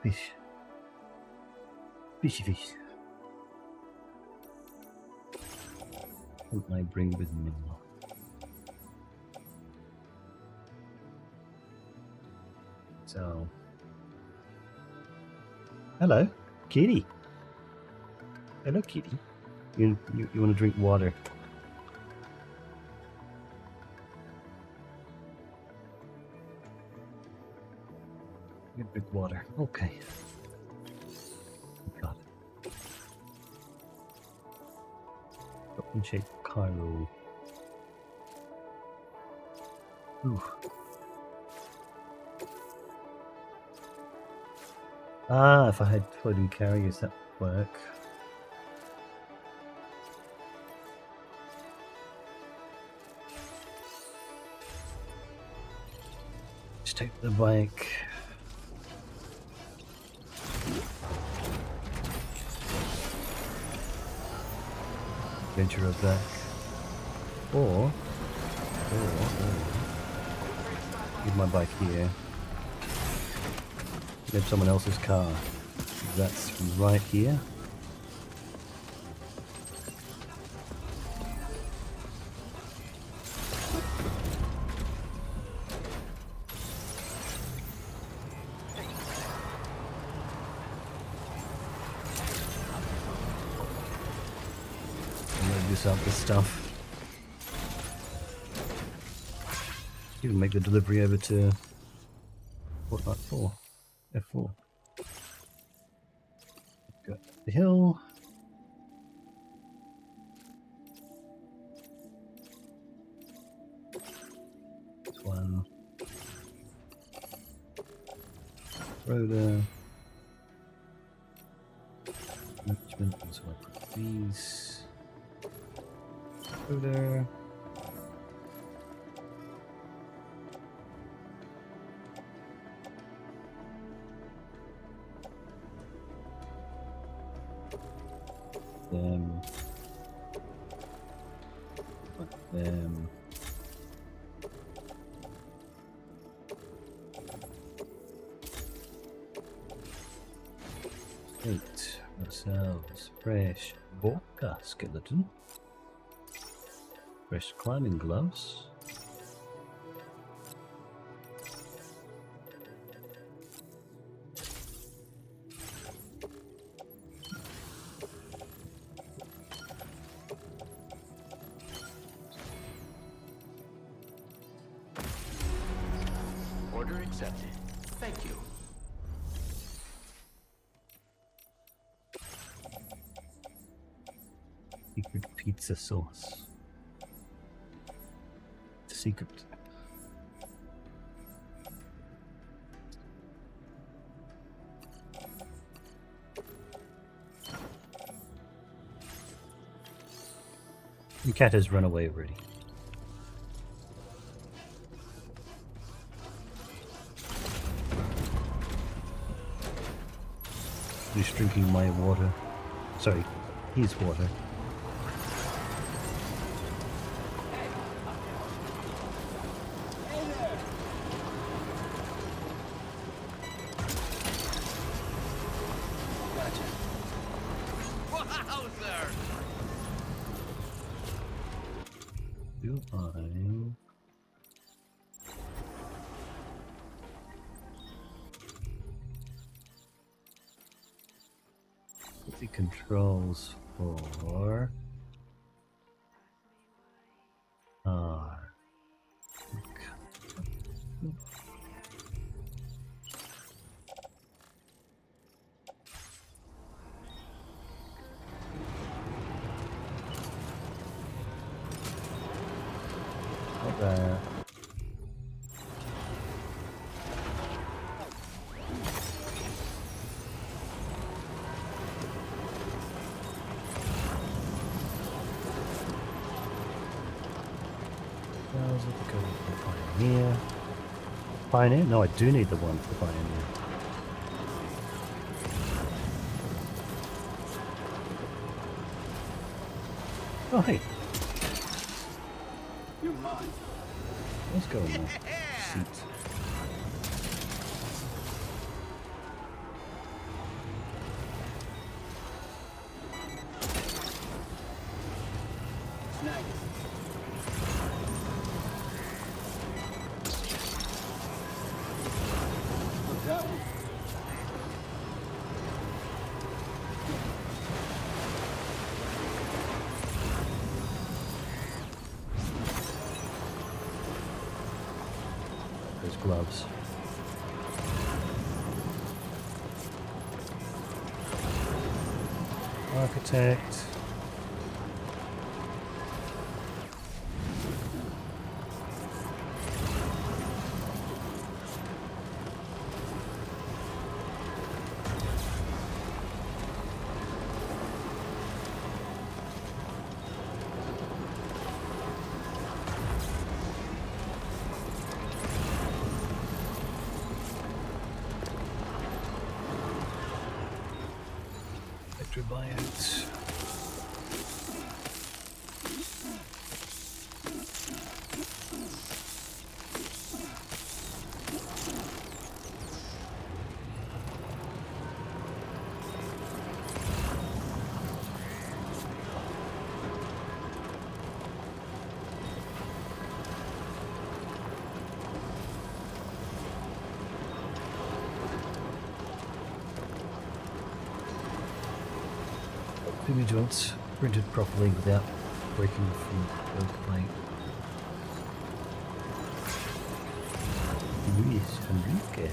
Fish. Fishy fish. What can I bring with me? So, hello, kitty. Hello, kitty. You want to drink water? You drink water. Okay. Got it. Open shape Cairo. Ooh. Ah, if I had floating carriers, that would work. Just take the bike. Venture back. Or leave my bike here. Leave someone else's car. That's right here. I'm gonna do out this stuff. Even make the delivery over to what, like 4? F4. Go up the hill. This one. Rotor. Management. So I put these. Rotor. Them. Eight ourselves fresh Borka skeleton, fresh climbing gloves. Order accepted. Thank you. Secret pizza sauce. It's a secret. The cat has run away already. He's drinking my water. Sorry, his water. Do I? The controls for R. That. How's it go for Pioneer? Pioneer? No, I do need the one for Pioneer. Oh, hey. You're mine. Let's go in there. Seat. those gloves. Architect. Buyouts. Figure joints printed properly without breaking from the plate. Luis Enrique.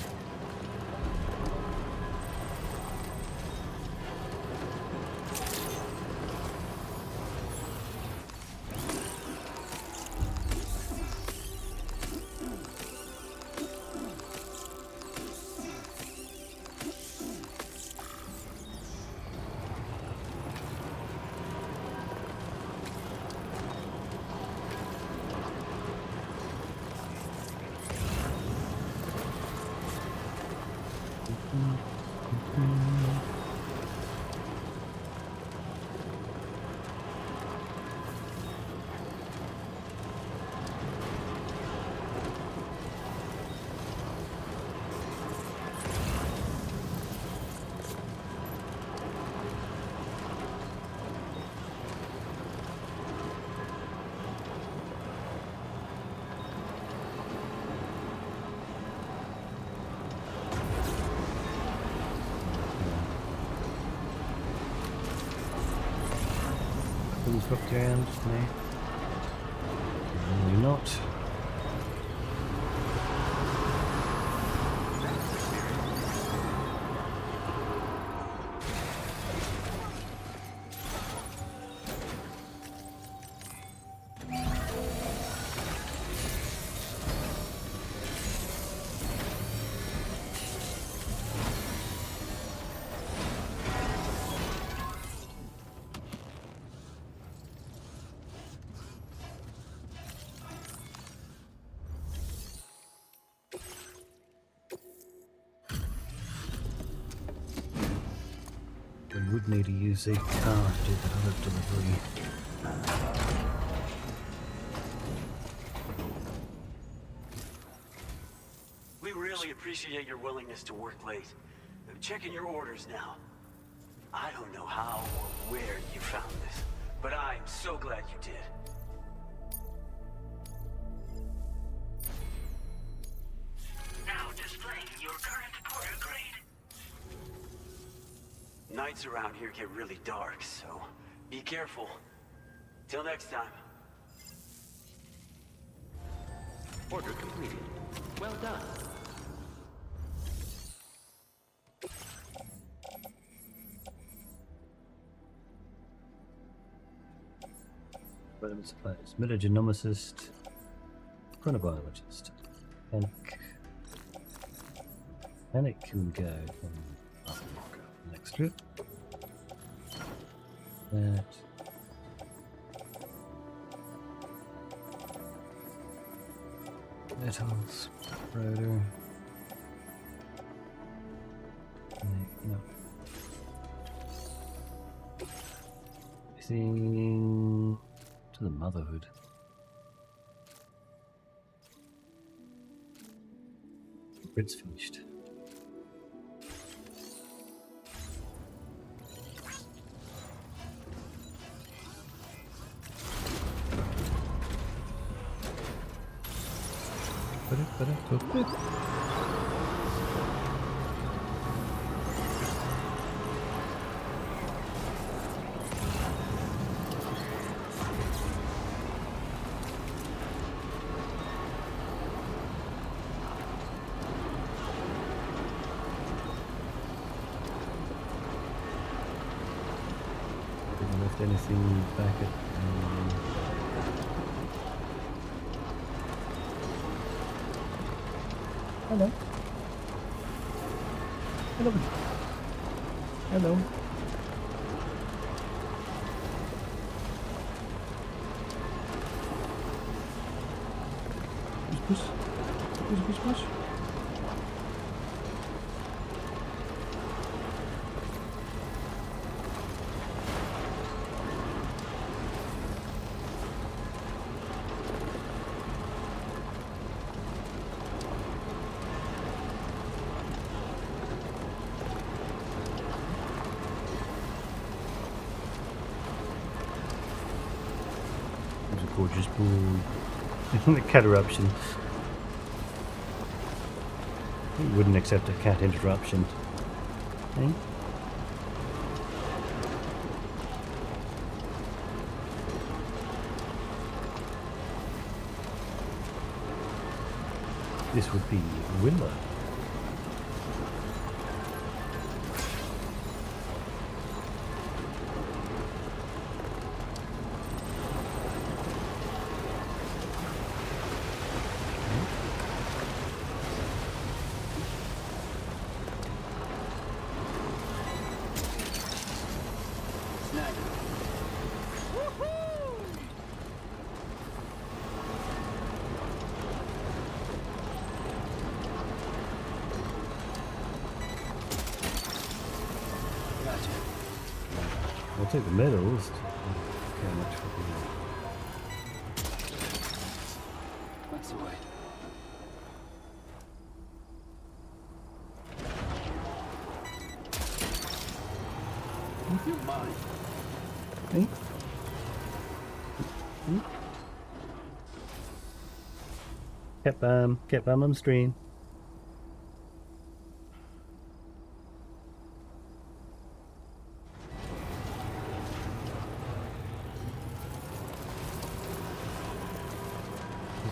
Dropped down, no. Probably not. We would need to use the car to do the other delivery. We really appreciate your willingness to work late. I'm checking your orders now. I don't know how or where you found this, but I'm so glad you did. Now displaying your current order grade. Nights around here get really dark, so be careful. Till next time. Order completed. Well done. Random supplies. Metagenomicist. Chronobiologist. Panic can go from next trip. That. Metals. Rotor. No. Anything to the motherhood. It's finished. anything back at... Hello. Hello. Hello. Push, push, push, push. There's a gorgeous pool. The cat eruption. You wouldn't accept a cat interruption. Eh? This would be Willow. I'll take the medals. Okay, much for That's the way. You're mine. Hey? Kept bomb on stream.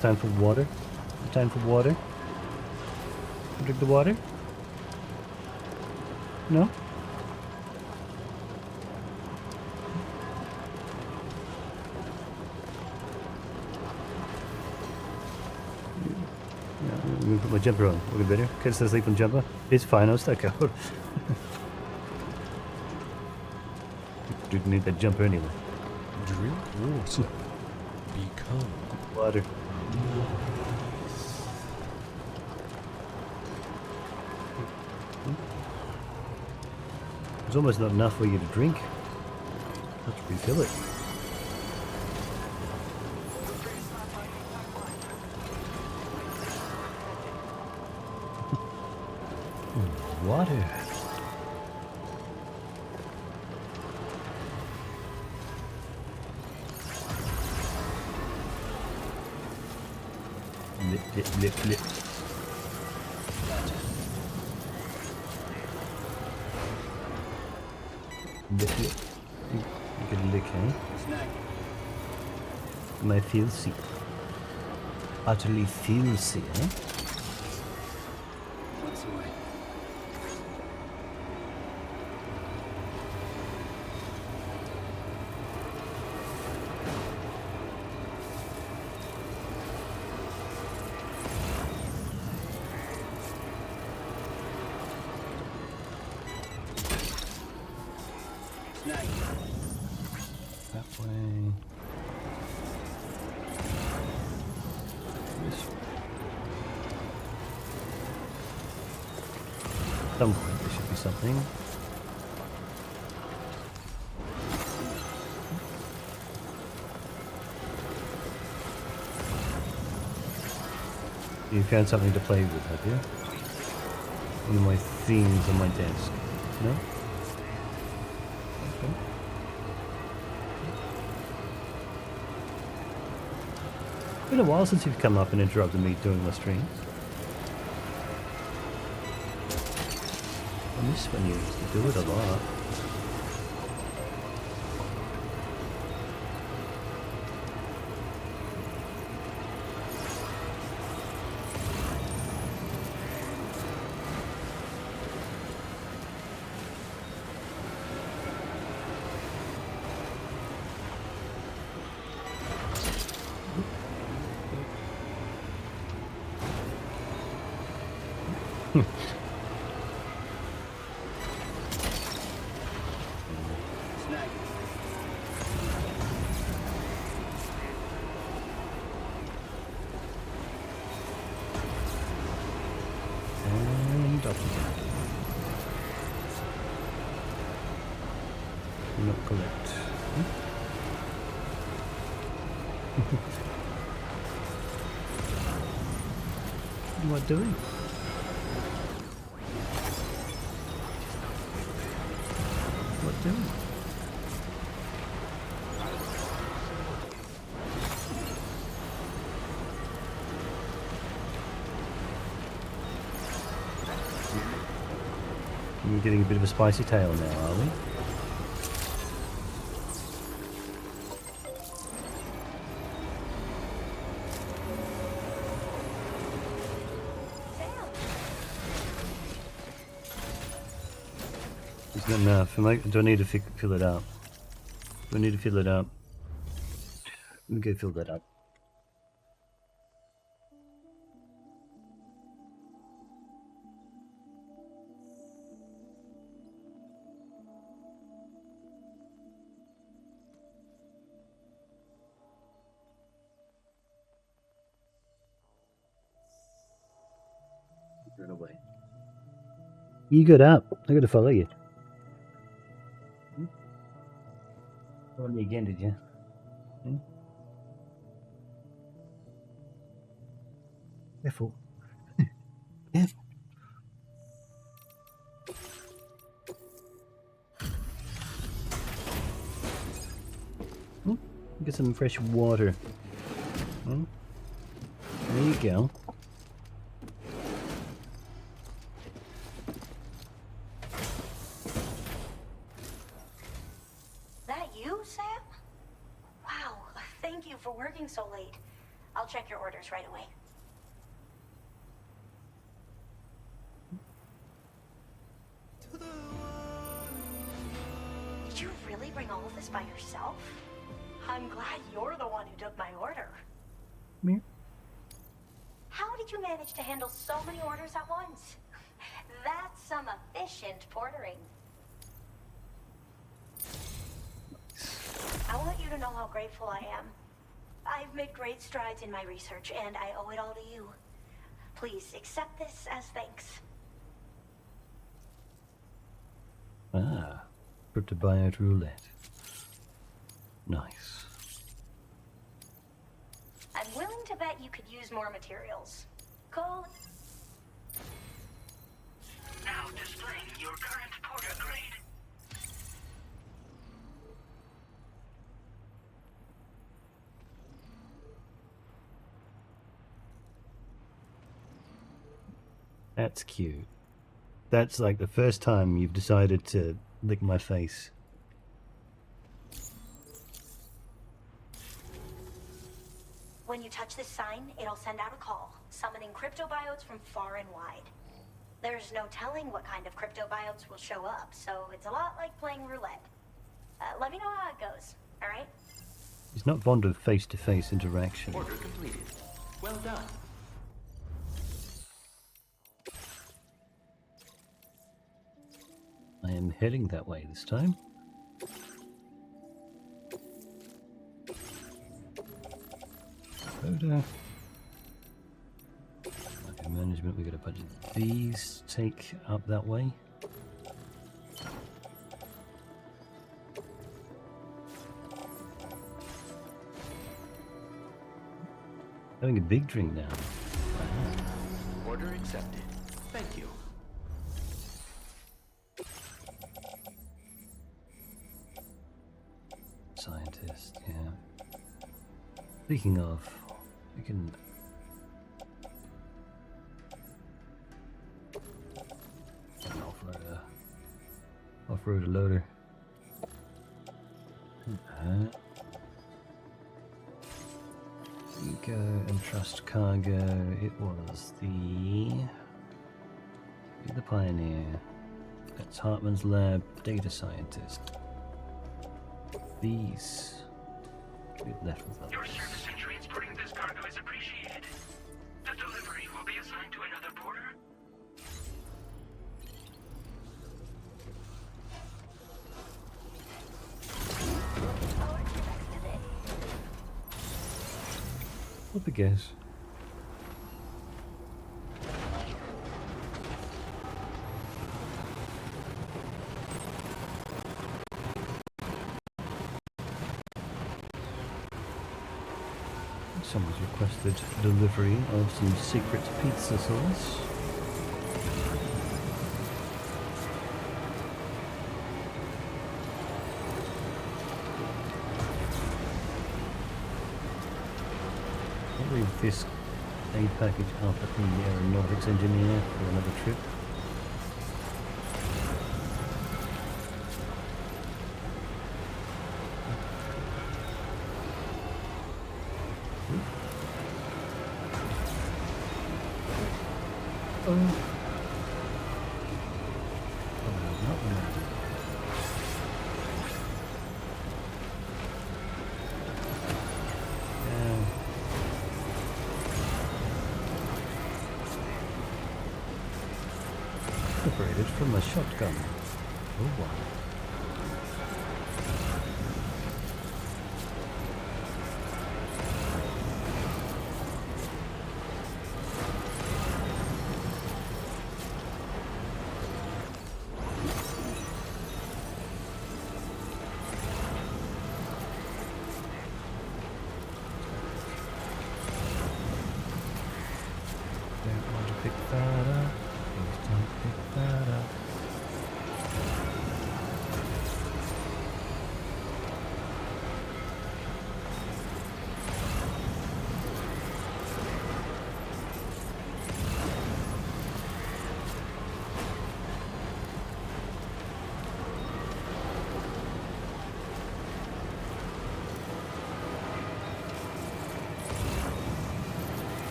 Time for water. Time for water. Drink the water. No? Yeah, I'm gonna put my jumper on. Will be better. Kids to sleep on jumper. It's fine, I'll stuck out. Didn't need that jumper anyway. Drink water. Become water. There's almost not enough for you to drink. Let's refill it. Water. Lip, lip, lip. Lip, lip. You can lick, eh? Am I filthy? Utterly filthy, eh? What's the way? That way. This way. Some point there should be something. You found something to play with, have you? One of my themes on my desk. No? Okay. It's been a while since you've come up and interrupted me during my streams. I miss when you used to do it a lot. not collect. What doing? What doing? We're getting a bit of a spicy tail now, are we? It's not enough. Do I need to fill it up? Do I need to fill it up? Let me go fill that up. Run away. You got up. I gotta follow you. Follow me again, did you? Hmm? Careful. Careful. Get some fresh water. There you go. That you, Sam? Wow, thank you for working so late. I'll check your orders right away. Did you really bring all of this by yourself? I'm glad you're the one who took my order. Me? How did you manage to handle so many orders at once? That's some efficient portering. I want you to know how grateful I am. I've made great strides in my research, and I owe it all to you. Please accept this as thanks. Ah, cryptobiote roulette. Nice. I'm willing to bet you could use more materials. Cole? Now displaying your current porter grade. That's cute. That's like the first time you've decided to lick my face. When you touch this sign, it'll send out a call, summoning cryptobiotes from far and wide. There's no telling what kind of cryptobiotes will show up, so it's a lot like playing roulette. Let me know how it goes, alright? He's not fond of face-to-face interaction. Order completed. Well done. I am heading that way this time. Photo. Market management, we got a bunch of these. Take up that way. Having a big drink now. Wow. Order accepted. Thank you. Scientist, yeah. Speaking of, we can off-road a loader. Nico and trust cargo. It was the Pioneer. That's Hartman's lab, data scientist. These we've left with others. Your service in transporting this cargo is appreciated. The delivery will be assigned to another porter. What the guess? Someone's requested delivery of some secret pizza sauce. I'll leave this aid package up at the aeronautics engineer for another trip. Separated from a shotgun. Oh wow. Don't want to pick that up. Please don't pick that up.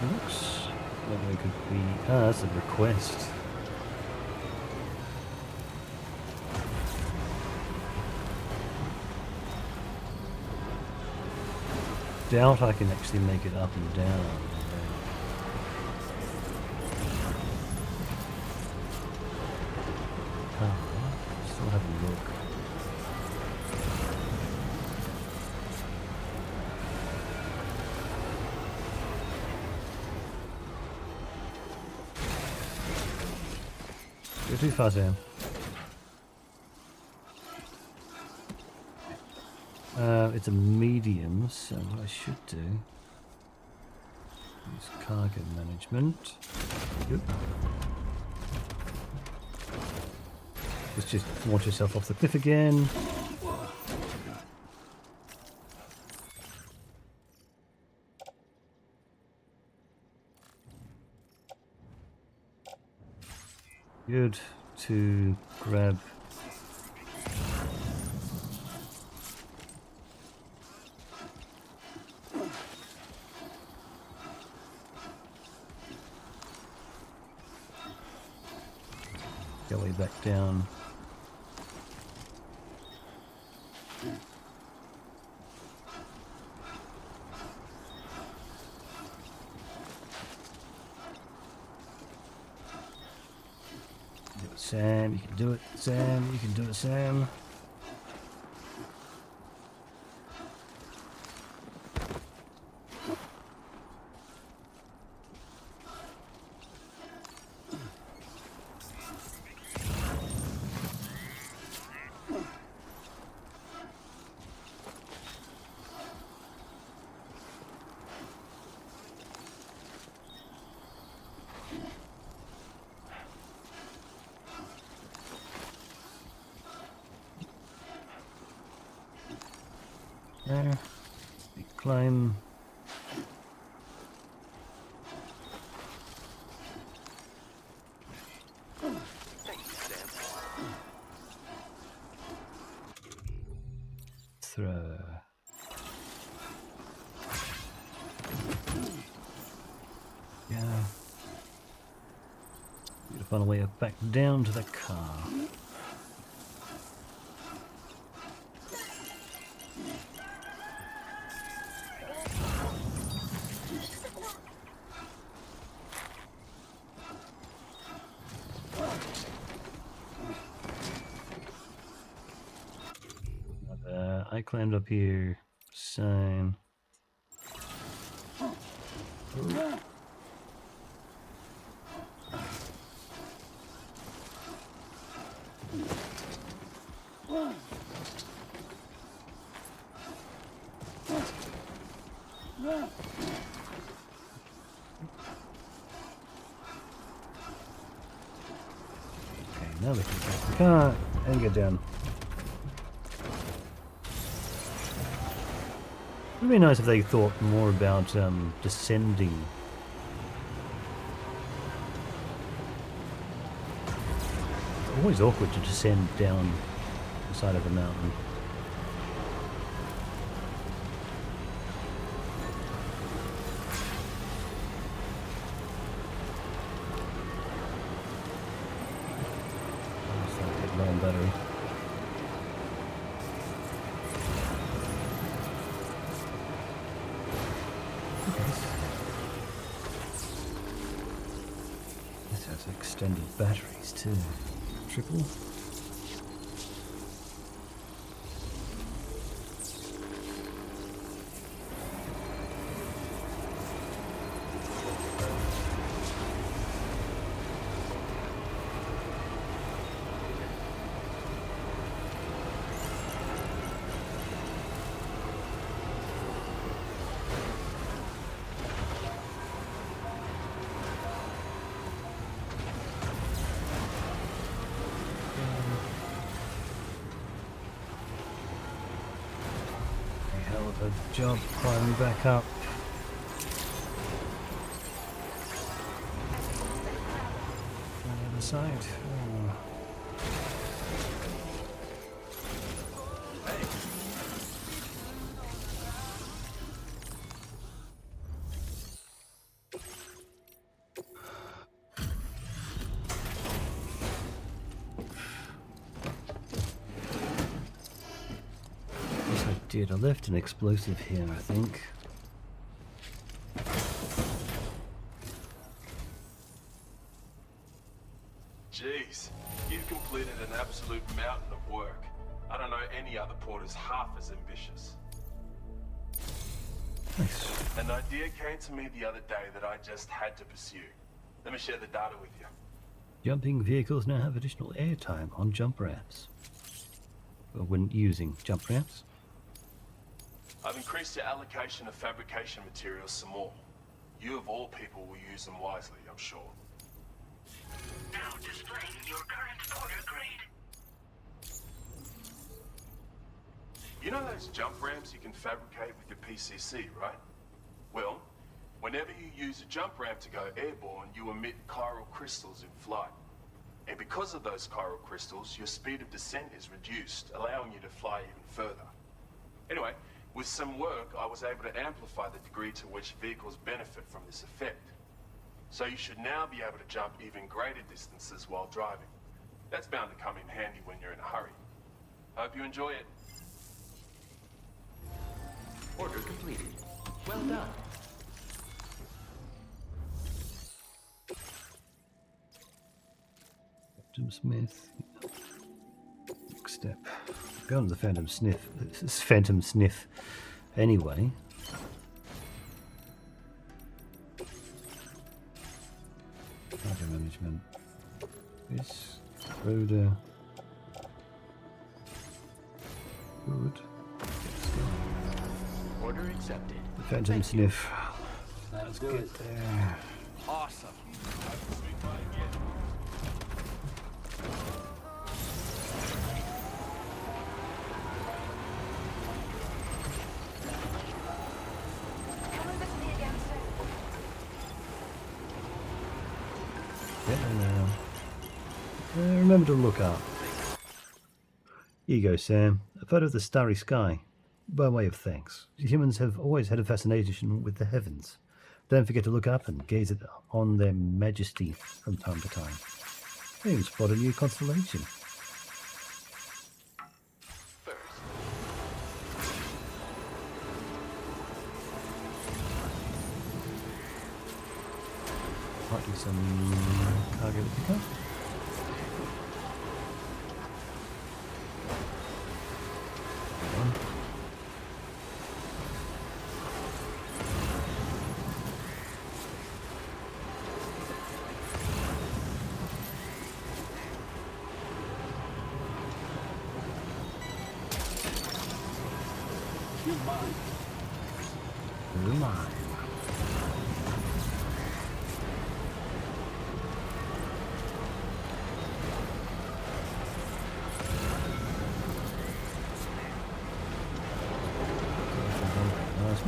Looks like we could be... Ah, that's a request. Doubt I can actually make it up and down. Still have a look. Go too far, Sam. It's a medium, so what I should do is cargo management. Yep. Let's just launch yourself off the cliff again. Good to grab go way back down. Do it, Sam. You can do it, Sam. You can do it, Sam. There. We climb. Throw. Yeah. Need to find a way back down to the car. I climbed up here, sign. now we can get the car and get down. It would be nice if they thought more about descending. It's always awkward to descend down the side of the mountain. Battery. This has extended batteries too. Triple. A job climbing back up. On the other side. Oh. Dude, I left an explosive here, I think. Jeez, you've completed an absolute mountain of work. I don't know any other porters half as ambitious. Nice. An idea came to me the other day that I just had to pursue. Let me share the data with you. Jumping vehicles now have additional airtime on jump ramps. Or when using jump ramps. I've increased your allocation of fabrication materials some more. You of all people will use them wisely, I'm sure. Now displaying your current porter grade. You know those jump ramps you can fabricate with your PCC, right? Well, whenever you use a jump ramp to go airborne, you emit chiral crystals in flight. And because of those chiral crystals, your speed of descent is reduced, allowing you to fly even further. Anyway, with some work, I was able to amplify the degree to which vehicles benefit from this effect. So you should now be able to jump even greater distances while driving. That's bound to come in handy when you're in a hurry. Hope you enjoy it. Order completed. Well done. Phantom Smith. Next step. Go on to the Phantom Sniff. This is Phantom Sniff anyway. Cargo management. This Rhoda. Good. Order accepted. The Phantom Sniff. Let's get there. Awesome. Remember to look up. Here you go, Sam. A photo of the starry sky. By way of thanks. Humans have always had a fascination with the heavens. Don't forget to look up and gaze on their majesty from time to time. They even spot a new constellation. Might do some cargo to pick up.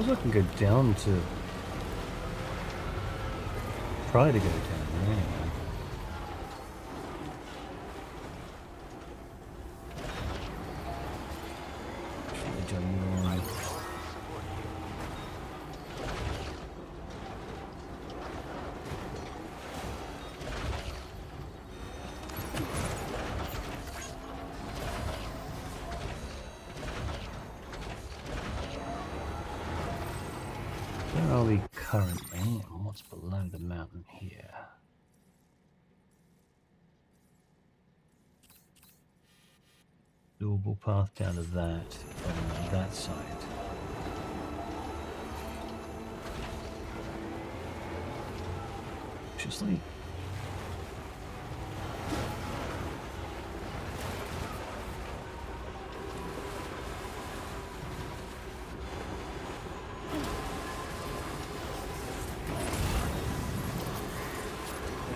suppose I can go down to... Try to go down there anyway. Where are we currently, and what's below the mountain here? Doable path down to that from that side. Obviously.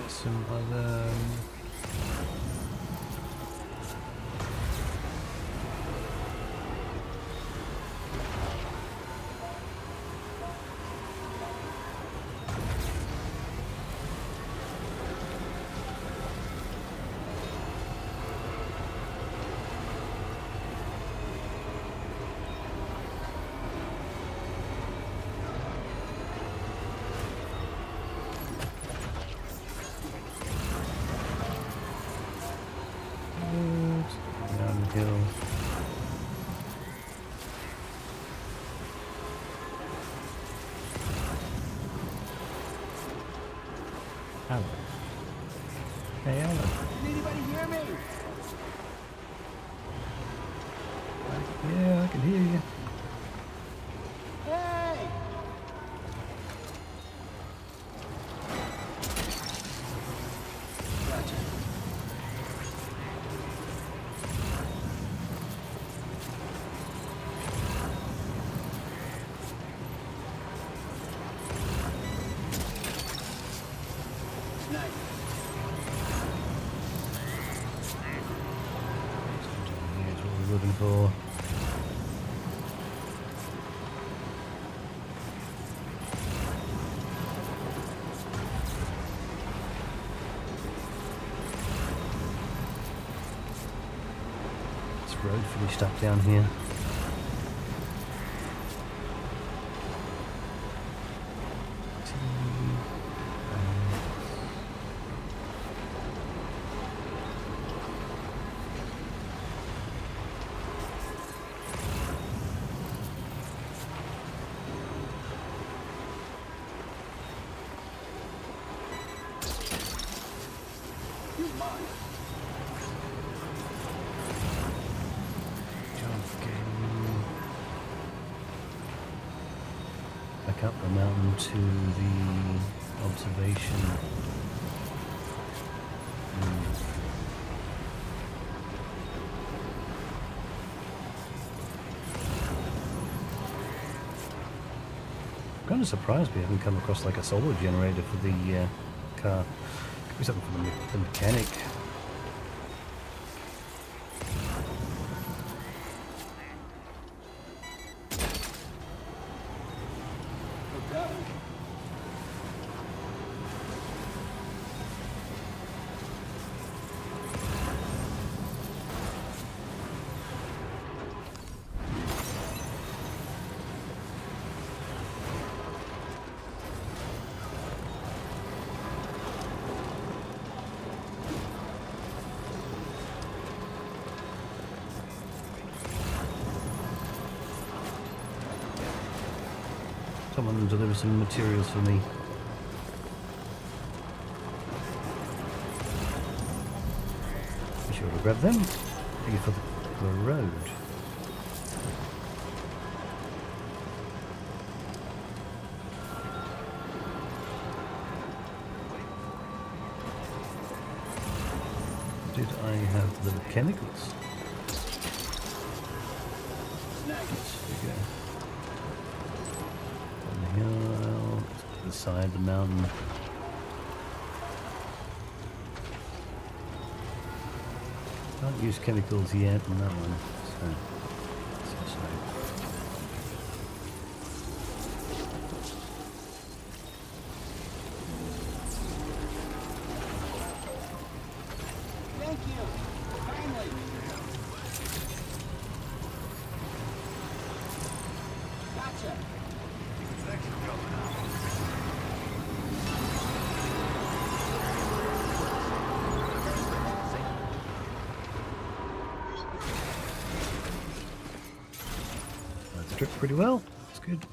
Some other downhill. Alan. Hey, Alan. Can anybody hear me? Yeah, I can hear you. Hey! Gotcha. Nice. Here's what we're looking for. This road finished up down here. Back up the mountain to the observation. I'm kind of surprised we haven't come across like a solar generator for the car. Could be something for the mechanic. Someone deliver some materials for me. Be sure to grab them. Thank you for the road. Did I have the chemicals? Yes, there we go. Hill, to the side of the mountain. Can't use chemicals yet on that one. So. strip pretty well. That's good.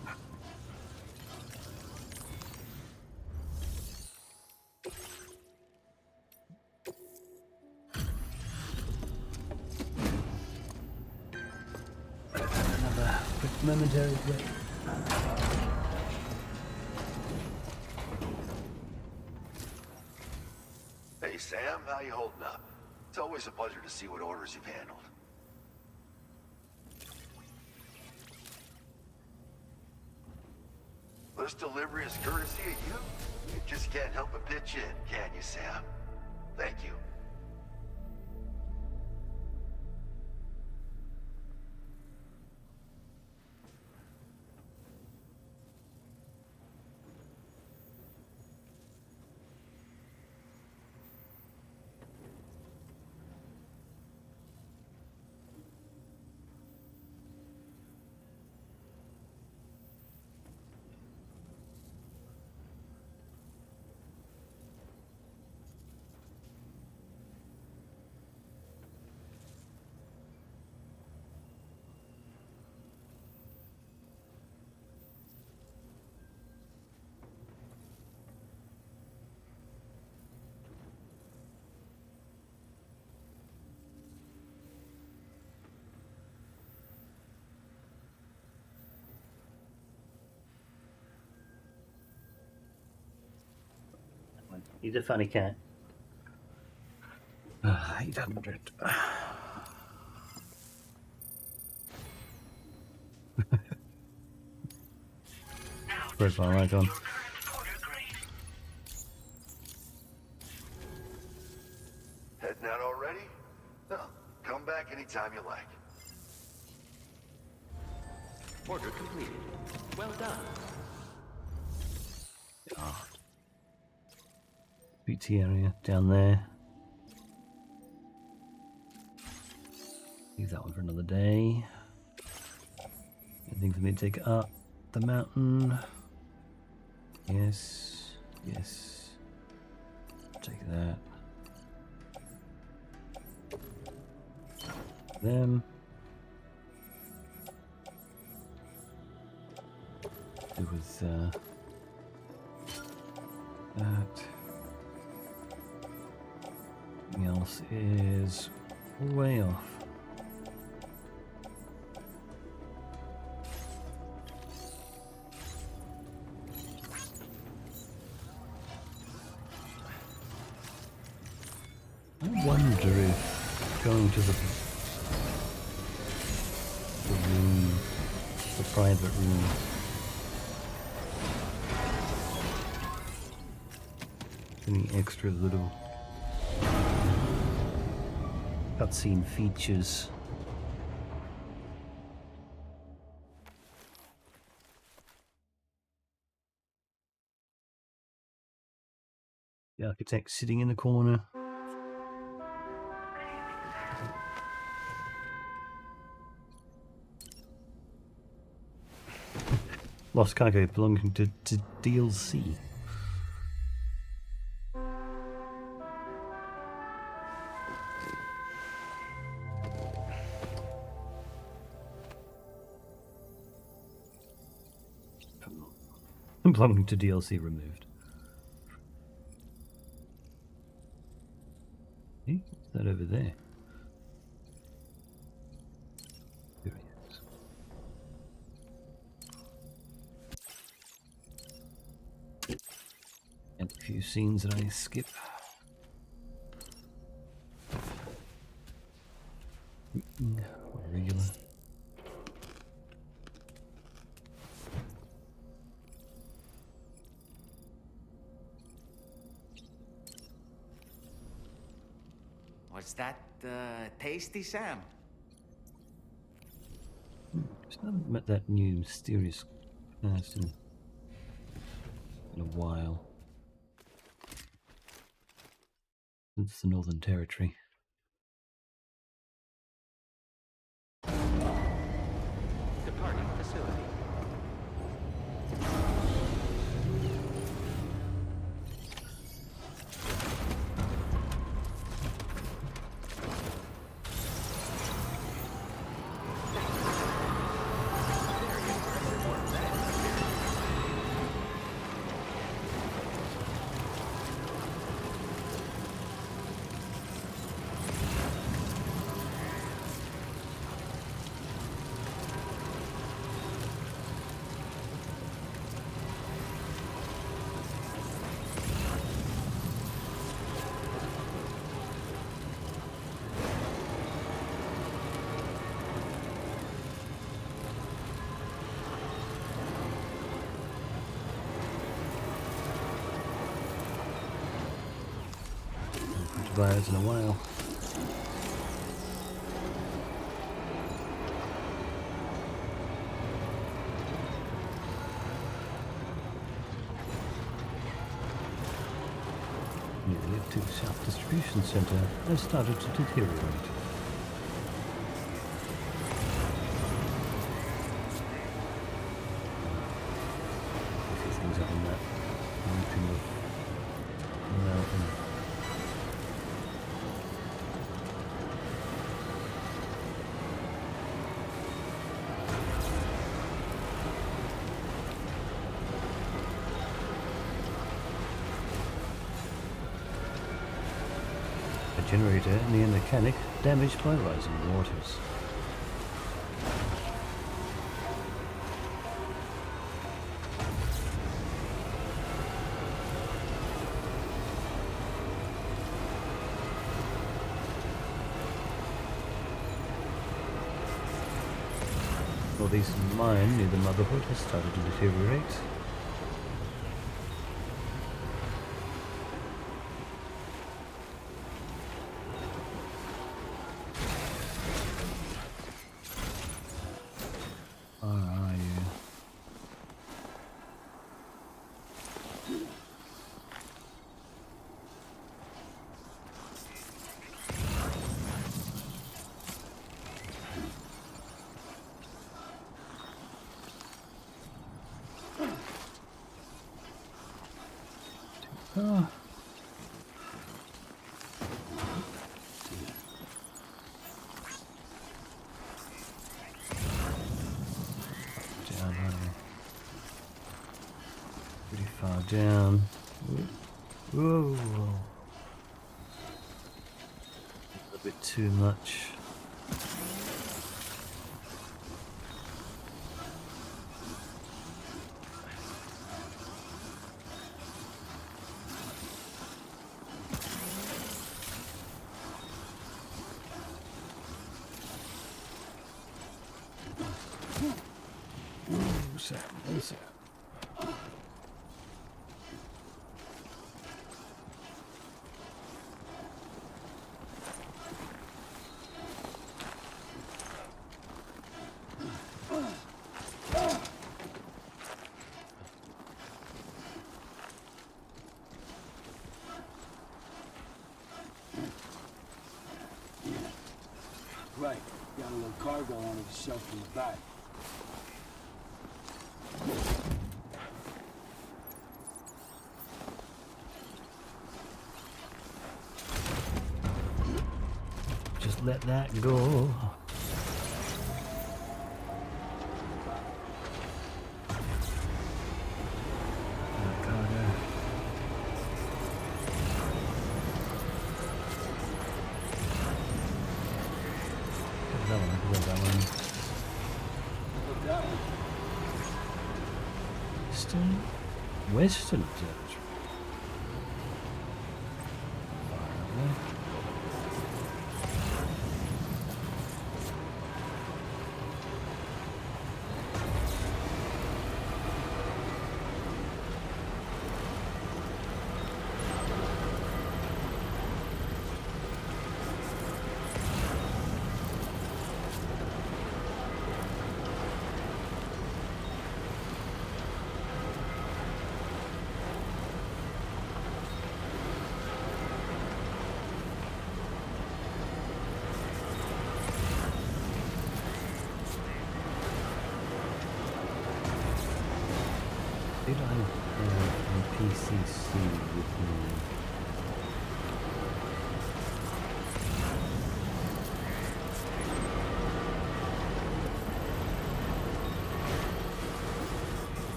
Another quick momentary break. Hey Sam, how you holding up? It's always a pleasure to see what orders you've handled. This delivery is courtesy of you? You just can't help but pitch in, can you, Sam? Thank you. He's a funny cat. 800. Profile icon. Heading out already? No, come back anytime you like. Order completed. Well done. God. BT area down there. Leave that one for another day. Anything for me to take up the mountain? Yes. Yes. Take that. Them. Do with that. Everything else is way off. I wonder if going to the room, the private room, any extra little cutscene features. The architect sitting in the corner. Lost cargo belonging to DLC. Belonging to DLC removed. Hey, what's that over there? Curious. And a few scenes that I skip. Regular. Was that tasty, Sam? Just haven't met that new mysterious person in a while. Since the Northern Territory. Departing facility. Very virus in a while. Nearly to the South Distribution Center has started to deteriorate. I see things up in that grouping of mountain. Generator and the mechanic damaged by rising waters. Northeastern mine near the Motherhood has started to deteriorate. Pretty far down. Whoa. A bit too much. What's that? Right, got a little cargo on the shelf in the back. Just let that go. Western Observatory. Did I have a PCC with me?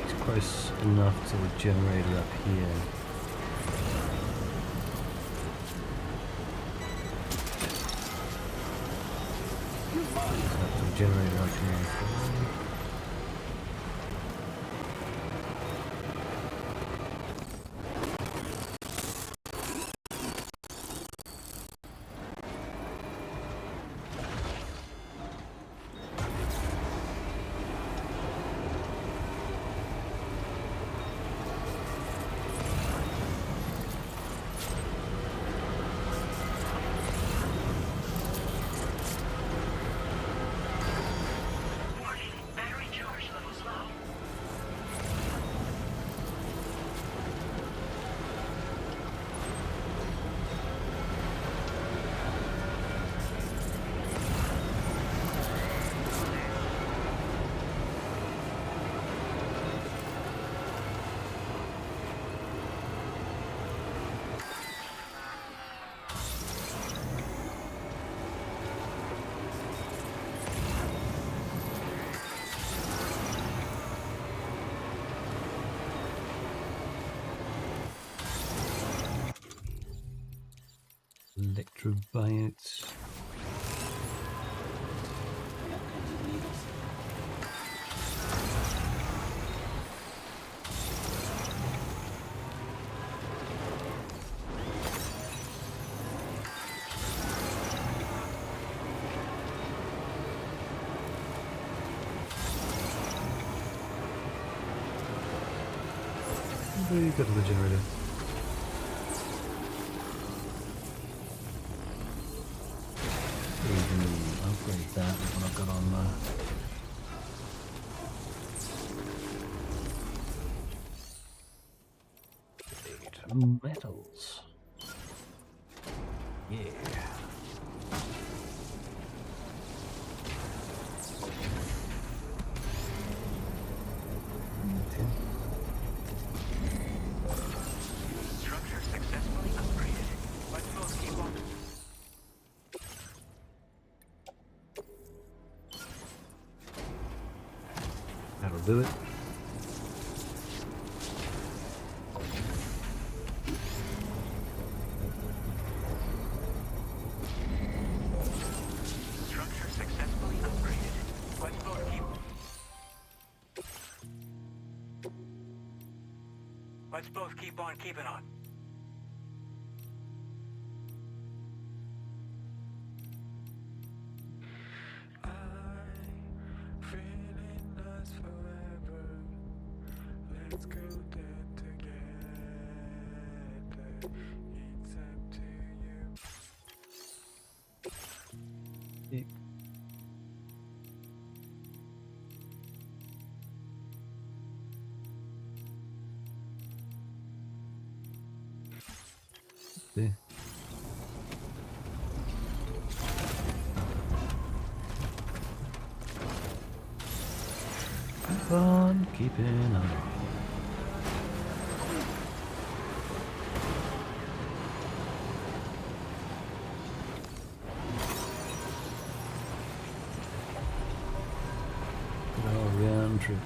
It's close enough to the generator up here. Generator up here. for buyouts. Go to the generator. We can upgrade that with what I've got on metals. Yeah. Structure successfully upgraded. Let's both keep on. That'll do it. Structure successfully upgraded. Let's both keep. Let's both keep on keeping on. Yeah. Keep on keeping on. Good old round trip.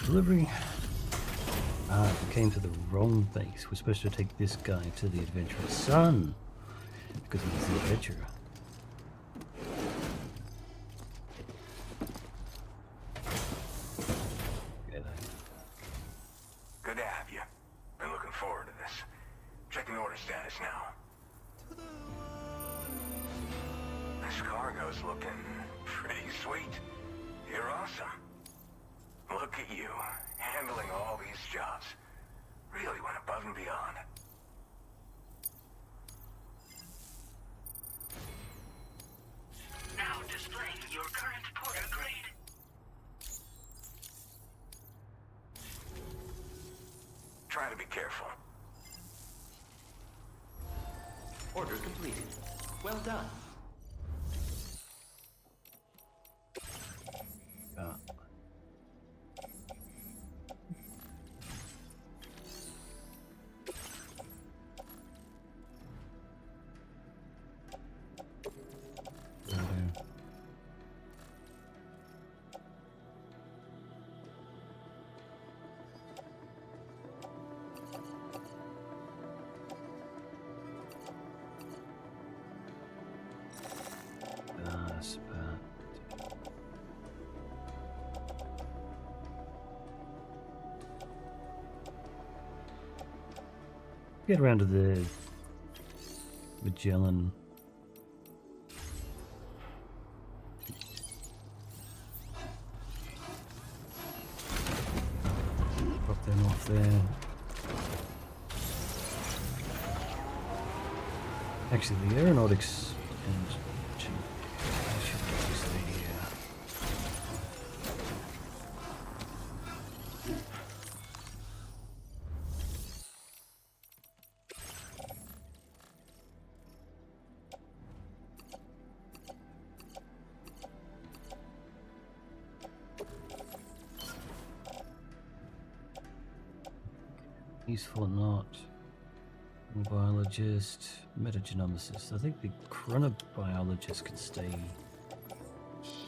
Delivery. Ah, we came to the wrong place. We're supposed to take this guy to the adventurous son because he's the adventurer. Good to have you. Been looking forward to this. Checking order status now. This cargo's looking pretty sweet. You're awesome. Look at you, handling all these jobs. Really went above and beyond. Now displaying your current porter grade. Try to be careful. Order completed. Well done. Get around to the Magellan. Drop them off there. Actually, the aeronautics engine. I should get this lady here. Useful or not. Biologist, metagenomicist. I think the chronobiologist can stay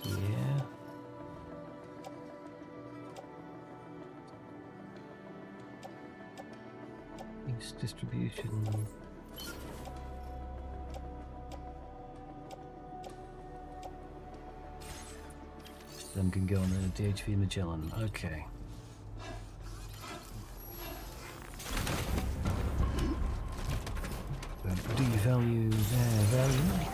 here. Use distribution. Them can go on the DHV Magellan. Okay. Devalue their value.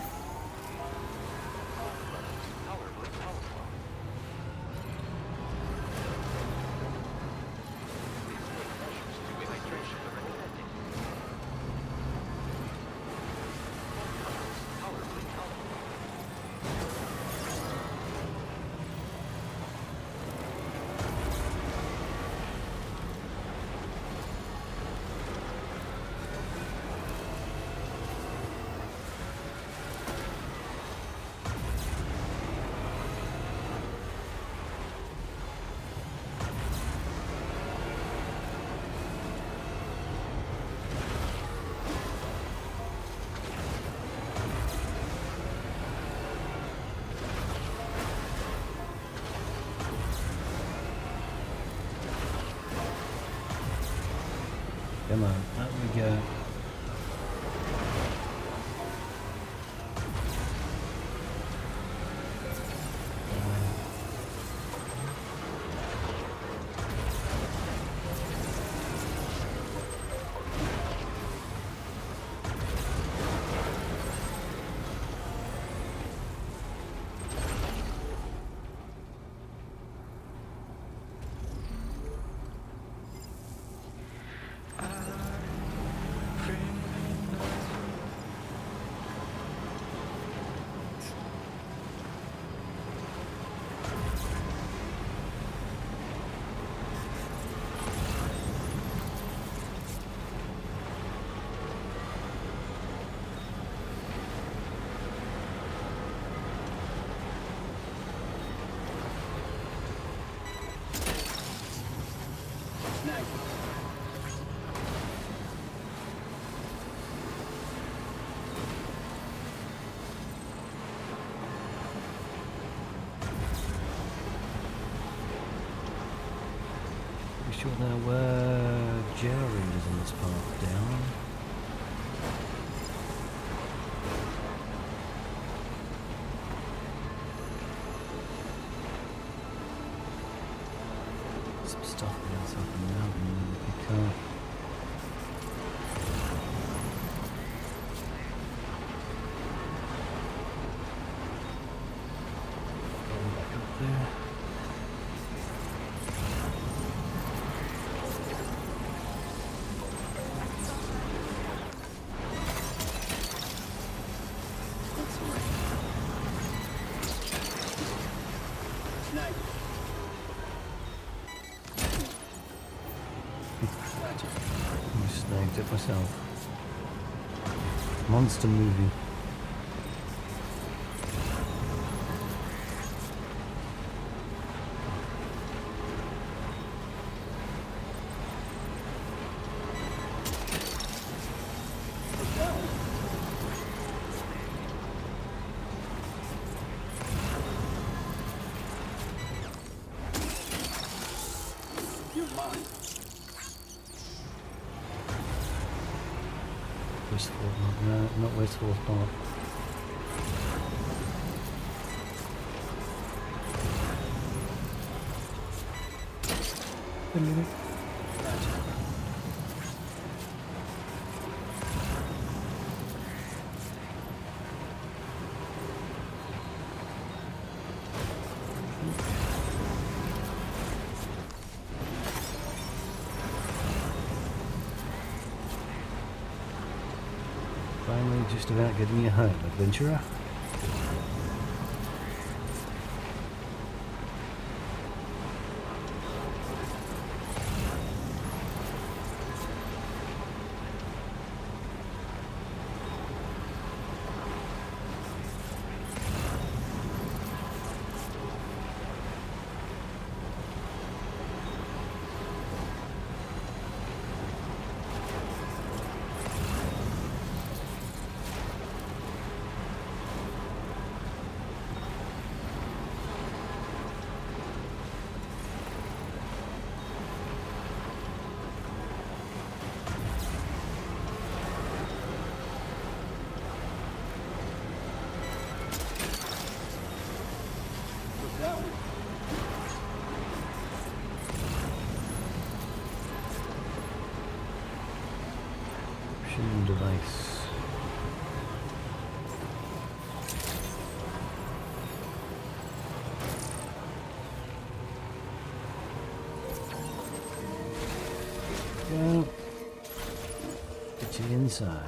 Come on, out we go. Sure now where Jerry is in this path down. Some stuff else up in the mountain we can pick up. Going back up there. Snagged it myself. Monster movie. No, not Westfall Park. A minute. Finally, just about getting you home, adventurer. Communication device. Well, get you inside.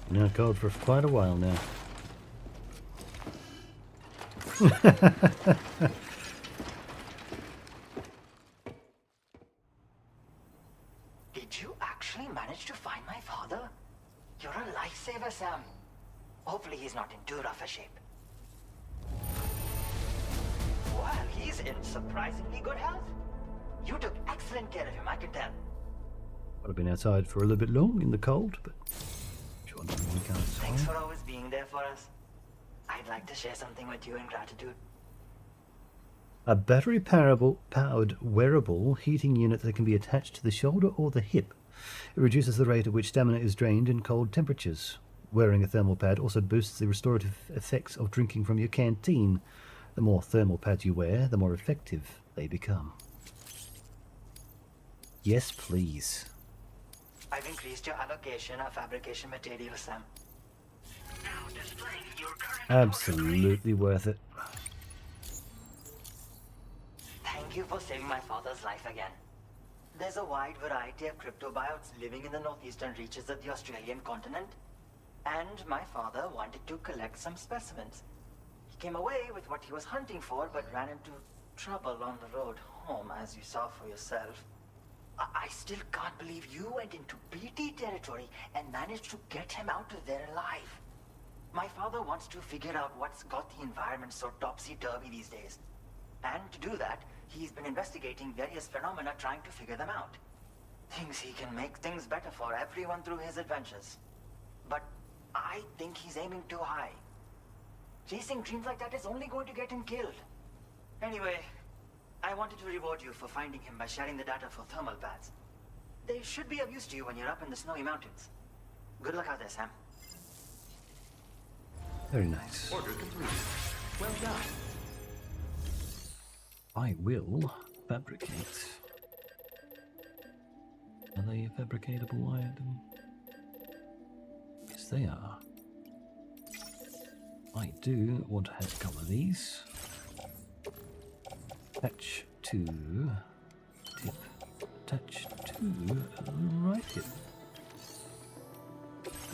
Been out cold for quite a while now. Did you actually manage to find my father? You're a lifesaver, Sam. Hopefully he's not in too rough a shape. Well, he's in surprisingly good health. You took excellent care of him, I can tell. I've been outside for a little bit long in the cold, but sure no one can't Thanks for always being there for us. I'd like to share something with you in gratitude. A battery-powered wearable heating unit that can be attached to the shoulder or the hip. It reduces the rate at which stamina is drained in cold temperatures. Wearing a thermal pad also boosts the restorative effects of drinking from your canteen. The more thermal pads you wear, the more effective they become. Yes, please. I've increased your allocation of fabrication materials, Sam. Absolutely worth it. Thank you for saving my father's life again. There's a wide variety of cryptobiotes living in the northeastern reaches of the Australian continent. And my father wanted to collect some specimens. He came away with what he was hunting for, but ran into trouble on the road home, as you saw for yourself. I still can't believe you went into BT territory and managed to get him out of there alive. My father wants to figure out what's got the environment so topsy-turvy these days. And to do that, he's been investigating various phenomena trying to figure them out. Thinks he can make things better for everyone through his adventures. But I think he's aiming too high. Chasing dreams like that is only going to get him killed. Anyway, I wanted to reward you for finding him by sharing the data for thermal pads. They should be of use to you when you're up in the snowy mountains. Good luck out there, Sam. Very nice. Order completed. Well done. I will fabricate. Are they a fabricatable item? Yes, they are. I do want to have a couple of these. Attach to tip. Attach to right hip.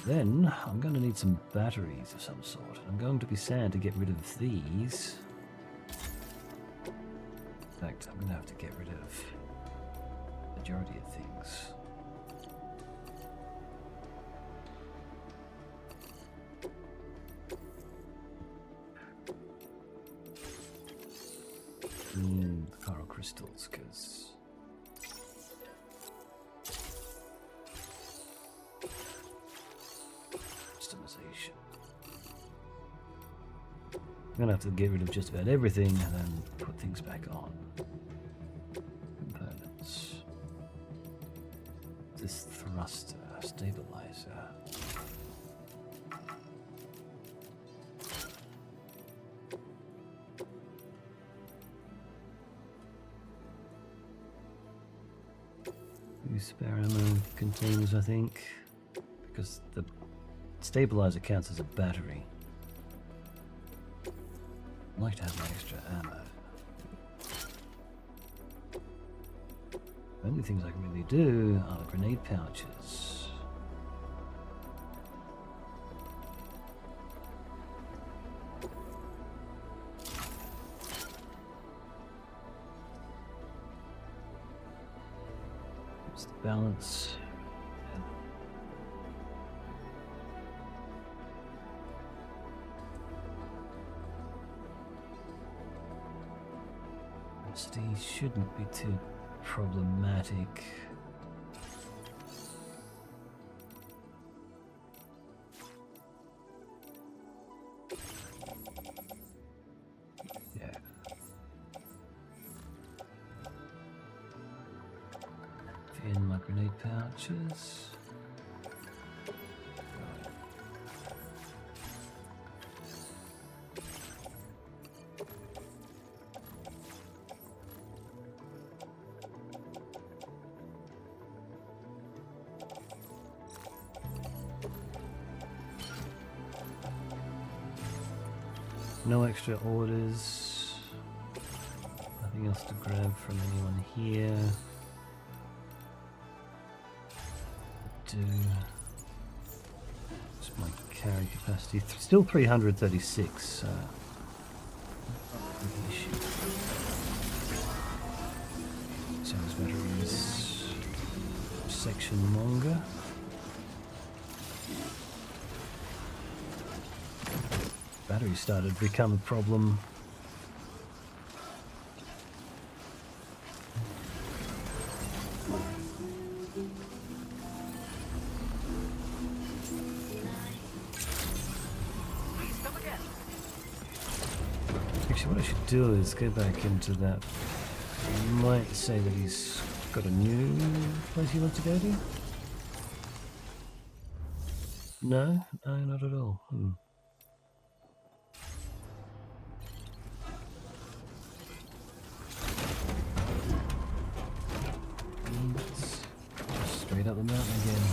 Then I'm going to need some batteries of some sort. I'm going to be sad to get rid of these. In fact, I'm going to have to get rid of the majority of things. The coral crystals, because customization. I'm going to have to get rid of just about everything and then put things back on. Components. This thruster, stabilizer. Spare ammo containers, I think, because the stabilizer counts as a battery. I'd like to have my extra ammo. The only things I can really do are the grenade pouches. Balance. Density shouldn't be too problematic. Yeah. pouches. No extra orders. Nothing else to grab from anyone here. Do what's my carry capacity? Still 336. Issue. Sounds batteries. Section longer. Battery started to become a problem. Actually, what I should do is go back into that. I might say that he's got a new place he wants to go to. No, no, not at all. Straight up the mountain again.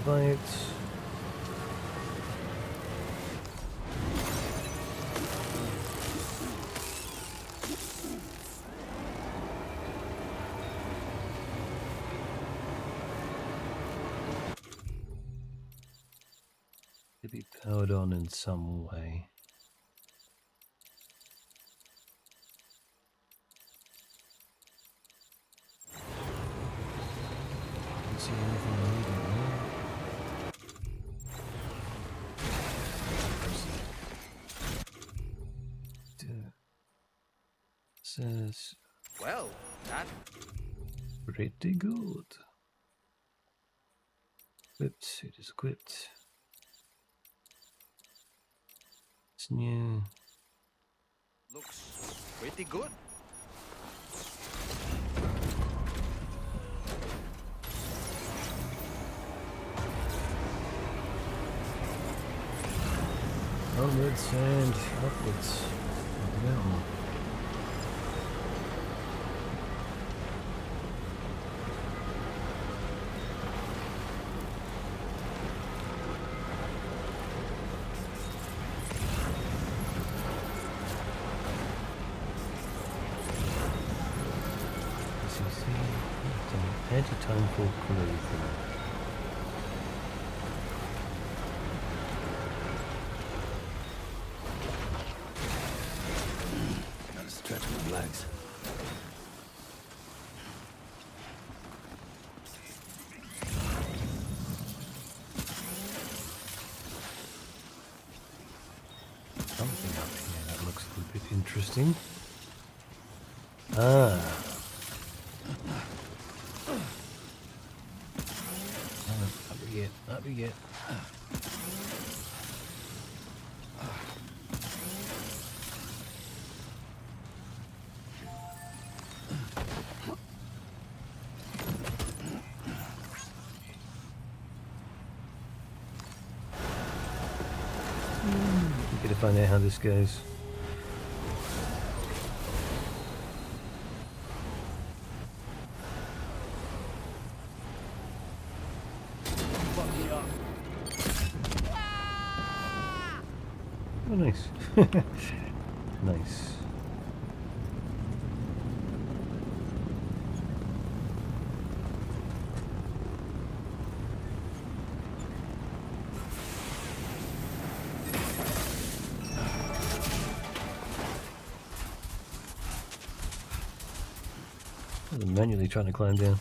Bites. To be powered on in some way. Don't see anything immediately. Says, well, that pretty good. Equipped, it is equipped. It's new. looks pretty good. Onwards and upwards. Up the mountain. Anti-time for clothing. Gotta stretch my legs. Something up here that looks a bit interesting. Ah. Up we get. We gotta find out how this goes. Oh, nice. Nice. I'm manually trying to climb down.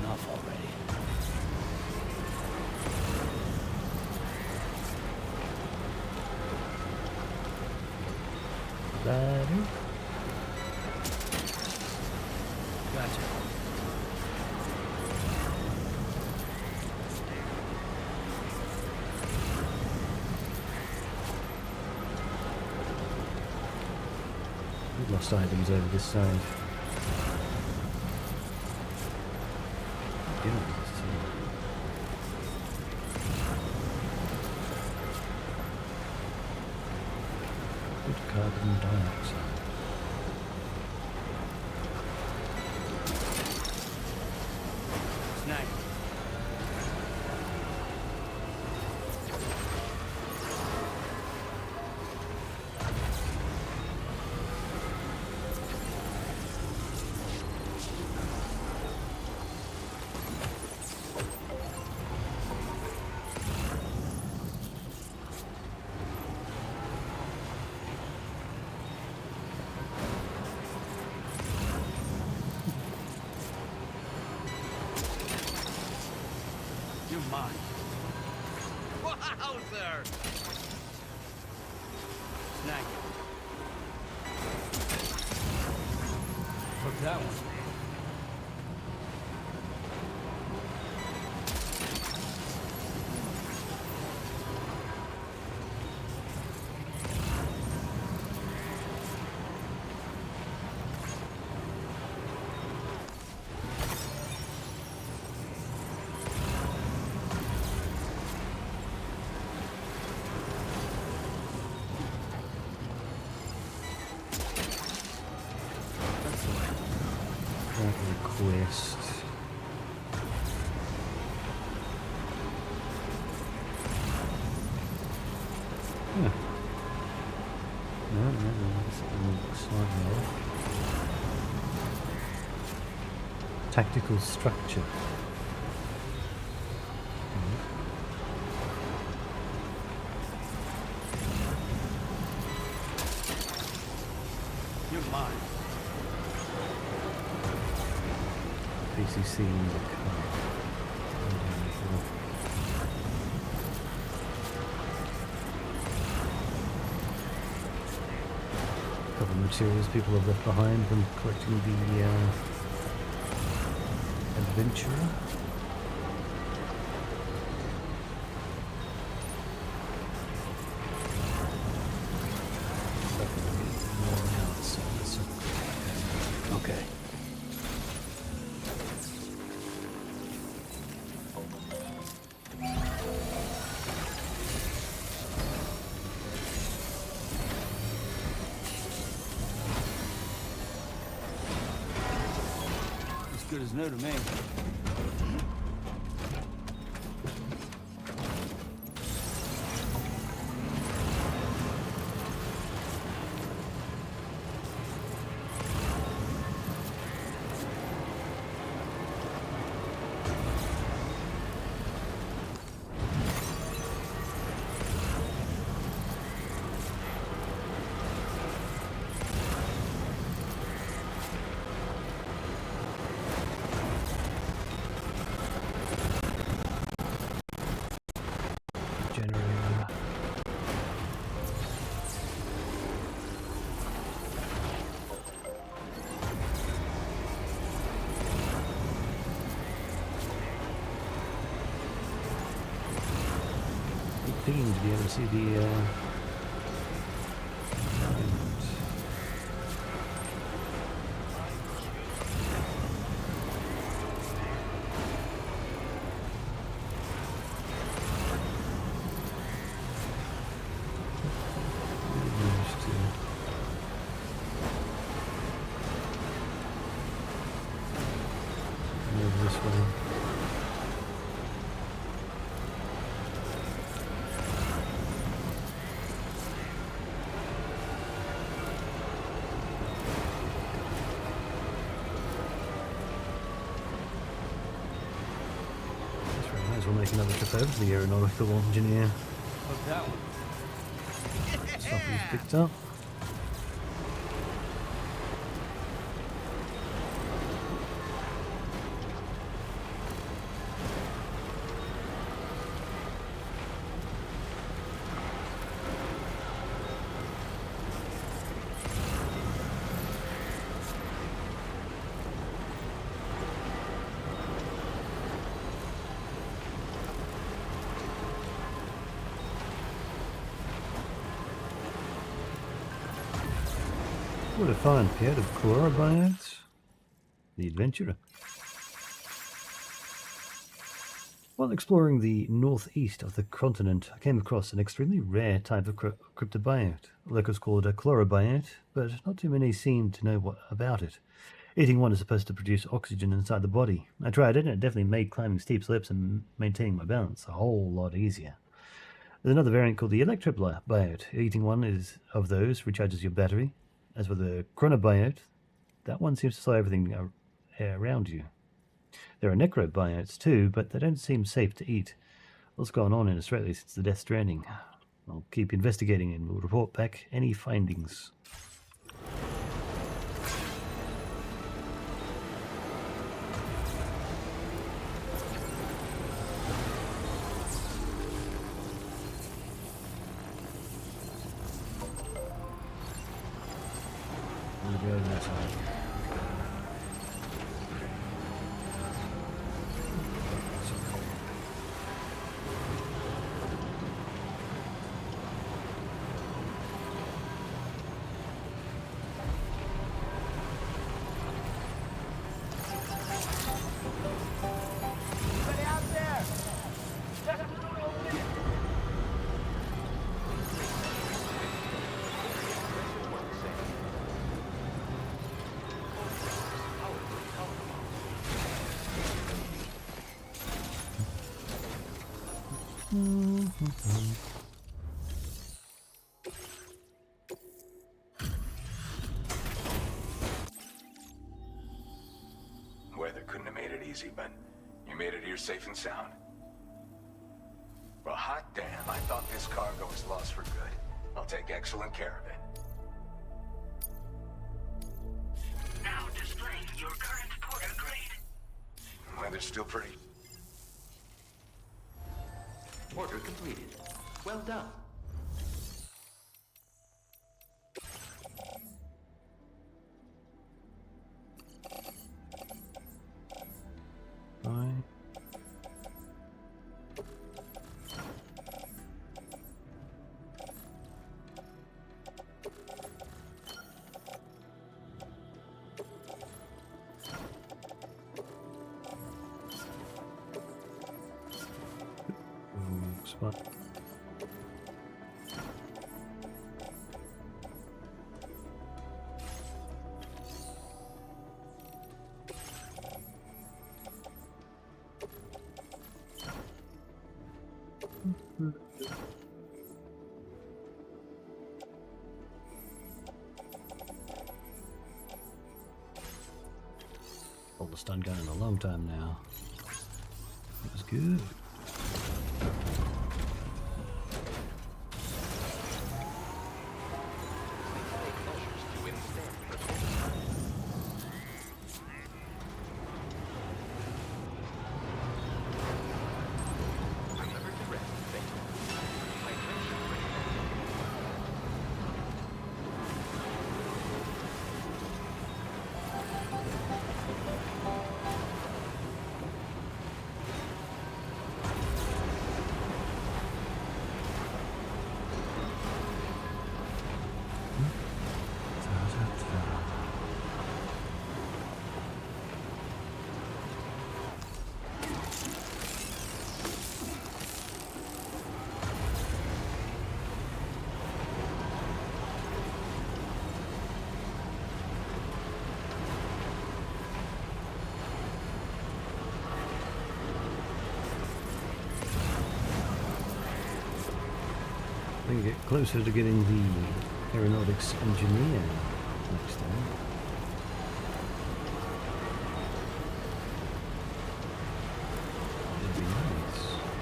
Enough already. Better. Gotcha. We've lost items over this side. Good carbon dioxide. Snag. You're mine. Wowzer! Snag. Took that one. Request. Yeah. No, that's slightly off. Tactical structure. You're mine. PCC music. A couple of materials people have left behind from collecting the adventurer. Okay. As good as new to me. Pinging to be able to see the move this way. we'll make another trip over to the aeronautical engineer. What's that one? Stuff he's picked up. What a fine pair of chlorobiotes. The adventurer. While exploring the northeast of the continent, I came across an extremely rare type of cryptobiote. Locals call it a chlorobiote, but not too many seem to know what about it. Eating one is supposed to produce oxygen inside the body. I tried it and it definitely made climbing steep slopes and maintaining my balance a whole lot easier. There's another variant called the electrobiote. Eating one of those recharges your battery. As for the chronobiote, that one seems to slow everything around you. There are necrobiotes too, but they don't seem safe to eat. What's gone on in Australia since the death stranding? I'll keep investigating and we'll report back any findings. We'll go that side. Weather couldn't have made it easy, but you made it here safe and sound. Well, hot damn, I thought this cargo was lost for good. I'll take excellent care of it. Now displaying your current porter grade. Weather's still pretty. Order completed. Well done. Bye. Spot. Hold the stun gun in a long time now. It was good. We can get closer to getting the aeronautics engineer next time. That'd be nice.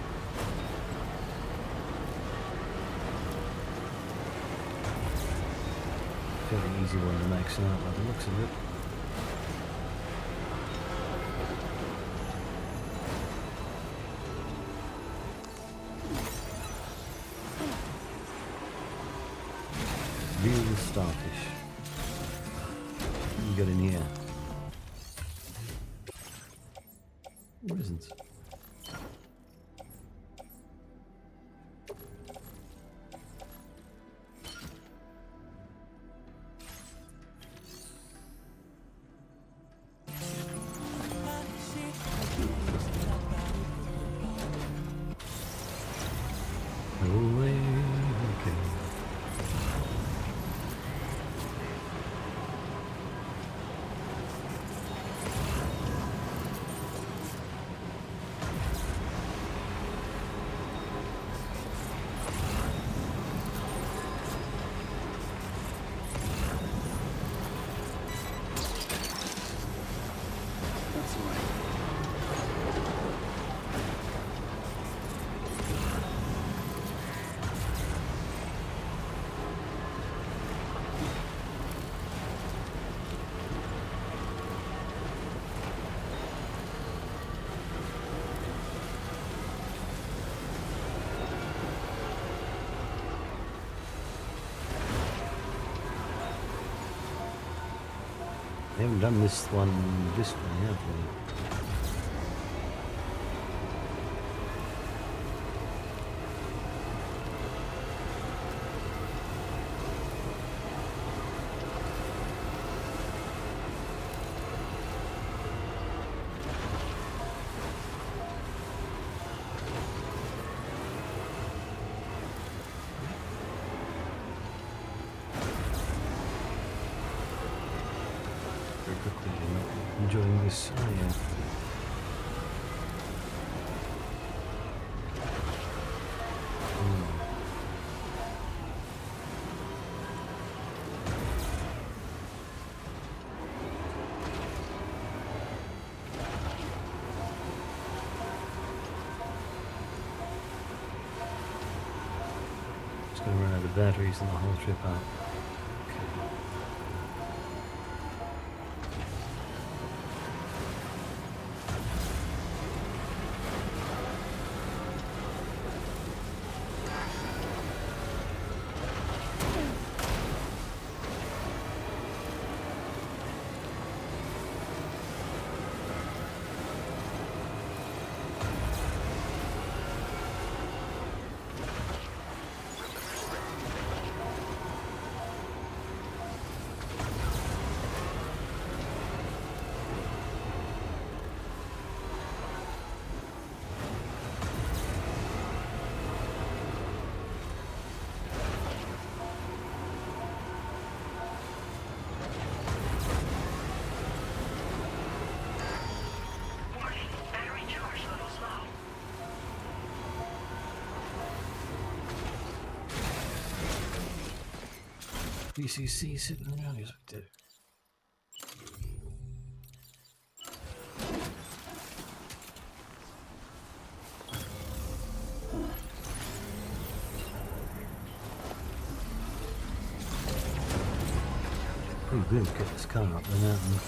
easy one to make out by the looks of it. View the starfish. What you got in here? Or isn't? We haven't done this one this way, have we? Enjoying this, oh yeah. Just gonna run out of batteries and the whole trip out. BCC sitting around, yes we do. Pretty good to get this car up the mountain.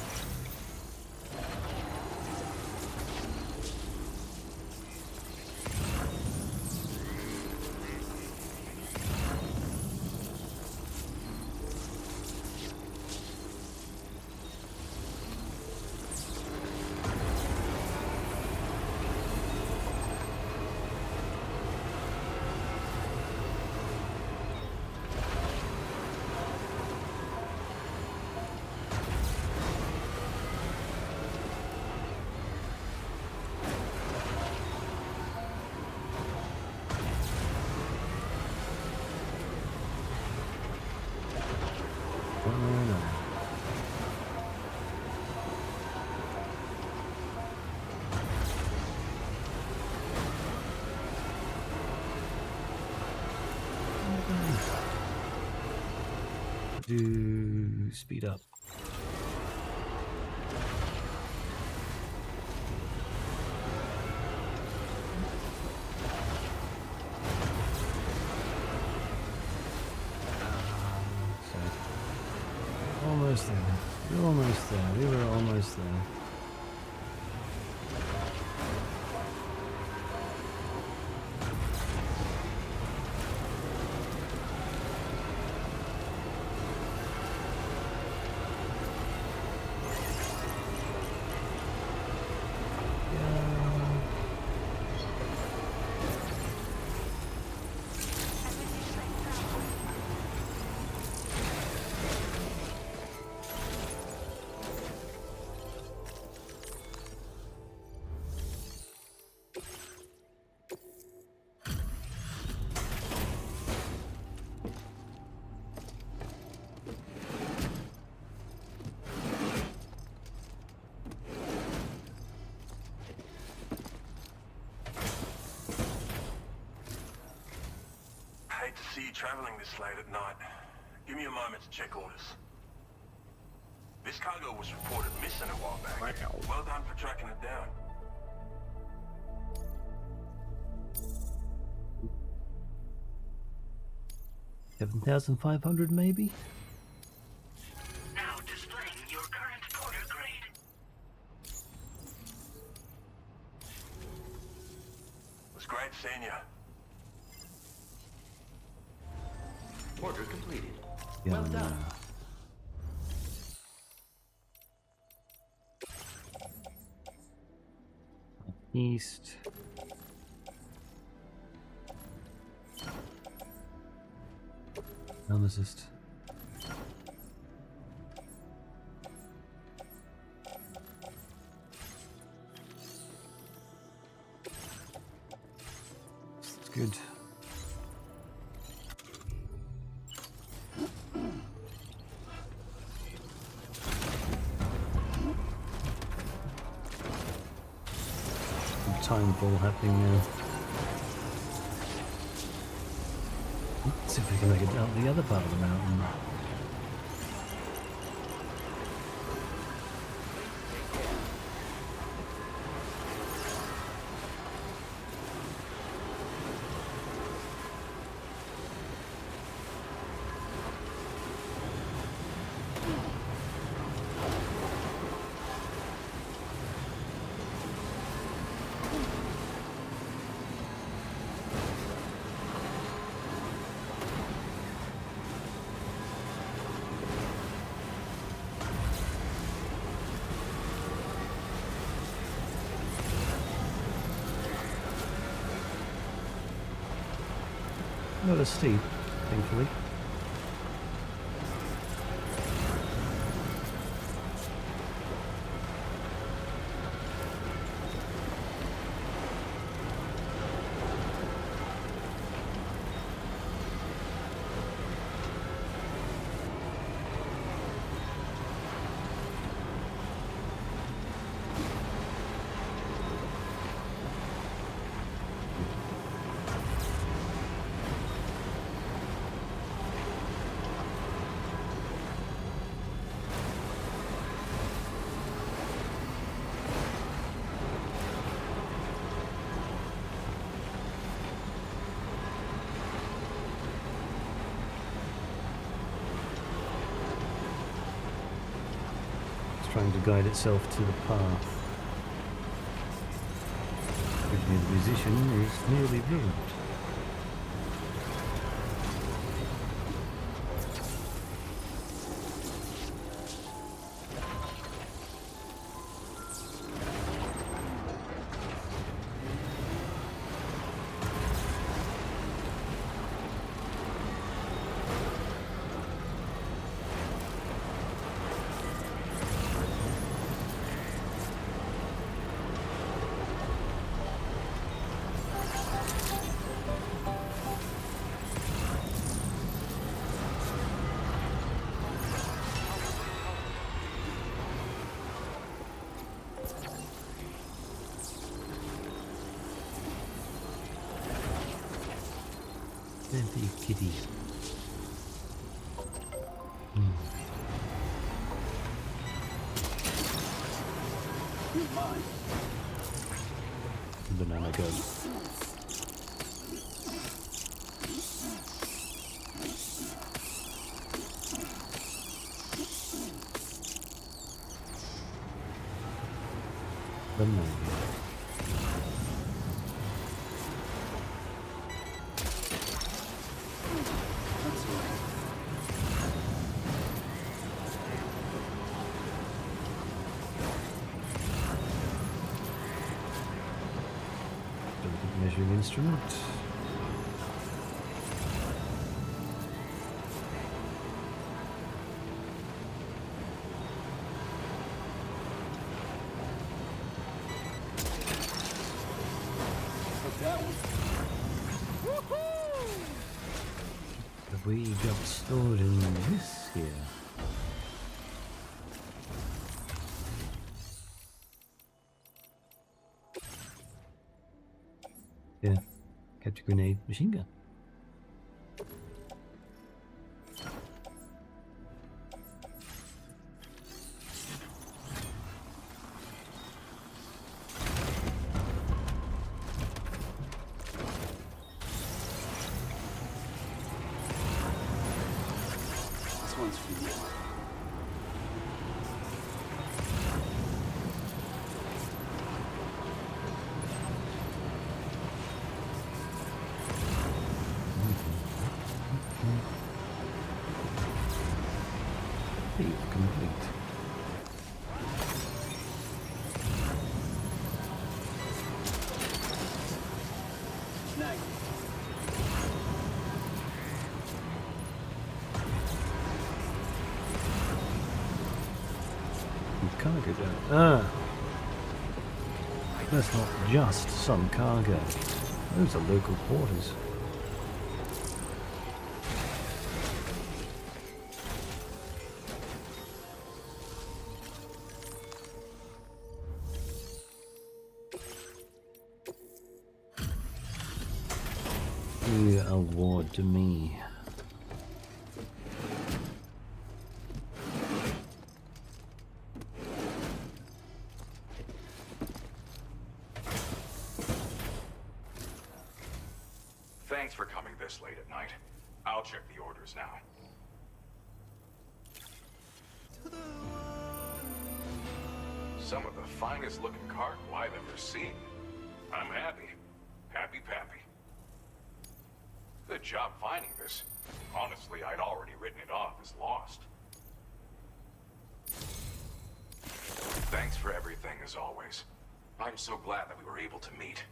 Do speed up. were almost there. We were almost there. Hate to see you traveling this late at night. Give me a moment to check orders. This cargo was reported missing a while back. Wow. Well done for tracking it down. $7,500 maybe? Now displaying your current porter grade. It was great seeing you. Order completed. Yeah, Well done. East. Pharmacist. That's good. Timefall happening now. Let's see if we can make it out the other part of the mountain. Not as steep, thankfully. Trying to guide itself to the path. The position is nearly ruined. Plenty of kitties. Banana gun. the moon. Delicate measuring instrument. Have we got stored in this here? Yeah, capture grenade, machine gun. This one's for you. Field complete. Snag. Cargo down. Ah! That's not just some cargo. Those are local quarters. You award to me. Thanks for coming this late at night. I'll check the orders now. Some of the finest looking cargo I've ever seen. I'm happy. Happy Pappy. Good job finding this. Honestly, I'd already written it off as lost. Thanks for everything, as always. I'm so glad that we were able to meet.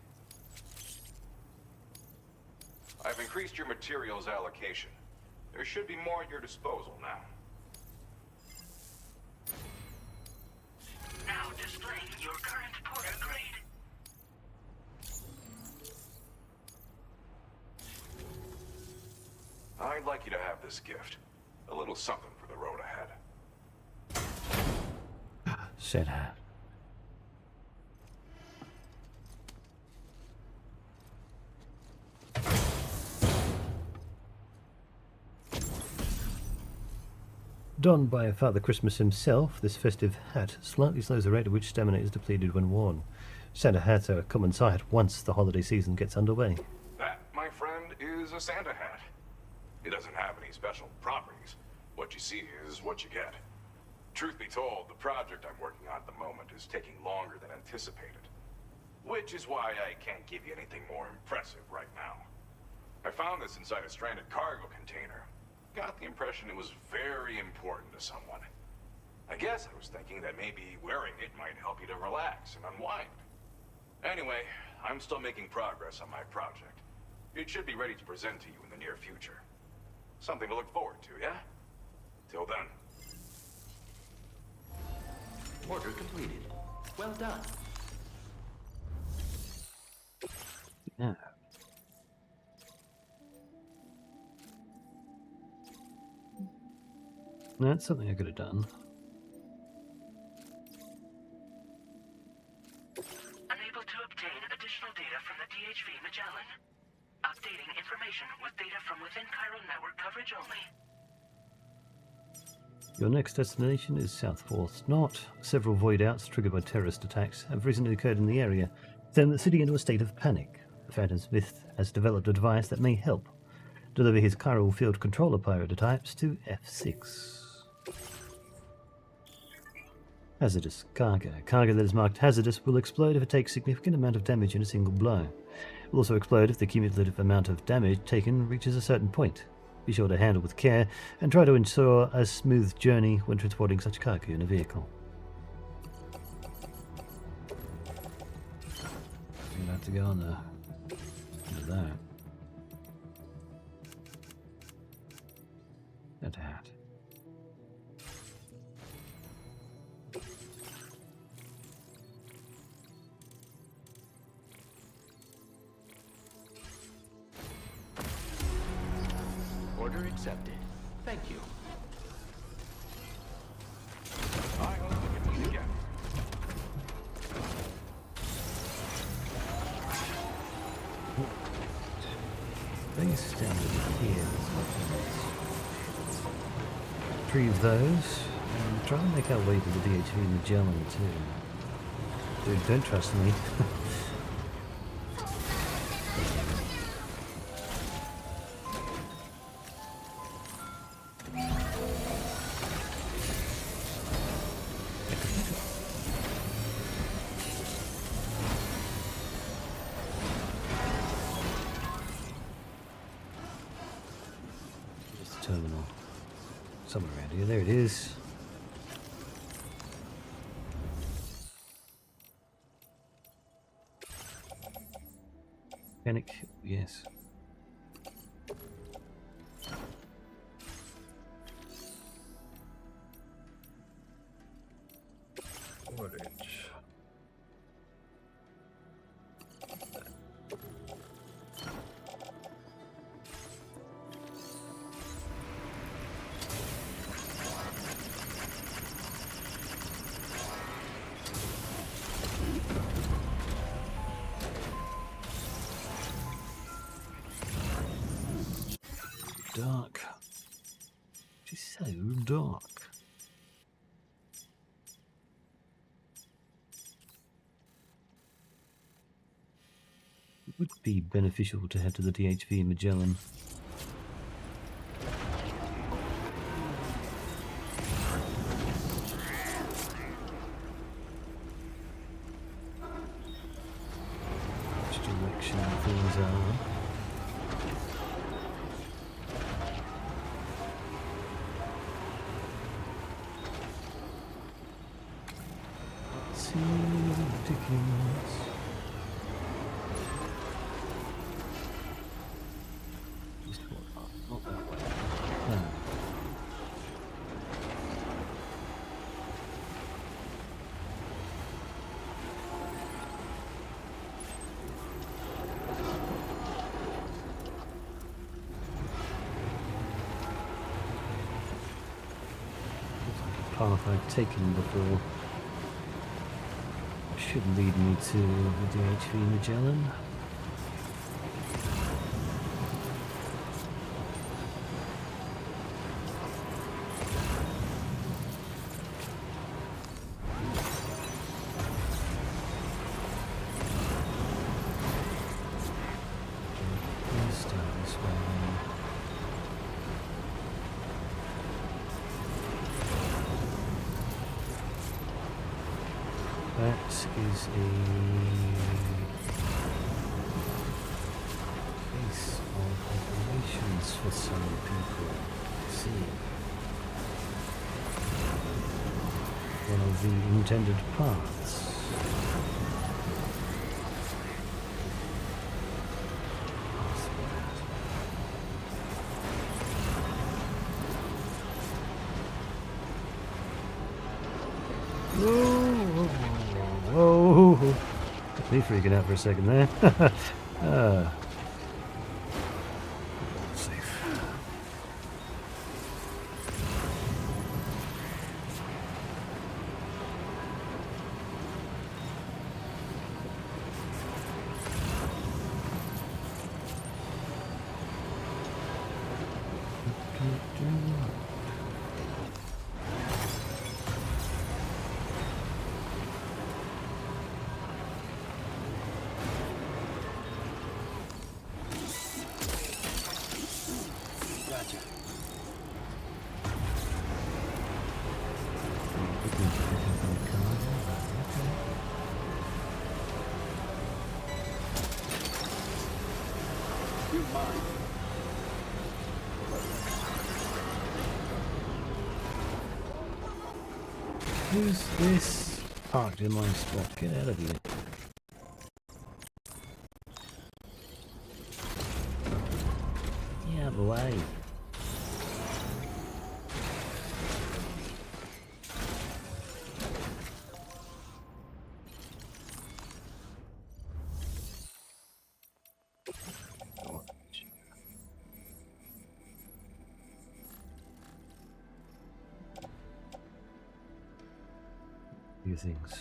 I've increased your materials allocation. There should be more at your disposal now. Now displaying your current porter grade. I'd like you to have this gift. A little something for the road ahead. Said hat. Donned by Father Christmas himself, this festive hat slightly slows the rate at which stamina is depleted when worn. Santa hats are a common sight once the holiday season gets underway. That, my friend, is a Santa hat. It doesn't have any special properties. What you see is what you get. Truth be told, the project I'm working on at the moment is taking longer than anticipated. Which is why I can't give you anything more impressive right now. I found this inside a stranded cargo container. Got the impression it was very important to someone. I guess I was thinking that maybe wearing it might help you to relax and unwind. Anyway, I'm still making progress on my project. It should be ready to present to you in the near future. Something to look forward to, yeah? Till then. Order completed. Well done. Yeah. That's something I could have done. Unable to obtain additional data from the DHV Magellan. Updating information with data from within Chiral network coverage only. Your next destination is South 4th Knot. Several void outs triggered by terrorist attacks have recently occurred in the area, throwing the city into a state of panic. The Phantom Smith has developed a device that may help. Deliver his chiral field controller prototypes to F6. Hazardous cargo. Cargo that is marked hazardous will explode if it takes significant amount of damage in a single blow. It will also explode if the cumulative amount of damage taken reaches a certain point. Be sure to handle with care and try to ensure a smooth journey when transporting such cargo in a vehicle. We're going to have to go on the that. And that. Order accepted. Thank you. I hope we get to again. Base standard here. Retrieve those and try and make our way to the DHV Magellan too. Dude, don't trust me. Terminal. Somewhere around here. There it is. Panic, yes. Storage. Dark. She's so dark. It would be beneficial to head to the DHV Magellan. Which direction things are. Ridiculous. Just not that way. No. Path I've taken before. Should lead me to the DHV Magellan. Let's start this way then. That is a base of operations for some people. Let's see. One of the intended paths. Whoa! Me freaking out for a second there. Safe. mine. Who's this parked in my spot? Get out of here. Get out of the way. Few things.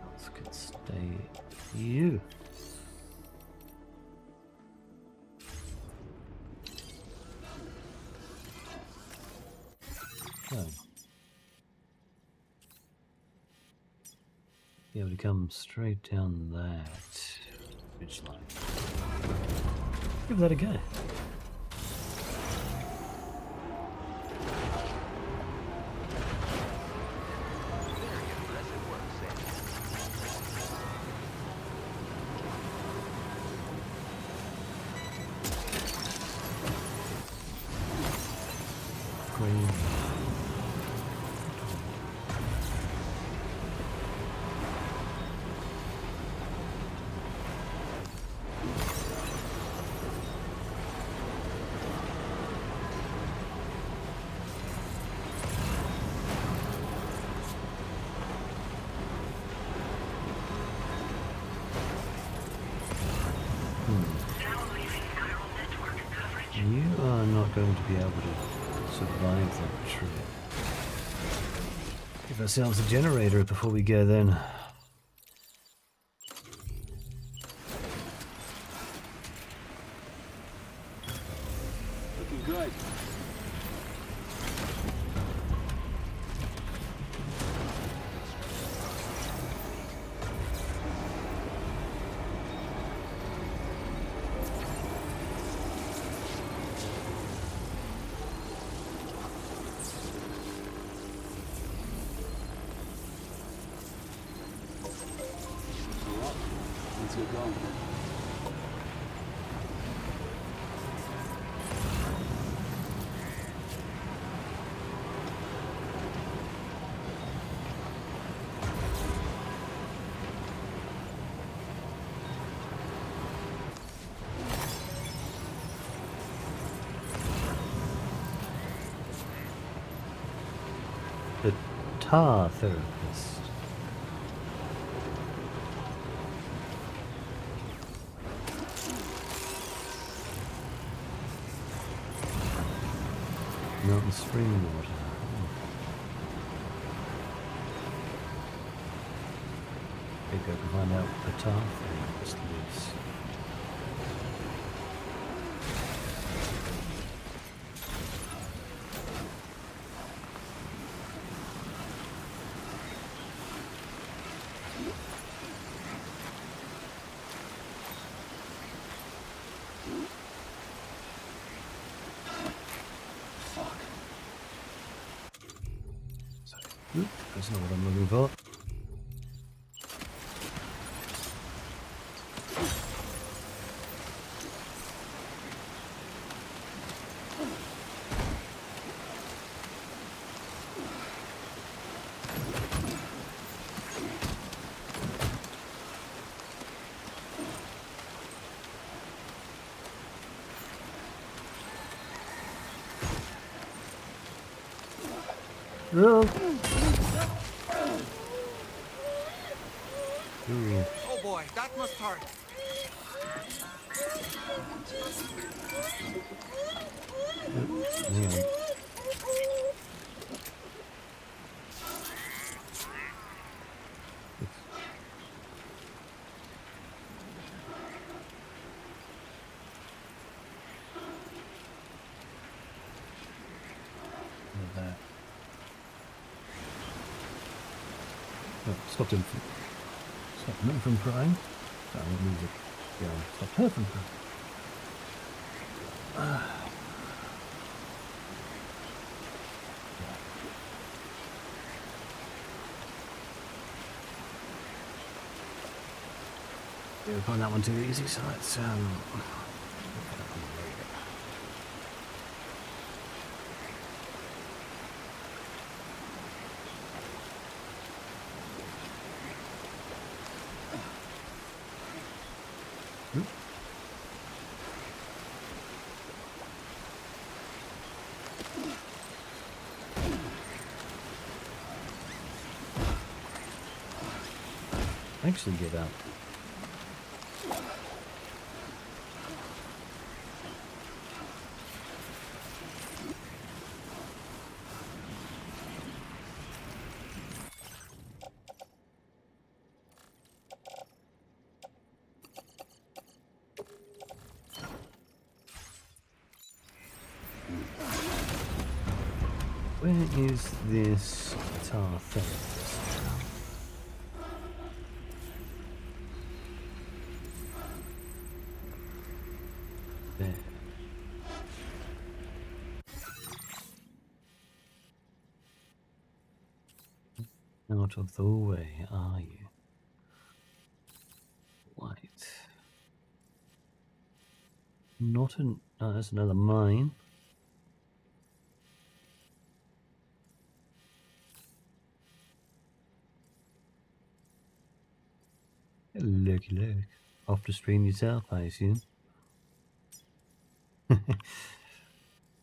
Else could stay you. Oh. Be able to come straight down that ridge line. Give that a go. Green. You are not going to be able to survive that trip. Give ourselves a generator before we go then. Looking good. Let's get going. The tar therapist. Mountain spring water. Maybe I can find out what the tar therapist lives. Oop, that's not what I'm looking for. No. Ooh. Oh boy, that must hurt. Hang on. That. stopped him from, stopped me from crying. Sorry, music. Yeah, stopped her from crying. Yeah, we find that one too easy, so let's actually get out. Where is this tar thing? There. Out of the way, are you? Right. Not an. Oh, that's another mine. Looky look. Off the stream yourself, I assume.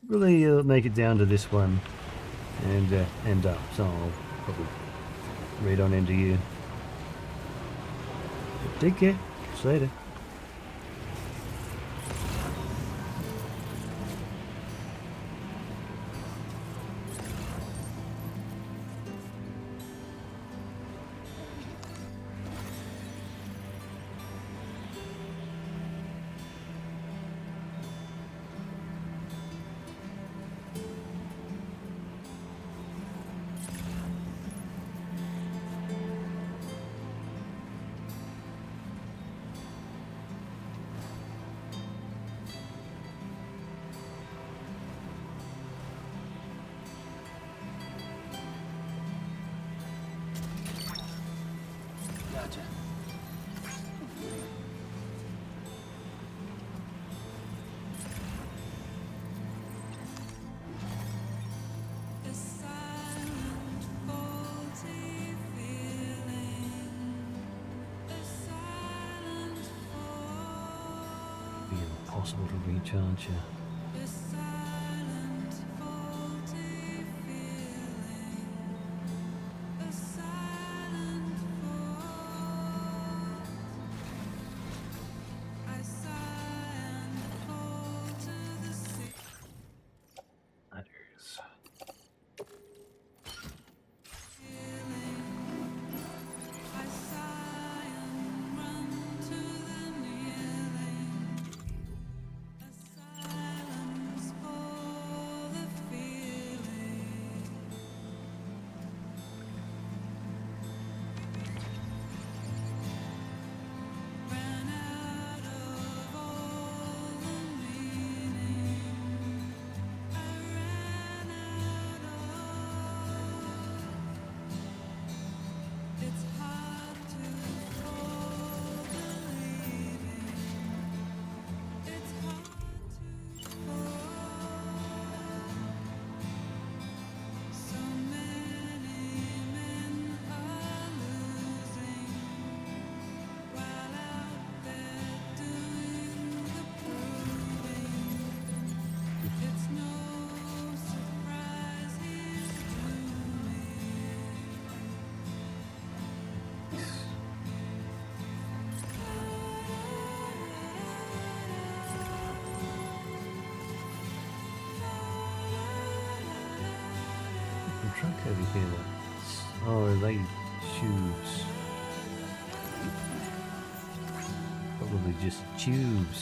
Really make it down to this one and end up, so I'll probably read on into you. But take care. See you later. Gotcha. Be impossible to recharge you. Truck over here. Oh, are they tubes? Probably just tubes.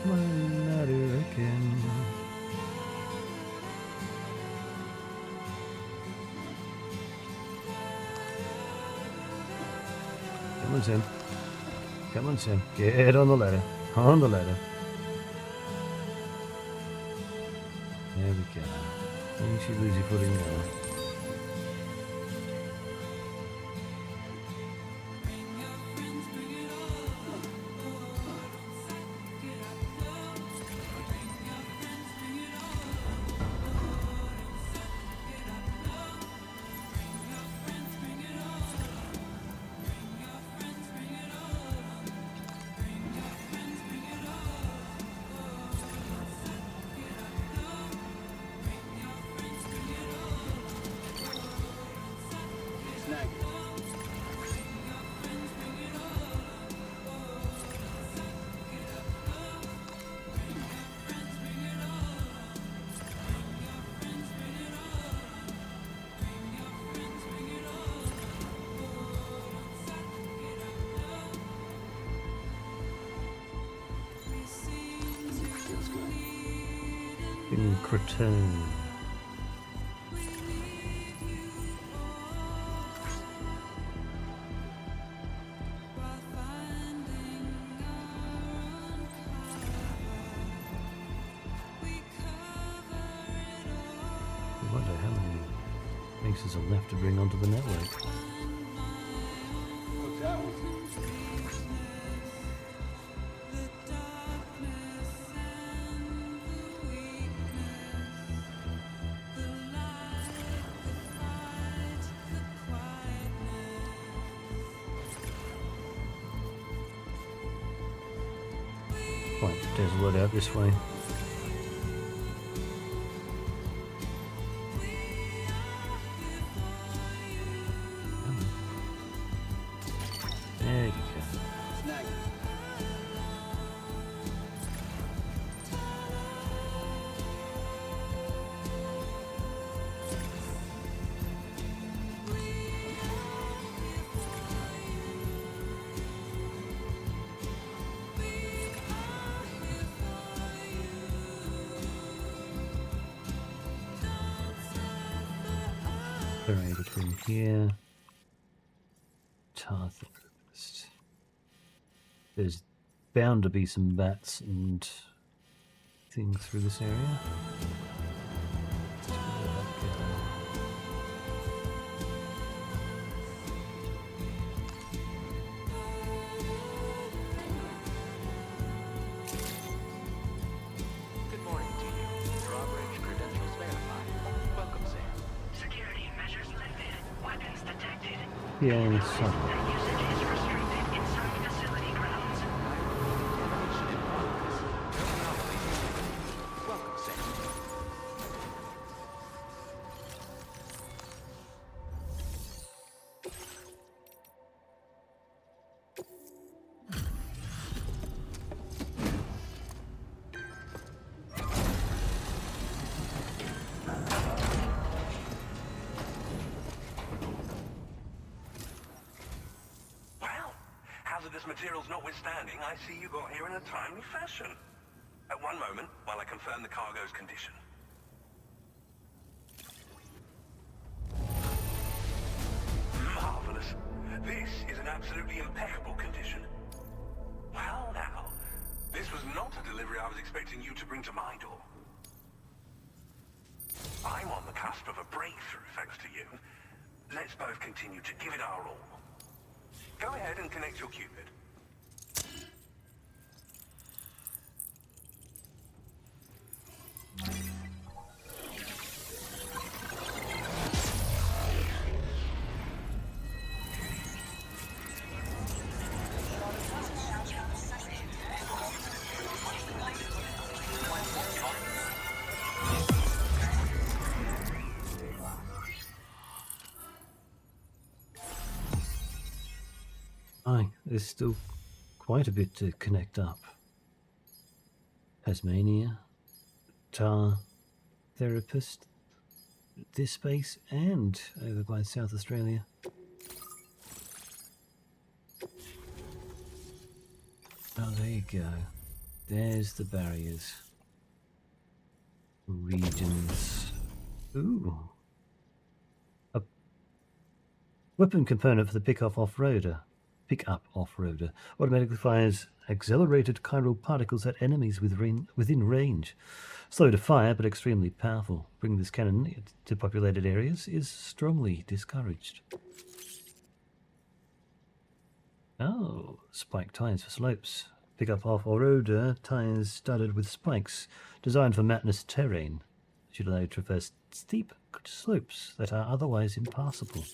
One matter again. Come on, Sam. Come on, Sam. Get on the ladder. On the ladder. There we go. You should lose your footing now. Cretin. I wonder how many pieces are left to bring onto the network. Right, there's a lot out this way. There you go. Array between here. Tar therapist. There's bound to be some bats and things through this area. Good morning to you. Drawbridge credentials verified. Welcome, Sam. Security measures lifted. Weapons detected. Yeah, so. Usage is restricted inside facility grounds. Welcome, Sam. Well, hazardous materials notwithstanding, I see you got here in a timely fashion. At one moment, while I confirm the cargo's condition. Marvelous. This is an absolutely impeccable condition. Well now, this was not a delivery I was expecting you to bring to my door. I'm on the cusp of a breakthrough, thanks to you. Let's both continue to give it our all. Go ahead and connect your Cupid. Aye, there's still quite a bit to connect up. Tasmania, Tar Therapist, this space, and over by South Australia. Oh, there you go. There's the barriers. Regions. Ooh. A weapon component for the pickoff off-roader. Pick-up off-roader. Automatically fires accelerated chiral particles at enemies within range. Slow to fire, but extremely powerful. Bringing this cannon to populated areas is strongly discouraged. Oh, spike tires for slopes. Pick-up off-roader tires studded with spikes, designed for mountainous terrain. Should allow you to traverse steep slopes that are otherwise impassable.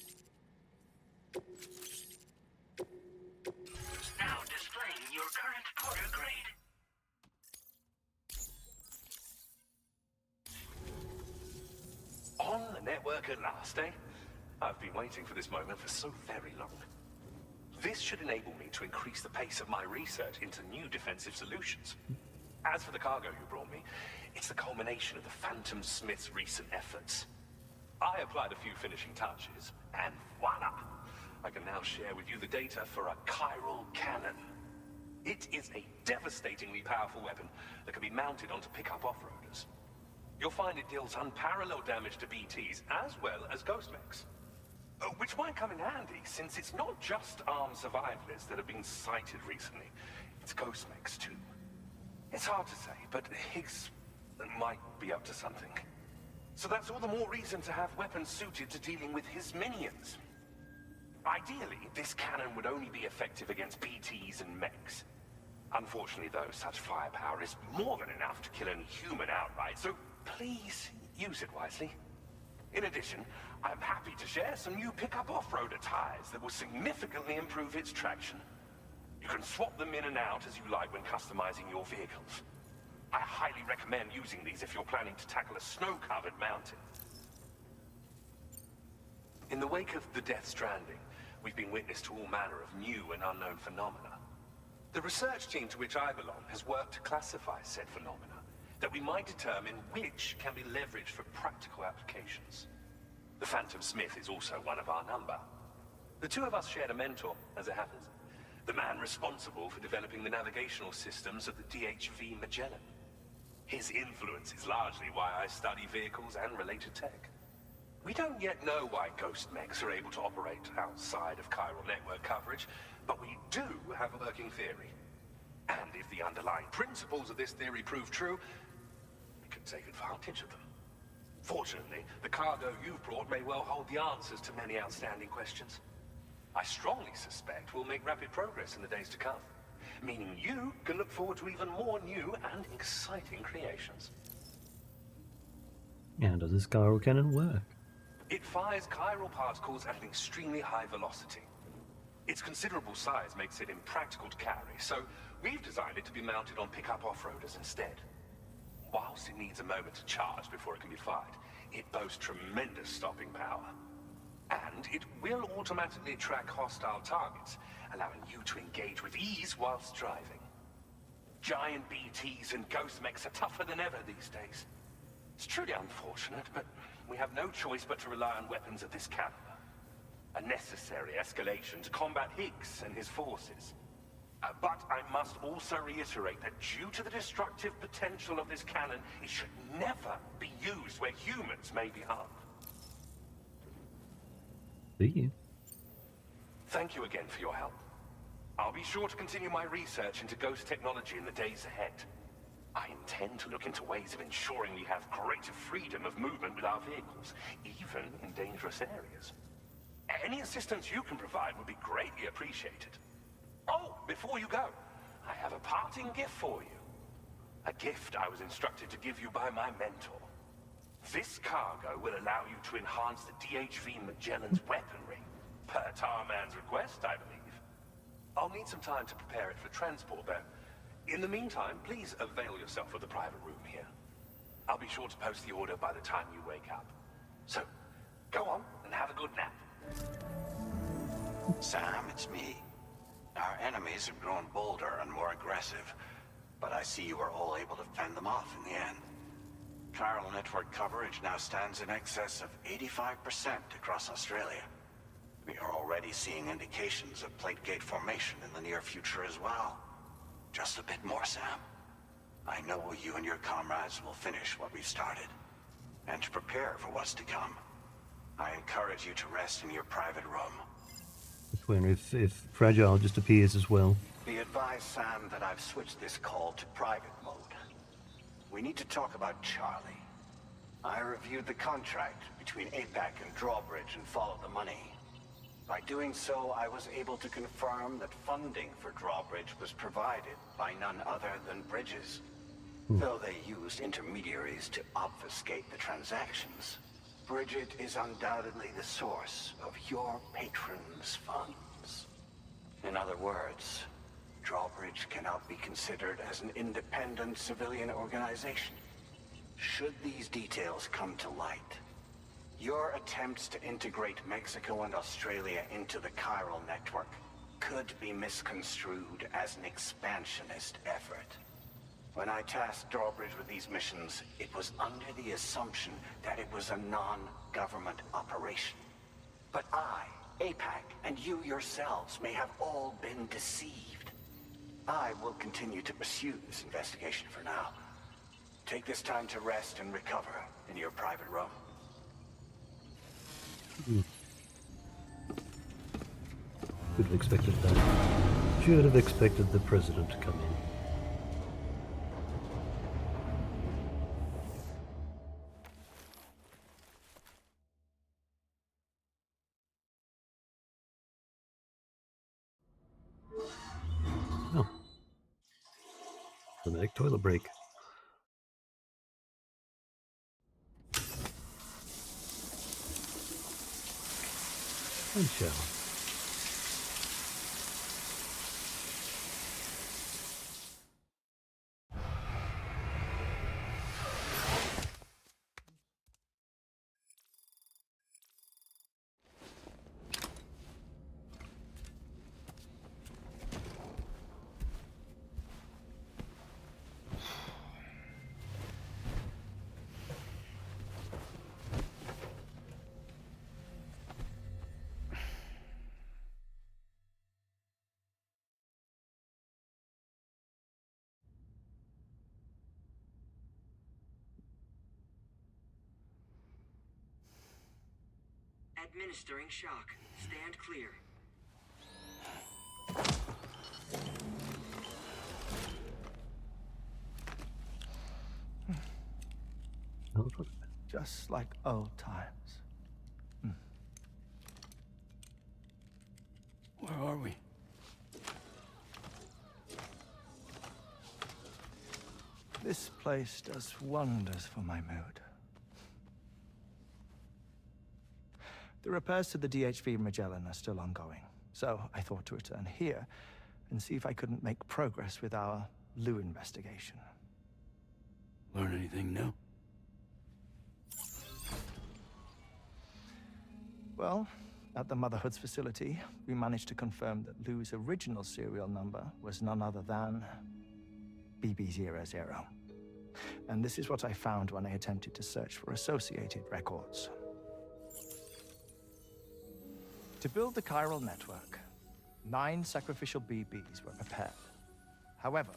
Now displaying your current Porter grade. On the network at last, eh? I've been waiting for this moment for so very long. This should enable me to increase the pace of my research into new defensive solutions. As for the cargo you brought me, it's the culmination of the Phantom Smith's recent efforts. I applied a few finishing touches, and voila! I can now share with you the data for a chiral cannon. It is a devastatingly powerful weapon that can be mounted onto pickup off-roaders. You'll find it deals unparalleled damage to BTs as well as ghost mechs. Which might come in handy, since it's not just armed survivalists that have been sighted recently. It's ghost mechs too. It's hard to say, but Higgs might be up to something. So that's all the more reason to have weapons suited to dealing with his minions. Ideally, this cannon would only be effective against BTs and mechs. Unfortunately, though, such firepower is more than enough to kill any human outright, so please use it wisely. In addition, I'm happy to share some new pickup off-roader tires that will significantly improve its traction. You can swap them in and out as you like when customizing your vehicles. I highly recommend using these if you're planning to tackle a snow-covered mountain. In the wake of the death Stranding, we've been witness to all manner of new and unknown phenomena. The research team to which I belong has worked to classify said phenomena, that we might determine which can be leveraged for practical applications. The Phantom Smith is also one of our number. The two of us shared a mentor, as it happens. The man responsible for developing the navigational systems of the DHV Magellan. His influence is largely why I study vehicles and related tech. We don't yet know why ghost mechs are able to operate outside of chiral network coverage, but we do have a working theory. And if the underlying principles of this theory prove true, we can take advantage of them. Fortunately, the cargo you've brought may well hold the answers to many outstanding questions. I strongly suspect we'll make rapid progress in the days to come, meaning you can look forward to even more new and exciting creations. How does this chiral cannon work? It fires chiral particles at an extremely high velocity. Its considerable size makes it impractical to carry, so we've designed it to be mounted on pickup off-roaders instead. Whilst it needs a moment to charge before it can be fired, it boasts tremendous stopping power. And it will automatically track hostile targets, allowing you to engage with ease whilst driving. Giant BTs and ghost mechs are tougher than ever these days. It's truly unfortunate, but we have no choice but to rely on weapons of this caliber. A necessary escalation to combat Higgs and his forces. But I must also reiterate that due to the destructive potential of this cannon, it should never be used where humans may be harmed. Thank you again for your help. I'll be sure to continue my research into ghost technology in the days ahead. I intend to look into ways of ensuring we have greater freedom of movement with our vehicles, even in dangerous areas. Any assistance you can provide would be greatly appreciated. Oh, before you go, I have a parting gift for you. A gift I was instructed to give you by my mentor. This cargo will allow you to enhance the DHV Magellan's weaponry, per Tarman's request, I believe. I'll need some time to prepare it for transport, though. In the meantime, please avail yourself of the private room here. I'll be sure to post the order by the time you wake up. So, go on and have a good nap. Sam, it's me. Our enemies have grown bolder and more aggressive, but I see you were all able to fend them off in the end. Chiral network coverage now stands in excess of 85% across Australia. We are already seeing indications of plate gate formation in the near future as well. Just a bit more, Sam. I know you and your comrades will finish what we've started. And to prepare for what's to come, I encourage you to rest in your private room. When if Fragile just appears as well. Be advised, Sam, that I've switched this call to private mode. We need to talk about Charlie. I reviewed the contract between APAC and Drawbridge and followed the money. By doing so, I was able to confirm that funding for Drawbridge was provided by none other than Bridges. Though they used intermediaries to obfuscate the transactions, Bridget is undoubtedly the source of your patron's funds. In other words, Drawbridge cannot be considered as an independent civilian organization. Should these details come to light, your attempts to integrate Mexico and Australia into the chiral network could be misconstrued as an expansionist effort. When I tasked Drawbridge with these missions, it was under the assumption that it was a non-government operation. But I, APAC, and you yourselves may have all been deceived. I will continue to pursue this investigation for now. Take this time to rest and recover in your private room. Should have expected that. Should have expected the president to come in. Oh. Dramatic toilet break. And shower. Administering shock. Stand clear. Just like old times. Where are we? This place does wonders for my mood. The repairs to the DHV Magellan are still ongoing, so I thought to return here and see if I couldn't make progress with our Lou investigation. Learn anything new? Well, at the Motherhood's facility, we managed to confirm that Lou's original serial number was none other than BB00. And this is what I found when I attempted to search for associated records. To build the chiral network, 9 sacrificial BBs were prepared. However,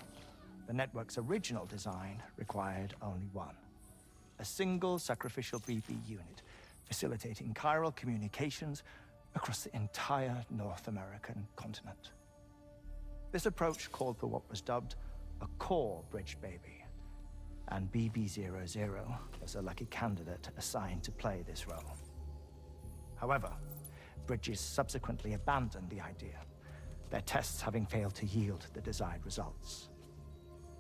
the network's original design required only one. A single sacrificial BB unit, facilitating chiral communications across the entire North American continent. This approach called for what was dubbed a core bridge baby, and BB00 was a lucky candidate assigned to play this role. However, Bridges subsequently abandoned the idea, their tests having failed to yield the desired results.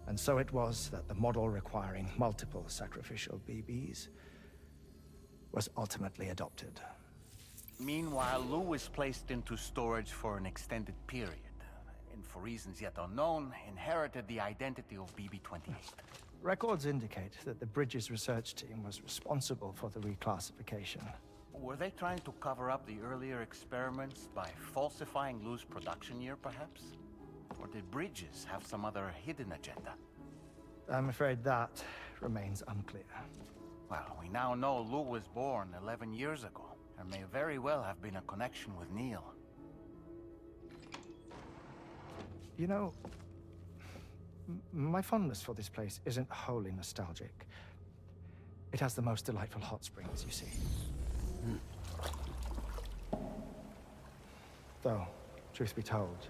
And so it was that the model requiring multiple sacrificial BBs was ultimately adopted. Meanwhile, Lou was placed into storage for an extended period, and for reasons yet unknown, inherited the identity of BB-28. Records indicate that the Bridges research team was responsible for the reclassification. Were they trying to cover up the earlier experiments by falsifying Lou's production year, perhaps? Or did Bridges have some other hidden agenda? I'm afraid that remains unclear. Well, we now know Lou was born 11 years ago. There may very well have been a connection with Neil. You know, my fondness for this place isn't wholly nostalgic. It has the most delightful hot springs, you see. Though, truth be told,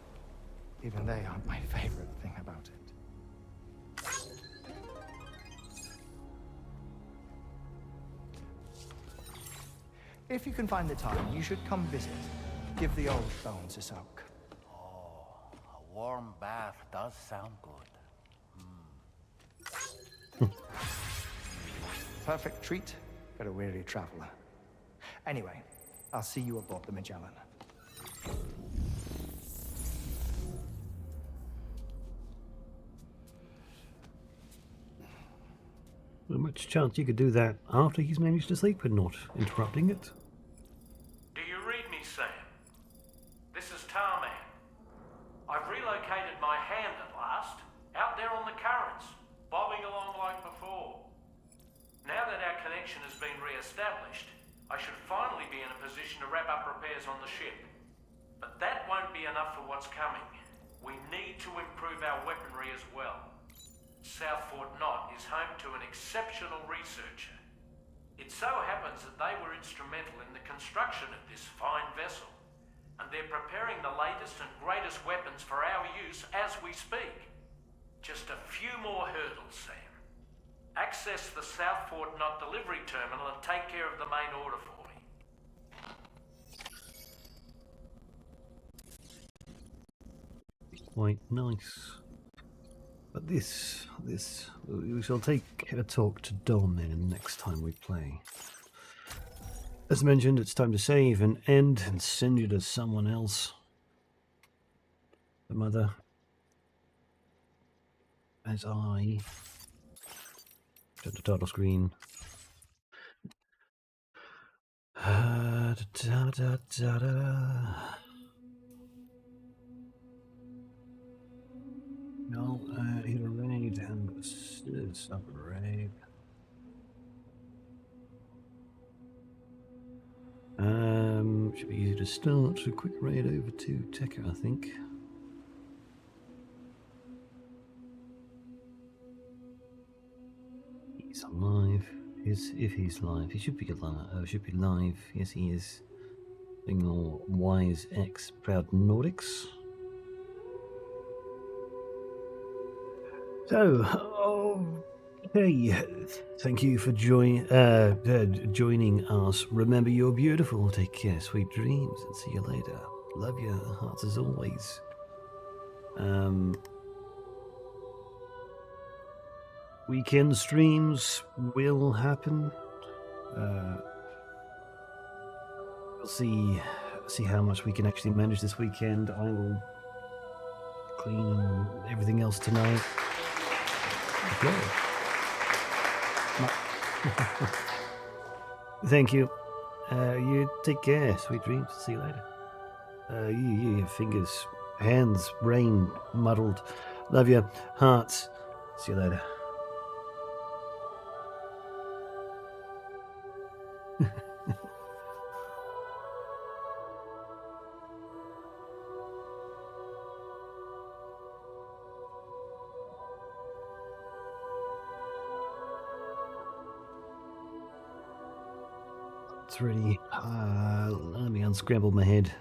even they aren't my favorite thing about it. If you can find the time, you should come visit. Give the old bones a soak. Oh, a warm bath does sound good. Perfect treat for a weary traveler. Anyway, I'll see you aboard the Magellan. Not much chance you could do that after he's managed to sleep and not interrupting it. Do you read me, Sam? This is Tarman. I've relocated my hand at last, out there on the currents, bobbing along like before. Now that our connection has been re-established, I should finally be in a position to wrap up repairs on the ship. But that won't be enough for what's coming. We need to improve our weaponry as well. South Fort Knot is home to an exceptional researcher. It so happens that they were instrumental in the construction of this fine vessel, and they're preparing the latest and greatest weapons for our use as we speak. Just a few more hurdles, Sam. Access the South Fort Knot delivery terminal and take care of the main order for me. Quite nice. But we shall take a talk to Doorman next time we play. As mentioned, it's time to save and end and send you to someone else. The mother. As I turn the title screen. No, hit a raid and assist up a raid. Should be easy to start. So quick raid over to Tekka, I think. He's alive. If he's live, he should be alive. Should be live. Yes, he is. Being more wise X proud Nordics. So, okay, thank you for joining us. Remember, you're beautiful. Take care, sweet dreams, and see you later. Love your hearts as always. Weekend streams will happen. We'll see how much we can actually manage this weekend. I will clean everything else tonight. Okay. Thank you. You take care. Sweet dreams. See you later. Your fingers, hands, brain muddled. Love you. Hearts. See you later. It's ready. Let me unscramble my head.